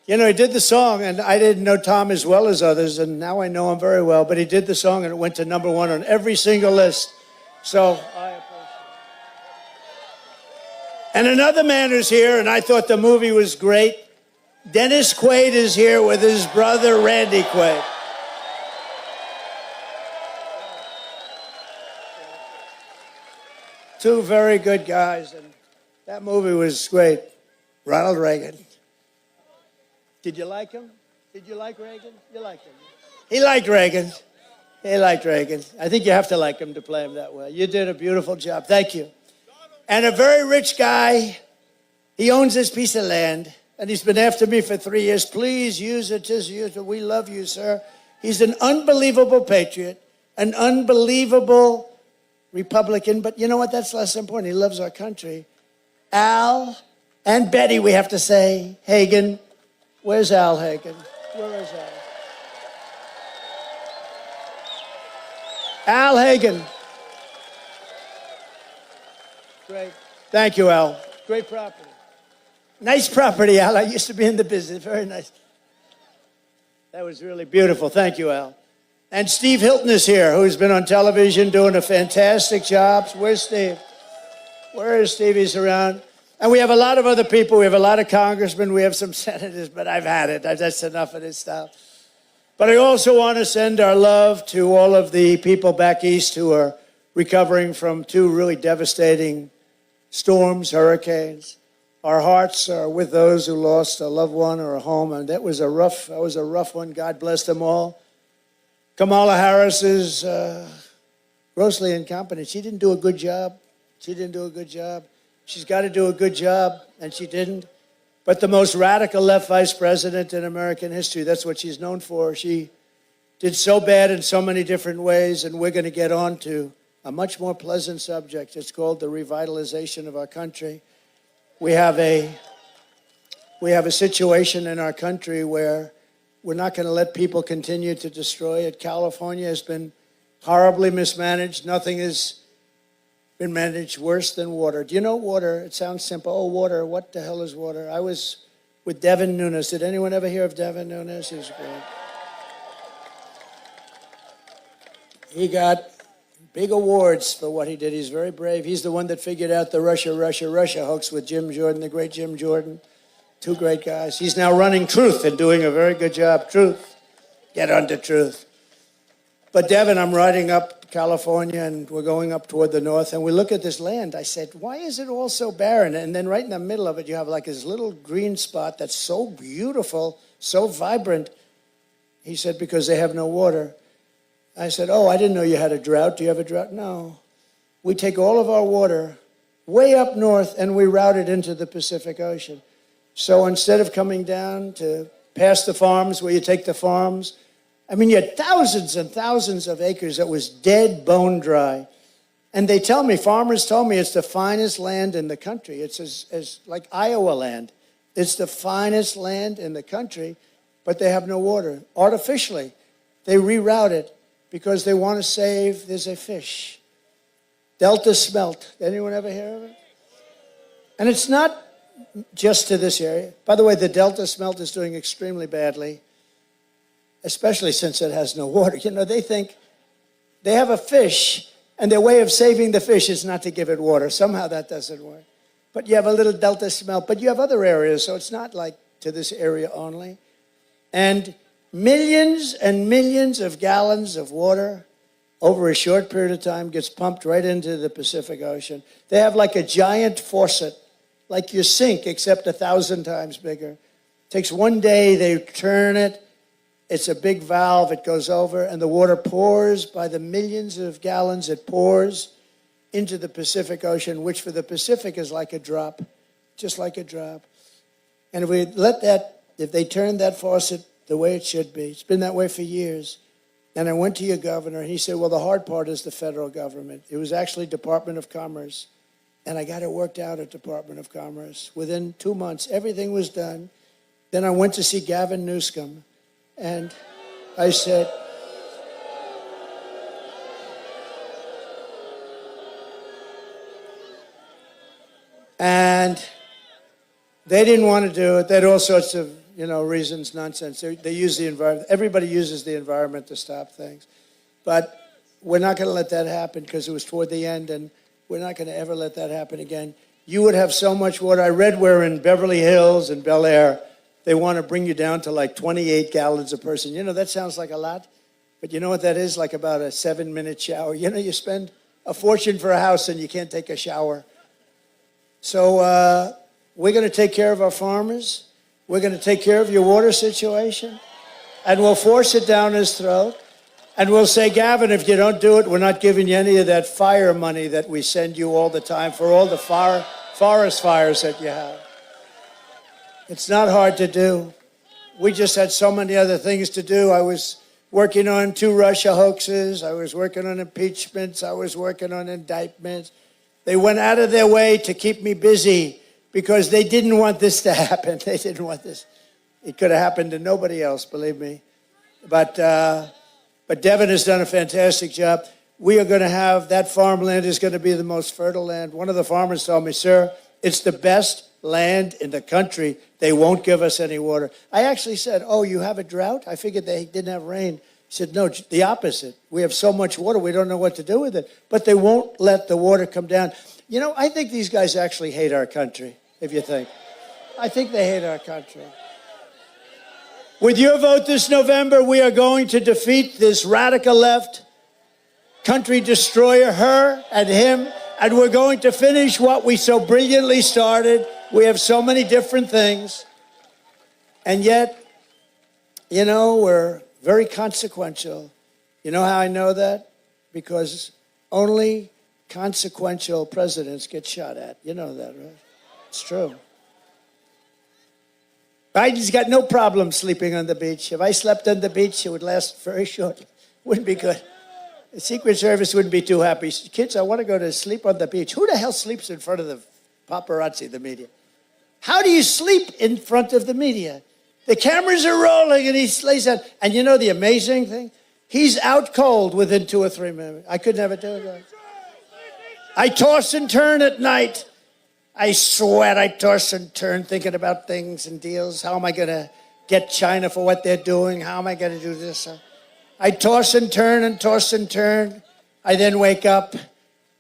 You know, he did the song, and I didn't know Tom as well as others, and now I know him very well, but he did the song, and it went to #1 on every single list. So I appreciate it. And another man who's here, and I thought the movie was great. Dennis Quaid is here with his brother, Randy Quaid. Two very good guys, and that movie was great. Ronald Reagan. Did you like him? Did you like Reagan? You liked him. He liked Reagan. He liked Reagan. I think you have to like him to play him that way. You did a beautiful job. Thank you. And a very rich guy. He owns this piece of land, and he's been after me for 3 years. Please use it. Just use it. We love you, sir. He's an unbelievable patriot, an unbelievable Republican. But you know what? That's less important. He loves our country. Al and Betty, we have to say, Hagen. Where's Al Hagen? Where is Al? Al Hagen. Great. Thank you, Al. Great property. Nice property, Al. I used to be in the business. Very nice. That was really beautiful. Thank you, Al. And Steve Hilton is here, who's been on television doing a fantastic job. Where's Steve? Where is Steve? He's around. And we have a lot of other people. We have a lot of congressmen. We have some senators, but I've had it. That's enough of this stuff. But I also want to send our love to all of the people back east who are recovering from 2 really devastating storms, hurricanes. Our hearts are with those who lost a loved one or a home, and that was a rough one. God bless them all. Kamala Harris is grossly incompetent. She didn't do a good job. She's got to do a good job, and she didn't. But the most radical left vice president in American history, that's what she's known for. She did so bad in so many different ways, and we're going to get on to a much more pleasant subject. It's called the revitalization of our country. We have a situation in our country where we're not going to let people continue to destroy it. California has been horribly mismanaged. Nothing has been managed worse than water. Do you know water? It sounds simple. Oh, water. What the hell is water? I was with Devin Nunes. Did anyone ever hear of Devin Nunes? He's great. He got big awards for what he did. He's very brave. He's the one that figured out the Russia hoax with Jim Jordan, the great Jim Jordan. 2 great guys. He's now running Truth and doing a very good job. Truth. Get onto Truth. But Devin, I'm riding up California, and we're going up toward the north, and we look at this land. I said, why is it all so barren? And then right in the middle of it, you have like this little green spot that's so beautiful, so vibrant. He said, because they have no water. I said, oh, I didn't know you had a drought. Do you have a drought? No. We take all of our water way up north, and we route it into the Pacific Ocean. So instead of coming down to past the farms where you take the farms, I mean, you had thousands and thousands of acres that was dead, bone dry. And they tell me, farmers told me, it's the finest land in the country. It's as like Iowa land. It's the finest land in the country, but they have no water. Artificially, they reroute it because they want to save, there's a fish. Delta smelt. Anyone ever hear of it? And it's not just to this area. By the way, the Delta smelt is doing extremely badly, especially since it has no water. You know, they think they have a fish, and their way of saving the fish is not to give it water. Somehow that doesn't work. But you have a little Delta smelt, but you have other areas, so it's not like to this area only. And millions of gallons of water over a short period of time gets pumped right into the Pacific Ocean. They have like a giant faucet, like your sink, except 1,000 times bigger. It takes one day, they turn it. It's a big valve, it goes over, and the water pours by the millions of gallons. It pours into the Pacific Ocean, which for the Pacific is like a drop, just like a drop. And if we let that if they turned that faucet the way it should be, it's been that way for years. And I went to your governor, and he said, well, the hard part is the federal government. It was actually Department of Commerce. And I got it worked out at Department of Commerce. Within 2 months, everything was done. Then I went to see Gavin Newsom, and I said, and they didn't want to do it. They had all sorts of, reasons, nonsense. They use the environment. Everybody uses the environment to stop things. But we're not going to let that happen because it was toward the end, and we're not going to ever let that happen again. You would have so much water. I read where in Beverly Hills and Bel Air, they want to bring you down to like 28 gallons a person. That sounds like a lot. But you know what that is? Like about a 7-minute shower. You spend a fortune for a house and you can't take a shower. So we're going to take care of our farmers. We're going to take care of your water situation. And we'll force it down his throat. And we'll say, Gavin, if you don't do it, we're not giving you any of that fire money that we send you all the time for all the forest fires that you have. It's not hard to do. We just had so many other things to do. I was working on 2 Russia hoaxes. I was working on impeachments. I was working on indictments. They went out of their way to keep me busy because they didn't want this to happen. They didn't want this. It could have happened to nobody else, believe me. But Devin has done a fantastic job. We are going to have, that farmland is going to be the most fertile land. One of the farmers told me, sir, it's the best land in the country. They won't give us any water. I actually said, oh, you have a drought? I figured they didn't have rain. He said, no, the opposite. We have so much water, we don't know what to do with it. But they won't let the water come down. I think these guys actually hate our country, if you think. I think they hate our country. With your vote this November, we are going to defeat this radical left country destroyer, her and him, and we're going to finish what we so brilliantly started. We have so many different things, and yet, we're very consequential. You know how I know that? Because only consequential presidents get shot at. You know that, right? It's true. Biden's got no problem sleeping on the beach. If I slept on the beach, it would last very short. Wouldn't be good. The Secret Service wouldn't be too happy. Kids, I want to go to sleep on the beach. Who the hell sleeps in front of the paparazzi, the media? How do you sleep in front of the media? The cameras are rolling and he lays down. And the amazing thing? He's out cold within 2 or 3 minutes. I could never do it. I toss and turn at night. I sweat, I toss and turn thinking about things and deals. How am I going to get China for what they're doing? How am I going to do this? I toss and turn and toss and turn. I then wake up,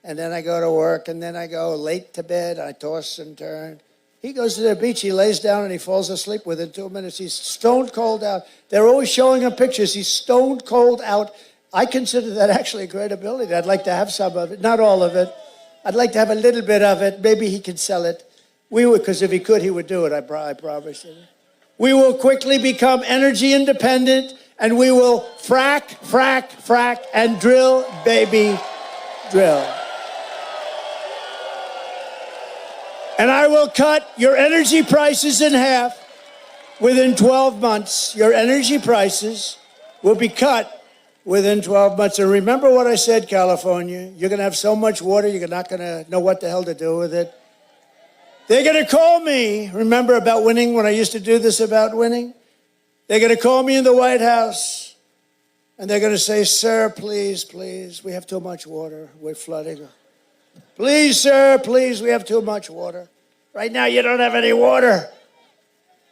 and then I go to work, and then I go late to bed. I toss and turn. He goes to the beach, he lays down, and he falls asleep within 2 minutes. He's stone cold out. They're always showing him pictures. He's stone cold out. I consider that actually a great ability. I'd like to have some of it, not all of it. I'd like to have a little bit of it. Maybe he can sell it. We would, because if he could, he would do it. I promise you. We will quickly become energy independent, and we will frack, frack, frack, and drill, baby, drill. And I will cut your energy prices in half within 12 months. Your energy prices will be cut within 12 months. And remember what I said, California. You're going to have so much water, you're not going to know what the hell to do with it. They're going to call me, remember about winning, when I used to do this about winning? They're going to call me in the White House, and they're going to say, sir, please, please, we have too much water. We're flooding. Please, sir, please, we have too much water. Right now, you don't have any water.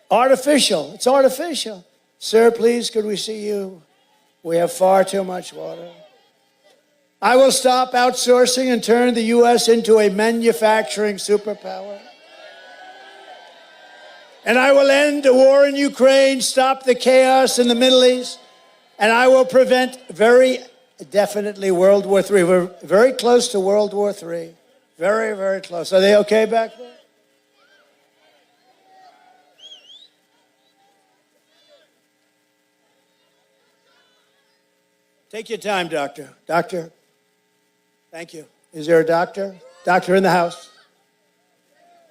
Artificial. It's artificial. Sir, please, could we see you? We have far too much water. I will stop outsourcing and turn the U.S. into a manufacturing superpower. And I will end the war in Ukraine, stop the chaos in the Middle East, and I will prevent very definitely World War III. We're very close to World War III. Very, very close. Are they okay back there? Take your time, doctor. Doctor, thank you. Is there a doctor? Doctor in the house?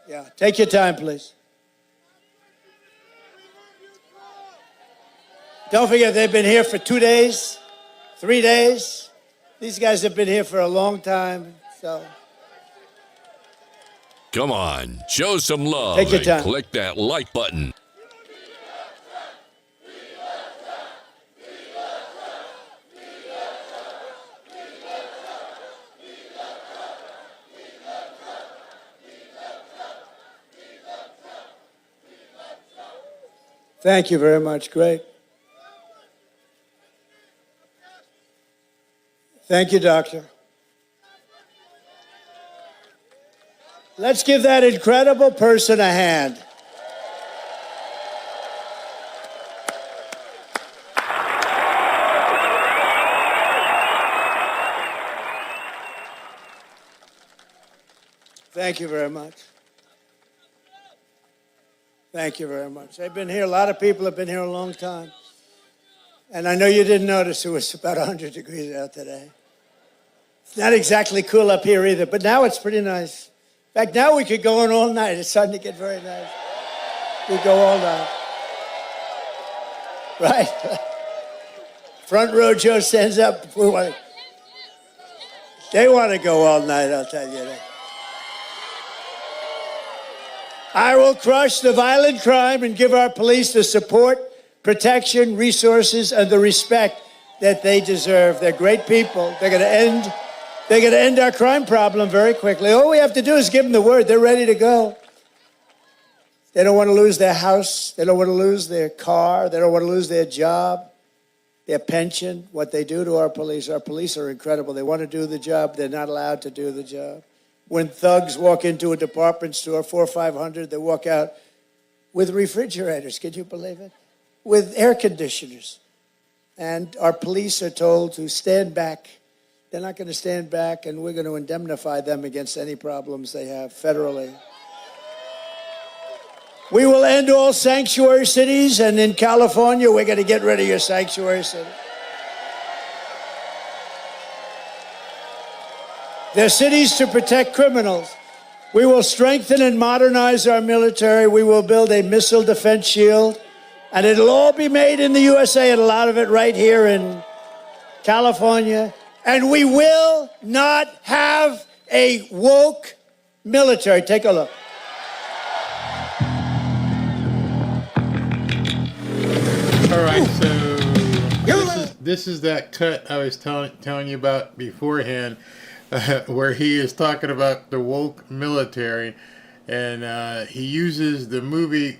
Yeah, take your time, please. Don't forget, they've been here for 2 days, 3 days. These guys have been here for a long time, so. Come on, show some love Take your and time. click that like button. Thank you very much. Great. Thank you, Doctor. Let's give that incredible person a hand. Thank you very much. Thank you very much. They've been here, a lot of people have been here a long time. And I know you didn't notice it was about 100 degrees out today. It's not exactly cool up here either, but now it's pretty nice. In fact, now we could go on all night. It's starting to get very nice. We go all night. Right? Front row Joe stands up. They want to go all night, I'll tell you that. I will crush the violent crime and give our police the support, protection, resources, and the respect that they deserve. They're great people. They're going to end our crime problem very quickly. All we have to do is give them the word. They're ready to go. They don't want to lose their house. They don't want to lose their car. They don't want to lose their job, their pension, what they do to our police. Our police are incredible. They want to do the job. They're not allowed to do the job. When thugs walk into a department store, 400 or 500, they walk out with refrigerators. Can you believe it? With air conditioners. And our police are told to stand back. They're not going to stand back, and we're going to indemnify them against any problems they have federally. We will end all sanctuary cities, and in California, we're going to get rid of your sanctuary city. They're cities to protect criminals. We will strengthen and modernize our military. We will build a missile defense shield, and it'll all be made in the USA, and a lot of it right here in California. And we will not have a woke military. Take a look. All right, so this is that cut I was telling you about beforehand, where he is talking about the woke military, and he uses the movie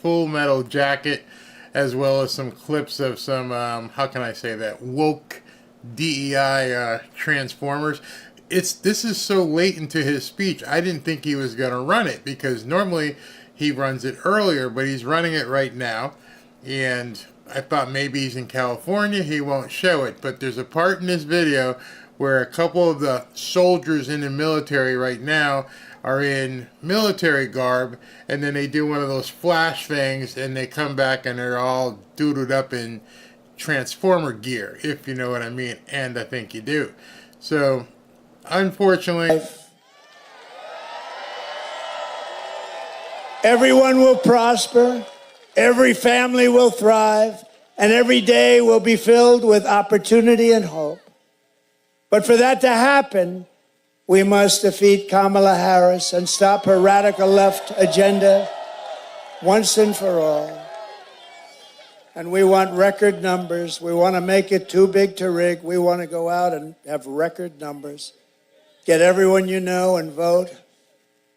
Full Metal Jacket, as well as some clips of some, how can I say that, woke DEI Transformers. This is so late into his speech, I didn't think he was going to run it, because normally he runs it earlier, but he's running it right now, and I thought maybe he's in California, he won't show it, but there's a part in this video where a couple of the soldiers in the military right now are in military garb, and then they do one of those flash things, and they come back and they're all doodled up in Transformer gear, if you know what I mean, and I think you do. So, unfortunately, everyone will prosper, every family will thrive, and every day will be filled with opportunity and hope. But for that to happen, we must defeat Kamala Harris and stop her radical left agenda once and for all. And we want record numbers. We want to make it too big to rig. We want to go out and have record numbers. Get everyone you know and vote.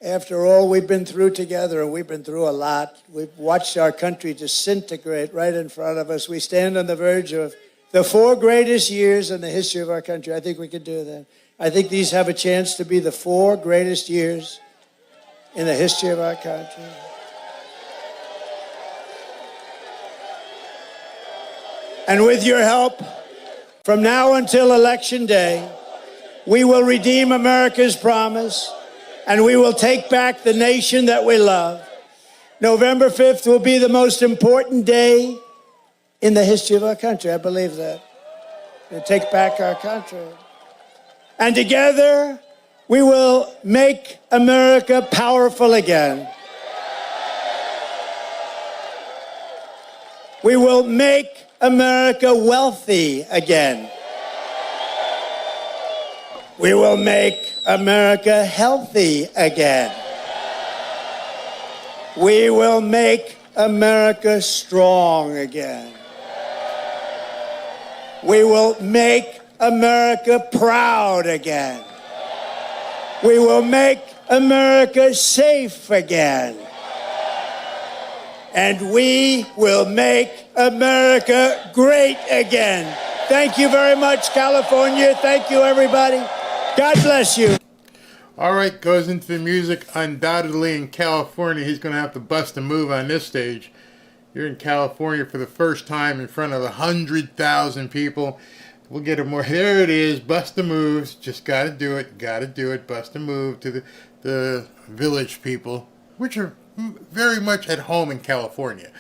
After all we've been through together, and we've been through a lot, we've watched our country disintegrate right in front of us. We stand on the verge of the 4 greatest years in the history of our country. I think we can do that. I think these have a chance to be the 4 greatest years in the history of our country. And with your help, from now until Election Day, we will redeem America's promise, and we will take back the nation that we love. November 5th will be the most important day in the history of our country. I believe that. We'll take back our country. And together, we will make America powerful again. We will make America wealthy again. We will make America healthy again. We will make America strong again. We will make America proud again. We will make America safe again. And we will make America great again. Thank you very much, California. Thank you, everybody. God bless you. All right, goes into the music. Undoubtedly in California, he's going to have to bust a move on this stage. You're in California for the first time in front of 100,000 people. We'll get it more. There it is. Bust the moves. Just got to do it. Got to do it. Bust a move to the village people, which are very much at home in California.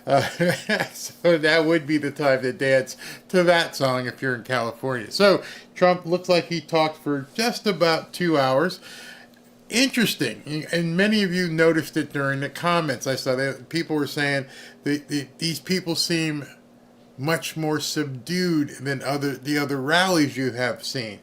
So that would be the time to dance to that song if you're in California. So Trump looks like he talked for just about 2 hours. Interesting, and many of you noticed it during the comments. I saw that people were saying these people seem much more subdued than the other rallies you have seen.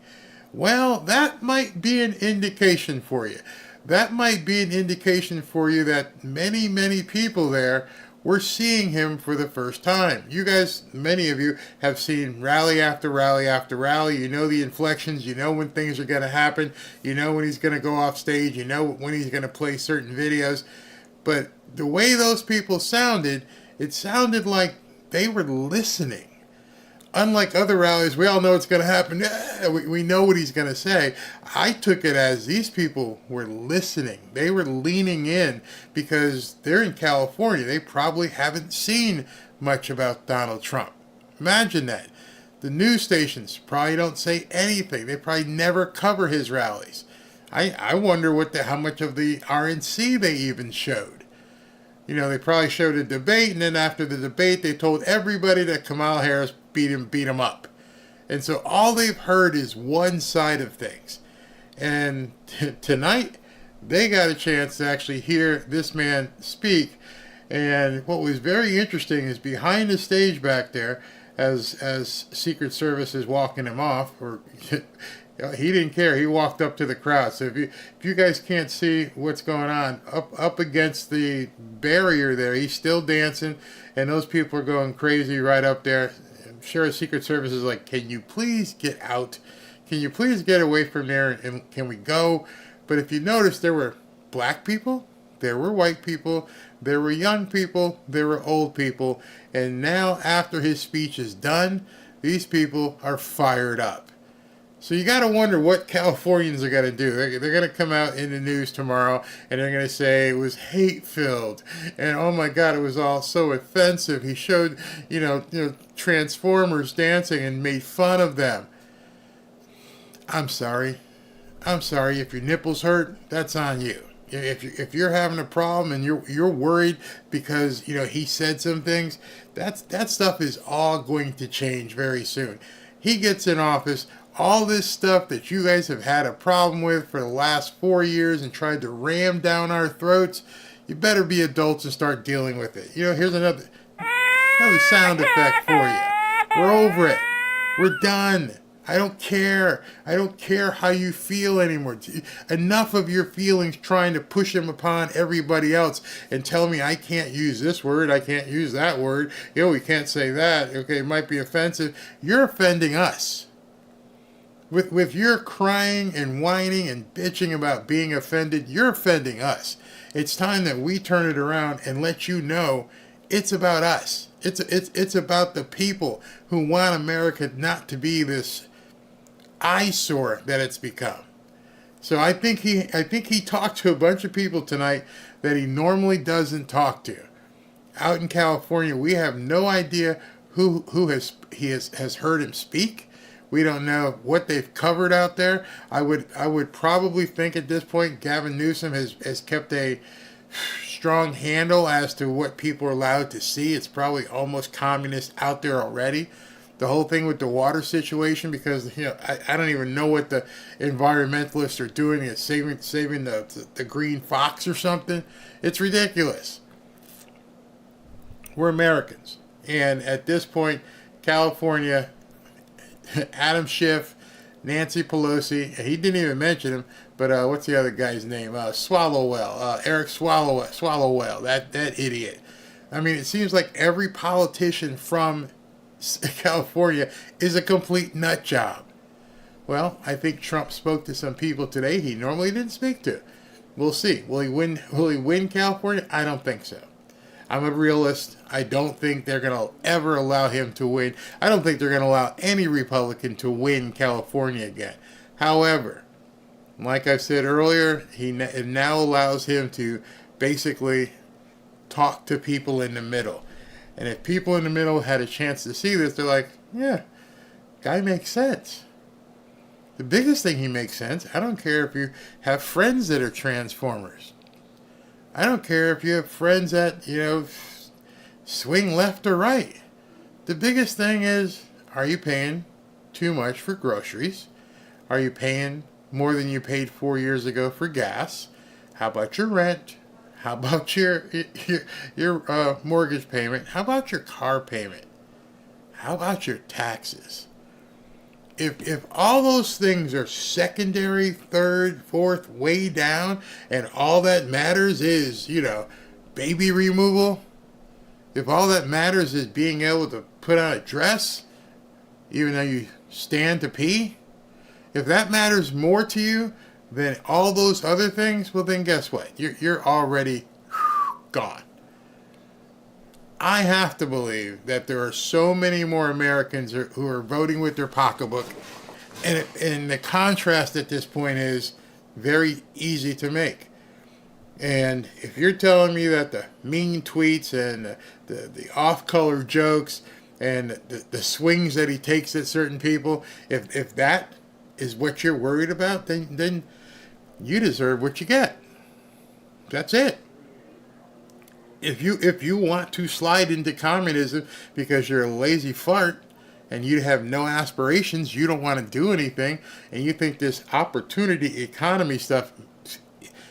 Well, that might be an indication for you. That might be an indication for you that many, many people there were seeing him for the first time. You guys, many of you, have seen rally after rally after rally. You know the inflections. You know when things are going to happen. You know when he's going to go off stage. You know when he's going to play certain videos. But the way those people sounded, it sounded like they were listening. Unlike other rallies, we all know it's going to happen. We know what he's going to say. I took it as these people were listening. They were leaning in because they're in California. They probably haven't seen much about Donald Trump. Imagine that. The news stations probably don't say anything. They probably never cover his rallies. I wonder how much of the RNC they even showed. You know, they probably showed a debate, and then after the debate, they told everybody that Kamala Harris beat him up. And so all they've heard is one side of things. And tonight, they got a chance to actually hear this man speak. And what was very interesting is behind the stage back there, as Secret Service is walking him off, or he didn't care. He walked up to the crowd. So if you guys can't see what's going on, up against the barrier there, he's still dancing, and those people are going crazy right up there. I'm sure Secret Service is like, can you please get out? Can you please get away from there, and can we go? But if you notice, there were black people, there were white people, there were young people, there were old people, and now after his speech is done, these people are fired up. So you got to wonder what Californians are going to do. They're going to come out in the news tomorrow and they're going to say it was hate-filled. And oh my God, it was all so offensive. He showed, you know, Transformers dancing and made fun of them. I'm sorry. I'm sorry. If your nipples hurt, that's on you. If you're having a problem and you're worried because, you know, he said some things, that stuff is all going to change very soon. He gets in office. All this stuff that you guys have had a problem with for the last 4 years and tried to ram down our throats, you better be adults and start dealing with it. You know, here's another sound effect for you. We're over it. We're done. I don't care. I don't care how you feel anymore. Enough of your feelings trying to push them upon everybody else and tell me I can't use this word, I can't use that word. You know, we can't say that. Okay, it might be offensive. You're offending us. With your crying and whining and bitching about being offended, you're offending us. It's time that we turn it around and let you know it's about us. It's about the people who want America not to be this eyesore that it's become. So I think he talked to a bunch of people tonight that he normally doesn't talk to. Out in California, we have no idea who has heard him speak. We don't know what they've covered out there. I would probably think at this point Gavin Newsom has kept a strong handle as to what people are allowed to see. It's probably almost communist out there already. The whole thing with the water situation, because you know I don't even know what the environmentalists are doing. It's saving the green fox or something. It's ridiculous. We're Americans. And at this point, California, Adam Schiff, Nancy Pelosi, he didn't even mention him, but what's the other guy's name? Swallowwell, Eric Swallowwell, that idiot. I mean, it seems like every politician from California is a complete nut job. Well, I think Trump spoke to some people today he normally didn't speak to. We'll see. Will he win? Will he win California? I don't think so. I'm a realist. I don't think they're going to ever allow him to win. I don't think they're going to allow any Republican to win California again. However, like I said earlier, it now allows him to basically talk to people in the middle. And if people in the middle had a chance to see this, they're like, yeah, guy makes sense. The biggest thing he makes sense, I don't care if you have friends that are Transformers. I don't care if you have friends that, swing left or right. The biggest thing is, are you paying too much for groceries? Are you paying more than you paid 4 years ago for gas? How about your rent? How about your mortgage payment? How about your car payment? How about your taxes? If all those things are secondary, third, fourth, way down, and all that matters is, baby removal, if all that matters is being able to put on a dress, even though you stand to pee, if that matters more to you than all those other things, well then guess what? You're already gone. I have to believe that there are so many more Americans who are voting with their pocketbook, and the contrast at this point is very easy to make. And if you're telling me that the mean tweets and the off-color jokes and the swings that he takes at certain people, if that is what you're worried about, then you deserve what you get. That's it. If you want to slide into communism because you're a lazy fart and you have no aspirations, you don't want to do anything, and you think this opportunity economy stuff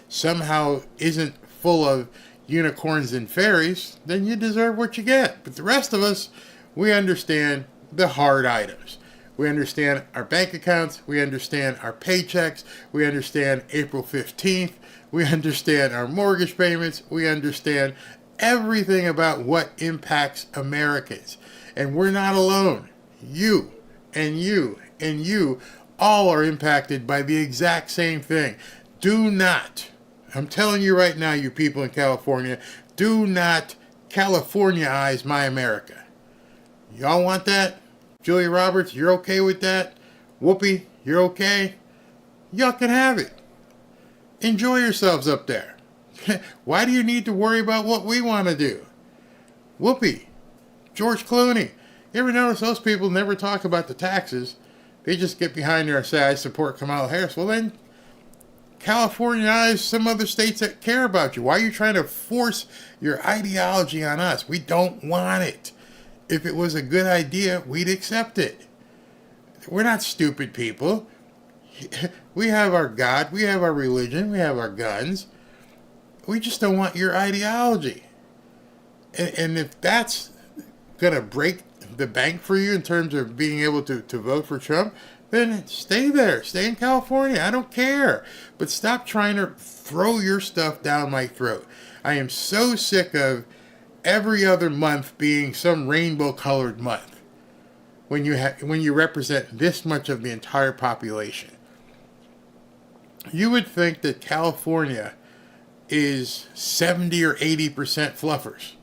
somehow isn't full of unicorns and fairies, then you deserve what you get. But the rest of us, we understand the hard items. We understand our bank accounts. We understand our paychecks. We understand April 15th. We understand our mortgage payments. We understand everything about what impacts Americans. And we're not alone. You and you and you all are impacted by the exact same thing. Do not, I'm telling you right now, you people in California, do not Californiaize my America. Y'all want that? Julia Roberts, you're okay with that? Whoopi, you're okay? Y'all can have it. Enjoy yourselves up there. Why do you need to worry about what we want to do? Whoopi, George Clooney. You ever notice those people never talk about the taxes? They just get behind there and say, I support Kamala Harris. Well then, Californiaize some other states that care about you. Why are you trying to force your ideology on us? We don't want it. If it was a good idea, we'd accept it. We're not stupid people. We have our God, we have our religion, we have our guns. We just don't want your ideology. And if that's going to break the bank for you in terms of being able to vote for Trump, then stay there. Stay in California. I don't care. But stop trying to throw your stuff down my throat. I am so sick of every other month being some rainbow-colored month when you represent this much of the entire population. You would think that California is 70 or 80% fluffers.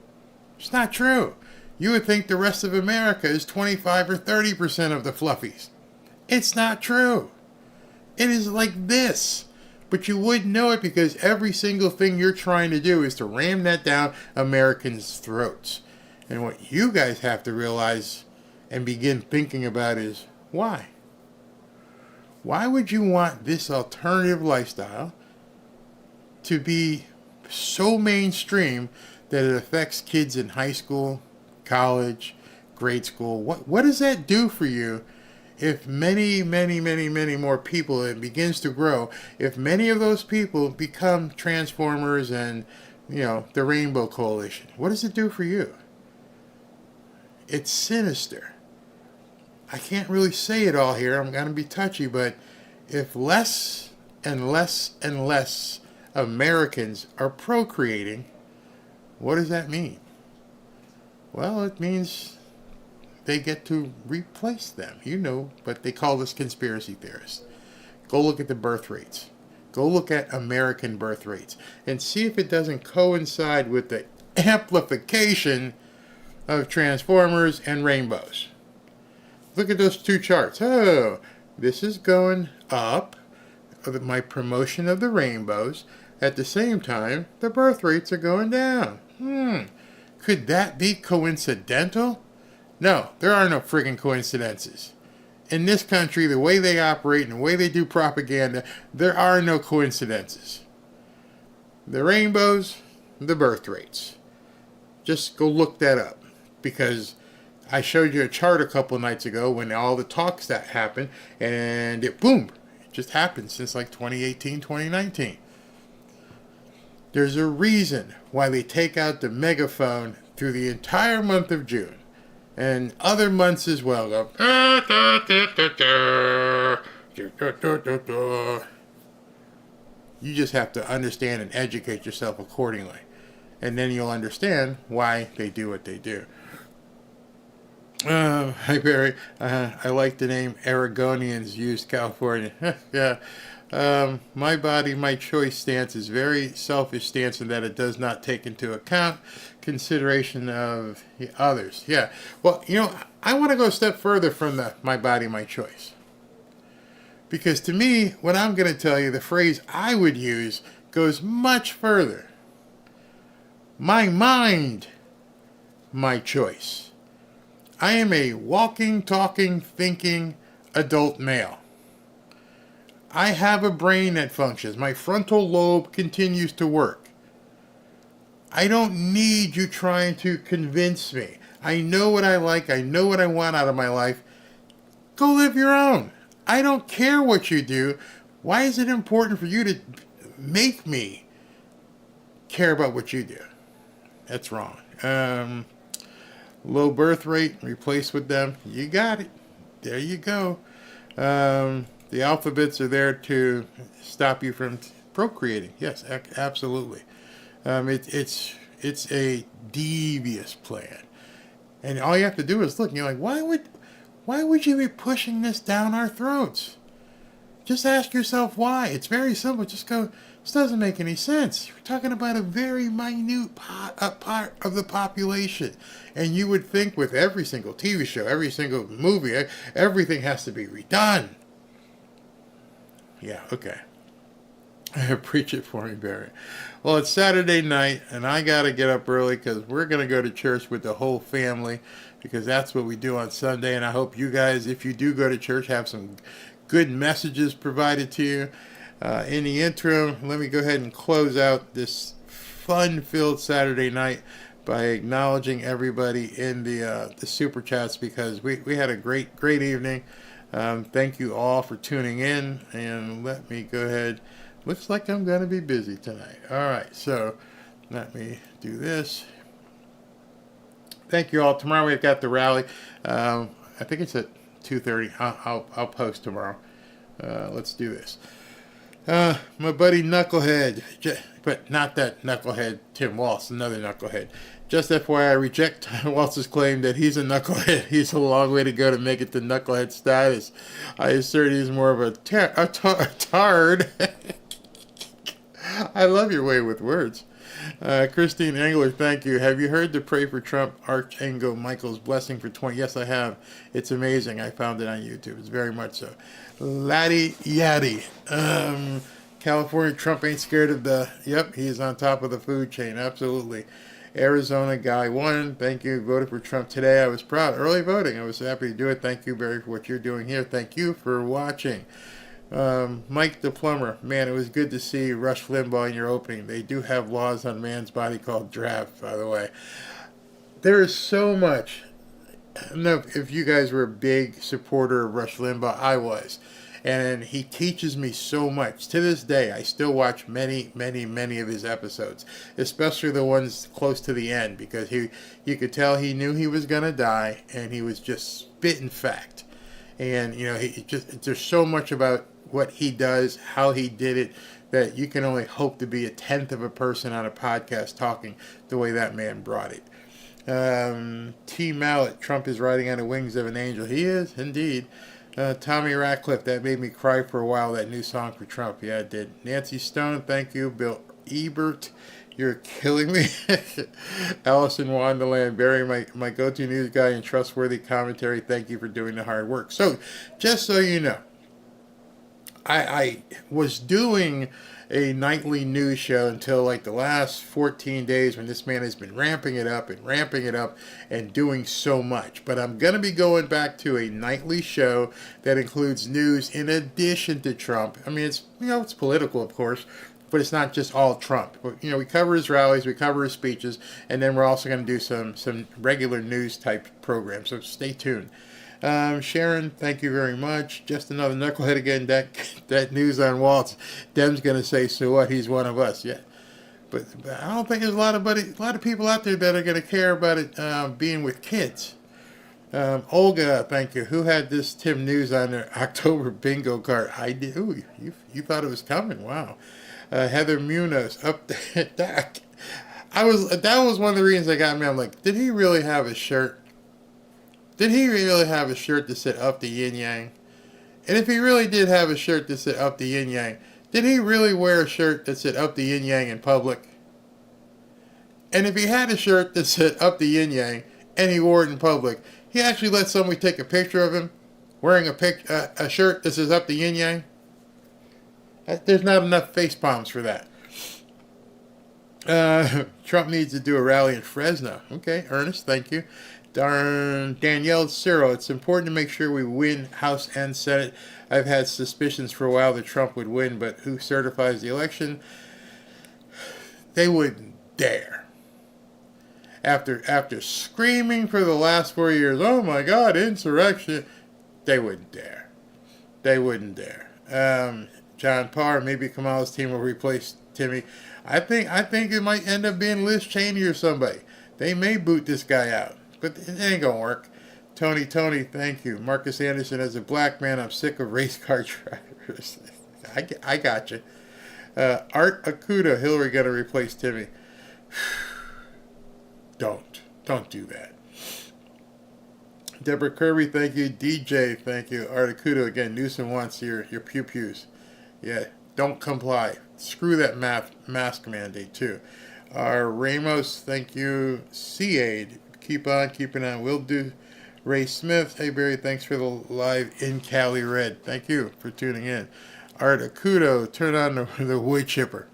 It's not true. You would think the rest of America is 25 or 30% of the fluffies. It's not true. It is like this. But you wouldn't know it because every single thing you're trying to do is to ram that down Americans' throats. And what you guys have to realize and begin thinking about is, why? Why would you want this alternative lifestyle to be so mainstream that it affects kids in high school, college, grade school? What does that do for you if many more people, it begins to grow, if many of those people become Transformers and, the Rainbow Coalition? What does it do for you? It's sinister. I can't really say it all here. I'm going to be touchy, but if less and less and less Americans are procreating, what does that mean? Well, it means they get to replace them. You know, but they call this conspiracy theorists. Go look at the birth rates. Go look at American birth rates and see if it doesn't coincide with the amplification of transformers and rainbows. Look at those two charts. Oh, this is going up, my promotion of the rainbows. At the same time, the birth rates are going down. Could that be coincidental? No, there are no friggin' coincidences. In this country, the way they operate and the way they do propaganda, there are no coincidences. The rainbows, the birth rates. Just go look that up. Because I showed you a chart a couple nights ago when all the talks that happened, and it just happened since like 2018, 2019. There's a reason why they take out the megaphone through the entire month of June. And other months as well go. You just have to understand and educate yourself accordingly. And then you'll understand why they do what they do. Hi, Barry. I like the name Aragonians used California. Yeah. My body, my choice stance is very selfish stance in that it does not take into account consideration of others. Yeah. Well, you know, I want to go a step further from the my body, my choice. Because to me, what I'm going to tell you, the phrase I would use goes much further. My mind, my choice. I am a walking, talking, thinking adult male. I have a brain that functions. My frontal lobe continues to work. I don't need you trying to convince me. I know what I like. I know what I want out of my life. Go live your own. I don't care what you do. Why is it important for you to make me care about what you do? That's wrong. Low birth rate, replace with them. You got it. There you go. The alphabets are there to stop you from procreating. Yes, absolutely. It's a devious plan, and all you have to do is look. And you're like, why would you be pushing this down our throats? Just ask yourself why. It's very simple. Just go. This doesn't make any sense. We're talking about a very minute part of the population, and you would think with every single TV show, every single movie, everything has to be redone. Yeah, okay. Preach it for me, Barry. Well, it's Saturday night, and I got to get up early because we're going to go to church with the whole family because that's what we do on Sunday, and I hope you guys, if you do go to church, have some good messages provided to you. In the interim, let me go ahead and close out this fun-filled Saturday night by acknowledging everybody in the Super Chats because we had a great evening. Thank you all for tuning in, and let me go ahead. Looks like I'm going to be busy tonight. All right, so let me do this. Thank you all. Tomorrow we've got the rally. I think it's at 2:30. I'll post tomorrow. Let's do this. My buddy Knucklehead, but not that Knucklehead Tim Waltz, another Knucklehead. Just FYI, I reject Waltz's claim that he's a knucklehead. He's a long way to go to make it to knucklehead status. I assert he's more of a tard. I love your way with words. Christine Engler, thank you. Have you heard the Pray for Trump Archangel Michael's blessing for 20? Yes, I have. It's amazing. I found it on YouTube. It's very much so. Laddie Yaddy. California Trump ain't scared of the... Yep, he's on top of the food chain. Absolutely. Arizona Guy 1, thank you. Voted for Trump today. I was proud. Early voting. I was happy to do it. Thank you, Barry, for what you're doing here. Thank you for watching. Mike the Plumber, man, it was good to see Rush Limbaugh in your opening. They do have laws on man's body called draft, by the way. There is so much. I don't know if you guys were a big supporter of Rush Limbaugh. I was. And he teaches me so much. To this day, I still watch many of his episodes, especially the ones close to the end, because you could tell he knew he was going to die, and he was just spitting fact. And, there's so much about what he does, how he did it, that you can only hope to be a tenth of a person on a podcast talking the way that man brought it. T. Mallet, Trump is riding on the wings of an angel. He is, indeed. Tommy Ratcliffe, that made me cry for a while, that new song for Trump. Yeah, it did. Nancy Stone, thank you. Bill Ebert, you're killing me. Allison Wonderland, Barry, my go-to news guy and trustworthy commentary, thank you for doing the hard work. So, just so you know, I was doing a nightly news show until like the last 14 days when this man has been ramping it up and doing so much. But I'm going to be going back to a nightly show that includes news in addition to Trump. I mean, it's political, of course, but it's not just all Trump. We cover his rallies, we cover his speeches, and then we're also going to do some regular news type programs. So stay tuned. Sharon, thank you very much. Just another knucklehead again. That news on Waltz. Dem's gonna say, so what? He's one of us. Yeah, but I don't think there's a lot of people out there that are gonna care about it being with kids. Olga, thank you. Who had this Tim news on their October bingo card? I did. Ooh, you thought it was coming? Wow. Heather Munoz up there. That was one of the reasons that got me. I'm like, did he really have a shirt? Did he really have a shirt that said up the yin yang? And if he really did have a shirt that said up the yin yang, did he really wear a shirt that said up the yin yang in public? And if he had a shirt that said up the yin yang and he wore it in public, he actually let somebody take a picture of him wearing a shirt that says up the yin yang? There's not enough face palms for that. Trump needs to do a rally in Fresno. Okay, Ernest, thank you. Danielle Ciro, it's important to make sure we win House and Senate. I've had suspicions for a while that Trump would win, but who certifies the election? They wouldn't dare. After screaming for the last 4 years, oh my God, insurrection, they wouldn't dare. They wouldn't dare. John Parr, maybe Kamala's team will replace Timmy. I think it might end up being Liz Cheney or somebody. They may boot this guy out. But it ain't gonna work. Tony, thank you. Marcus Anderson, as a black man, I'm sick of race car drivers. I got you. Art Akuda, Hillary gonna replace Timmy. Don't do that. Deborah Kirby, thank you. DJ, thank you. Art Akuda, again, Newsom wants your pew-pews. Yeah, don't comply. Screw that mask mandate, too. Ramos, thank you. C-Aid, keep on keeping on. Will do. Ray Smith, hey Barry, thanks for the live in Cali Red. Thank you for tuning in. Art Akudo, turn on the wood chipper.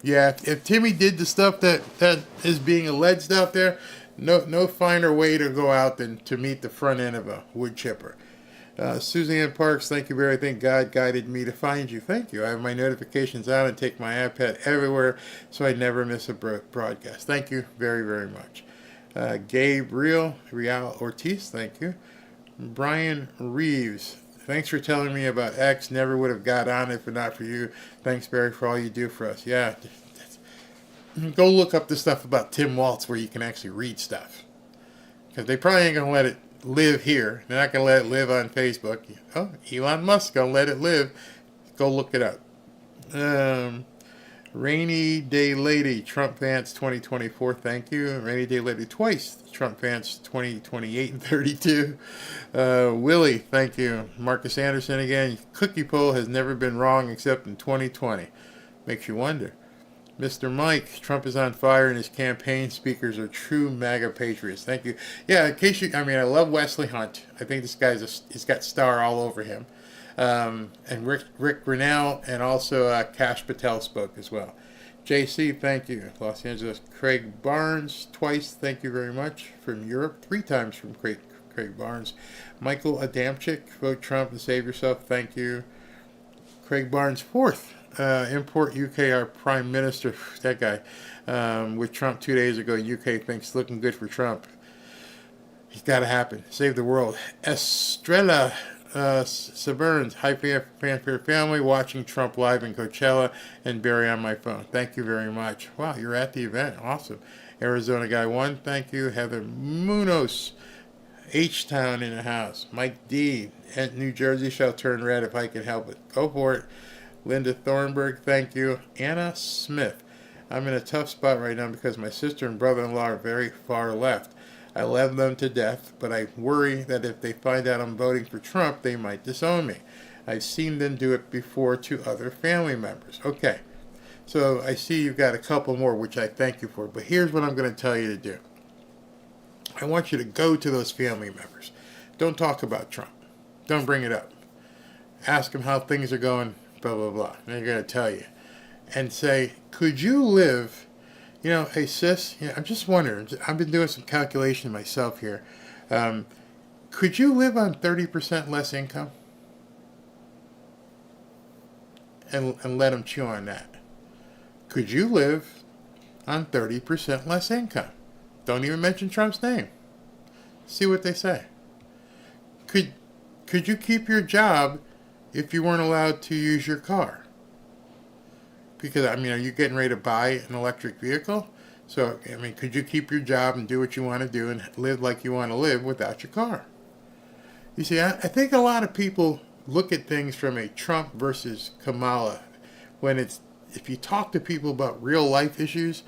Yeah, if Timmy did the stuff that is being alleged out there, no finer way to go out than to meet the front end of a wood chipper. Suzanne Parks, thank you, Barry. I think God guided me to find you. Thank you. I have my notifications on and take my iPad everywhere so I never miss a broadcast. Thank you very, very much. Gabriel Real Ortiz, thank you. Brian Reeves, thanks for telling me about X. Never would have got on it if not for you. Thanks, Barry, for all you do for us. Yeah. Go look up the stuff about Tim Waltz where you can actually read stuff. Because they probably ain't going to let it live here. They're not going to let it live on Facebook. Oh, Elon Musk going to let it live. Go look it up. Rainy Day Lady, Trump Vance 2024, thank you. Rainy Day Lady twice, Trump Vance 2028 and 32. Willie, thank you. Marcus Anderson again. Cookie poll has never been wrong except in 2020. Makes you wonder. Mr. Mike, Trump is on fire and his campaign speakers are true MAGA patriots. Thank you. Yeah, in case you, I love Wesley Hunt. I think this guy's he's got star all over him. And Rick Grinnell and also Kash Patel spoke as well. JC, thank you. Los Angeles, Craig Barnes, twice, thank you very much. From Europe, 3 times from Craig Barnes. Michael Adamczyk, vote Trump and save yourself, thank you. Craig Barnes, 4th. Import UK, our Prime Minister, that guy, with Trump 2 days ago. UK thinks looking good for Trump. It's got to happen. Save the world. Estrella, Severns, hi Fanfare family, watching Trump live in Coachella and Barry on my phone. Thank you very much. Wow, you're at the event. Awesome. Arizona Guy 1, thank you. Heather Munoz, H-Town in the house. Mike D, at New Jersey shall turn red if I can help it. Go for it. Linda Thornburg, thank you. Anna Smith, I'm in a tough spot right now because my sister and brother-in-law are very far left. I love them to death, but I worry that if they find out I'm voting for Trump, they might disown me. I've seen them do it before to other family members. Okay, so I see you've got a couple more, which I thank you for, but here's what I'm going to tell you to do. I want you to go to those family members. Don't talk about Trump. Don't bring it up. Ask them how things are going, blah, blah, blah. And they're going to tell you. And say, could you live... You know, hey sis, I'm just wondering, I've been doing some calculation myself here. Could you live on 30% less income? And let them chew on that. Could you live on 30% less income? Don't even mention Trump's name. See what they say. Could you keep your job if you weren't allowed to use your car? Because, I mean, are you getting ready to buy an electric vehicle? So, I mean, could you keep your job and do what you want to do and live like you want to live without your car? You see, I think a lot of people look at things from a Trump versus Kamala. When if you talk to people about real life issues,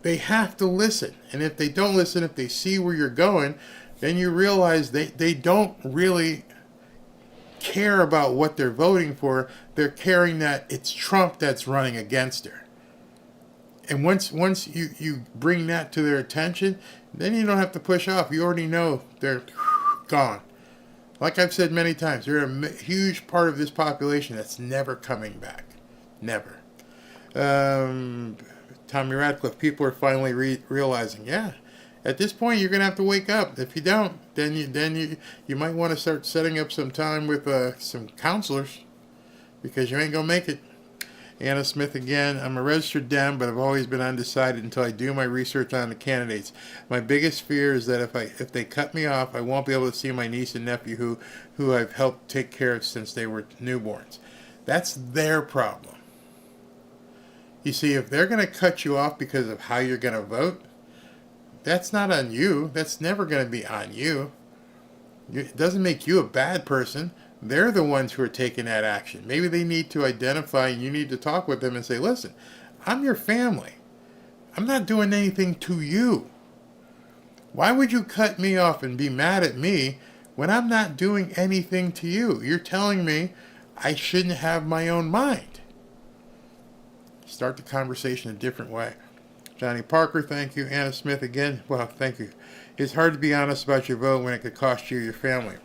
they have to listen. And if they don't listen, if they see where you're going, then you realize they don't really care about what they're voting for. They're caring that it's Trump that's running against her. And once you bring that to their attention, then you don't have to push off. You already know they're gone. Like I've said many times, they're a huge part of this population that's never coming back. Never. Tommy Radcliffe, people are finally realizing, yeah, at this point you're going to have to wake up. If you don't, then you might want to start setting up some time with some counselors, because you ain't going to make it. Anna Smith again, I'm a registered Dem, but I've always been undecided until I do my research on the candidates. My biggest fear is that if they cut me off, I won't be able to see my niece and nephew who I've helped take care of since they were newborns. That's their problem. You see, if they're going to cut you off because of how you're going to vote, that's not on you. That's never going to be on you. It doesn't make you a bad person. They're the ones who are taking that action. Maybe they need to identify, and you need to talk with them and say, listen, I'm your family. I'm not doing anything to you. Why would you cut me off and be mad at me when I'm not doing anything to you? You're telling me I shouldn't have my own mind. Start the conversation a different way. Johnny Parker, thank you. Anna Smith again, well, thank you. It's hard to be honest about your vote when it could cost you your family.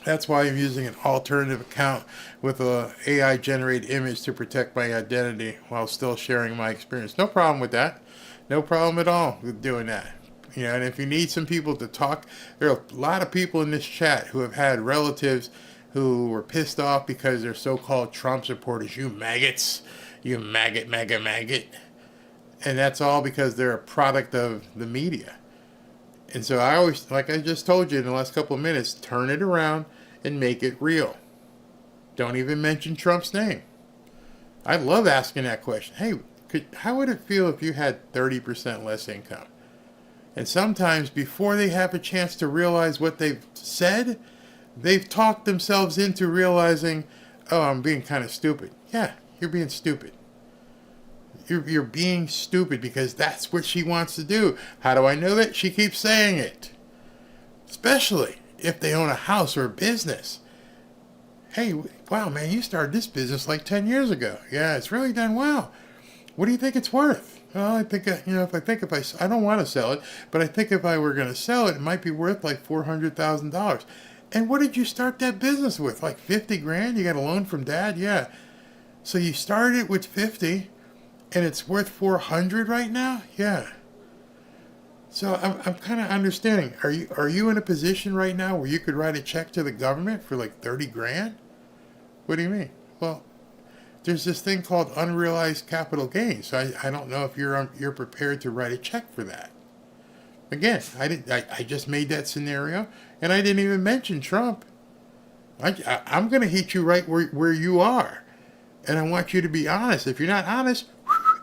That's why I'm using an alternative account with a AI-generated image to protect my identity while still sharing my experience. No problem with that. No problem at all with doing that. You know, and if you need some people to talk, there are a lot of people in this chat who have had relatives who were pissed off because they're so-called Trump supporters. You maggots. You maggot. And that's all because they're a product of the media. And so I always, like I just told you in the last couple of minutes, turn it around and make it real. Don't even mention Trump's name. I love asking that question. Hey, how would it feel if you had 30% less income? And sometimes before they have a chance to realize what they've said, they've talked themselves into realizing, oh, I'm being kind of stupid. Yeah, you're being stupid. You're being stupid because that's what she wants to do. How do I know that? She keeps saying it. Especially if they own a house or a business. Hey, wow, man, you started this business like 10 years ago. Yeah, it's really done well. What do you think it's worth? Well, I think, I don't want to sell it, but I think if I were going to sell it, it might be worth like $400,000. And what did you start that business with? Like 50 grand? You got a loan from dad? Yeah. So you started it with 50. And it's worth 400 right now? Yeah. So I'm kind of understanding. Are you in a position right now where you could write a check to the government for like 30 grand? What do you mean? Well, there's this thing called unrealized capital gains. So I don't know if you're prepared to write a check for that. Again, I just made that scenario, and I didn't even mention Trump. I'm going to hit you right where you are, and I want you to be honest. If you're not honest,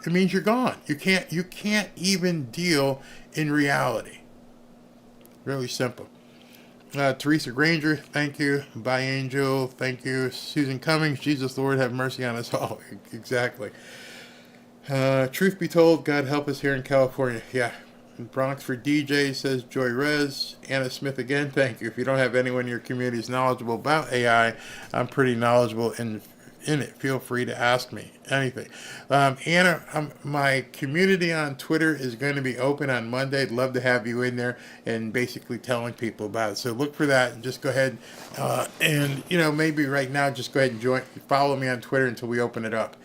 it means you're gone. You can't even deal in reality. Really simple. Teresa Granger, thank you. By Angel, thank you. Susan Cummings, Jesus Lord, have mercy on us all. Exactly. Truth be told, God help us here in California. Yeah. Bronx for DJ, says Joy Rez. Anna Smith again, thank you. If you don't have anyone in your community who's knowledgeable about AI, I'm pretty knowledgeable in it. Feel free to ask me anything. Anna, my community on Twitter is going to be open on Monday. I'd love to have you in there and basically telling people about it. So look for that and just go ahead and, maybe right now just go ahead and follow me on Twitter until we open it up.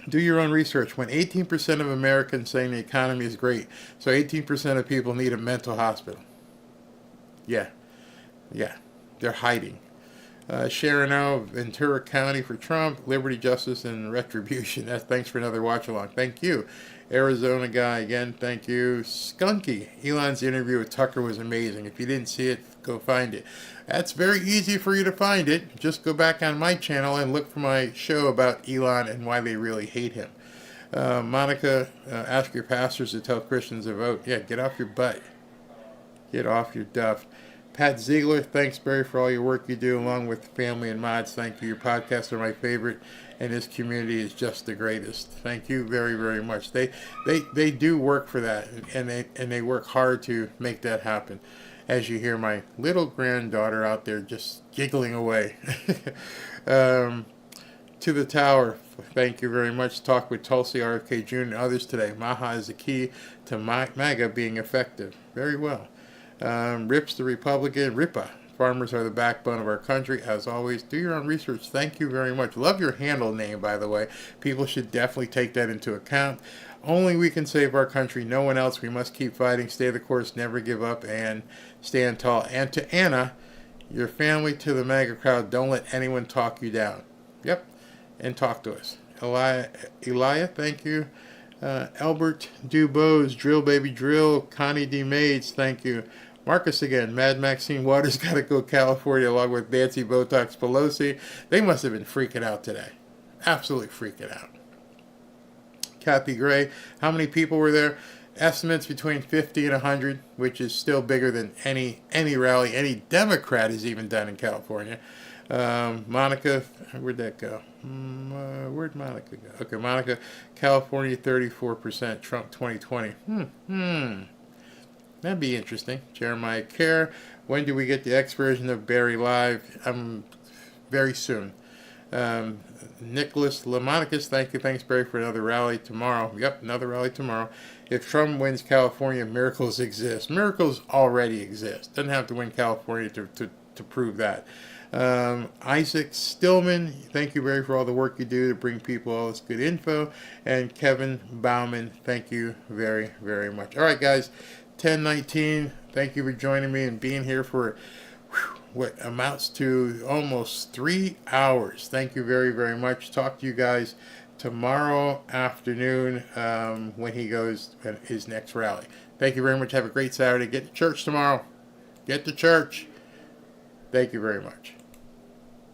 Do your own research. When 18% of Americans saying the economy is great, so 18% of people need a mental hospital. Yeah, they're hiding. Sharon O, Ventura County for Trump, liberty, justice, and retribution. Thanks for another watch along. Thank you. Arizona guy again, thank you. Skunky, Elon's interview with Tucker was amazing. If you didn't see it, go find it. That's very easy for you to find it. Just go back on my channel and look for my show about Elon and why they really hate him. Monica, ask your pastors to tell Christians to vote. Yeah, get off your butt. Get off your duff. Pat Ziegler, thanks, Barry, for all your work you do, along with family and mods. Thank you. Your podcasts are my favorite, and this community is just the greatest. Thank you very, very much. They do work for that, and they work hard to make that happen. As you hear my little granddaughter out there just giggling away. To the Tower, thank you very much. Talk with Tulsi, RFK Jr., and others today. Maha is the key to MAGA being effective. Very well. Rips the Republican, Ripa. Farmers are the backbone of our country. As always, do your own research. Thank you very much. Love your handle name, by the way. People should definitely take that into account. Only we can save our country. No one else. We must keep fighting. Stay the course. Never give up. And stand tall. And to Anna, your family, to the MAGA crowd, don't let anyone talk you down. Yep. And talk to us. Elia, thank you. Albert Dubose, Drill Baby Drill. Connie D. Maids, thank you. Marcus again, Mad Maxine Waters got to go California along with Nancy Botox Pelosi. They must have been freaking out today. Absolutely freaking out. Kathy Gray, how many people were there? Estimates between 50 and 100, which is still bigger than any rally any Democrat has even done in California. Monica, where'd that go? Where'd Monica go? Okay, Monica, California 34%, Trump 2020. That'd be interesting. Jeremiah Kerr, when do we get the X version of Barry Live? Very soon. Nicholas Lamonicus, thank you. Thanks, Barry, for another rally tomorrow. Yep, another rally tomorrow. If Trump wins California, miracles exist. Miracles already exist. Doesn't have to win California to prove that. Isaac Stillman, thank you, Barry, for all the work you do to bring people all this good info. And Kevin Bauman, thank you very, very much. All right, guys. 10:19. Thank you for joining me and being here for what amounts to almost 3 hours. Thank you very, very much. Talk to you guys tomorrow afternoon when he goes at his next rally. Thank you very much. Have a great Saturday. Get to church tomorrow. Get to church. Thank you very much.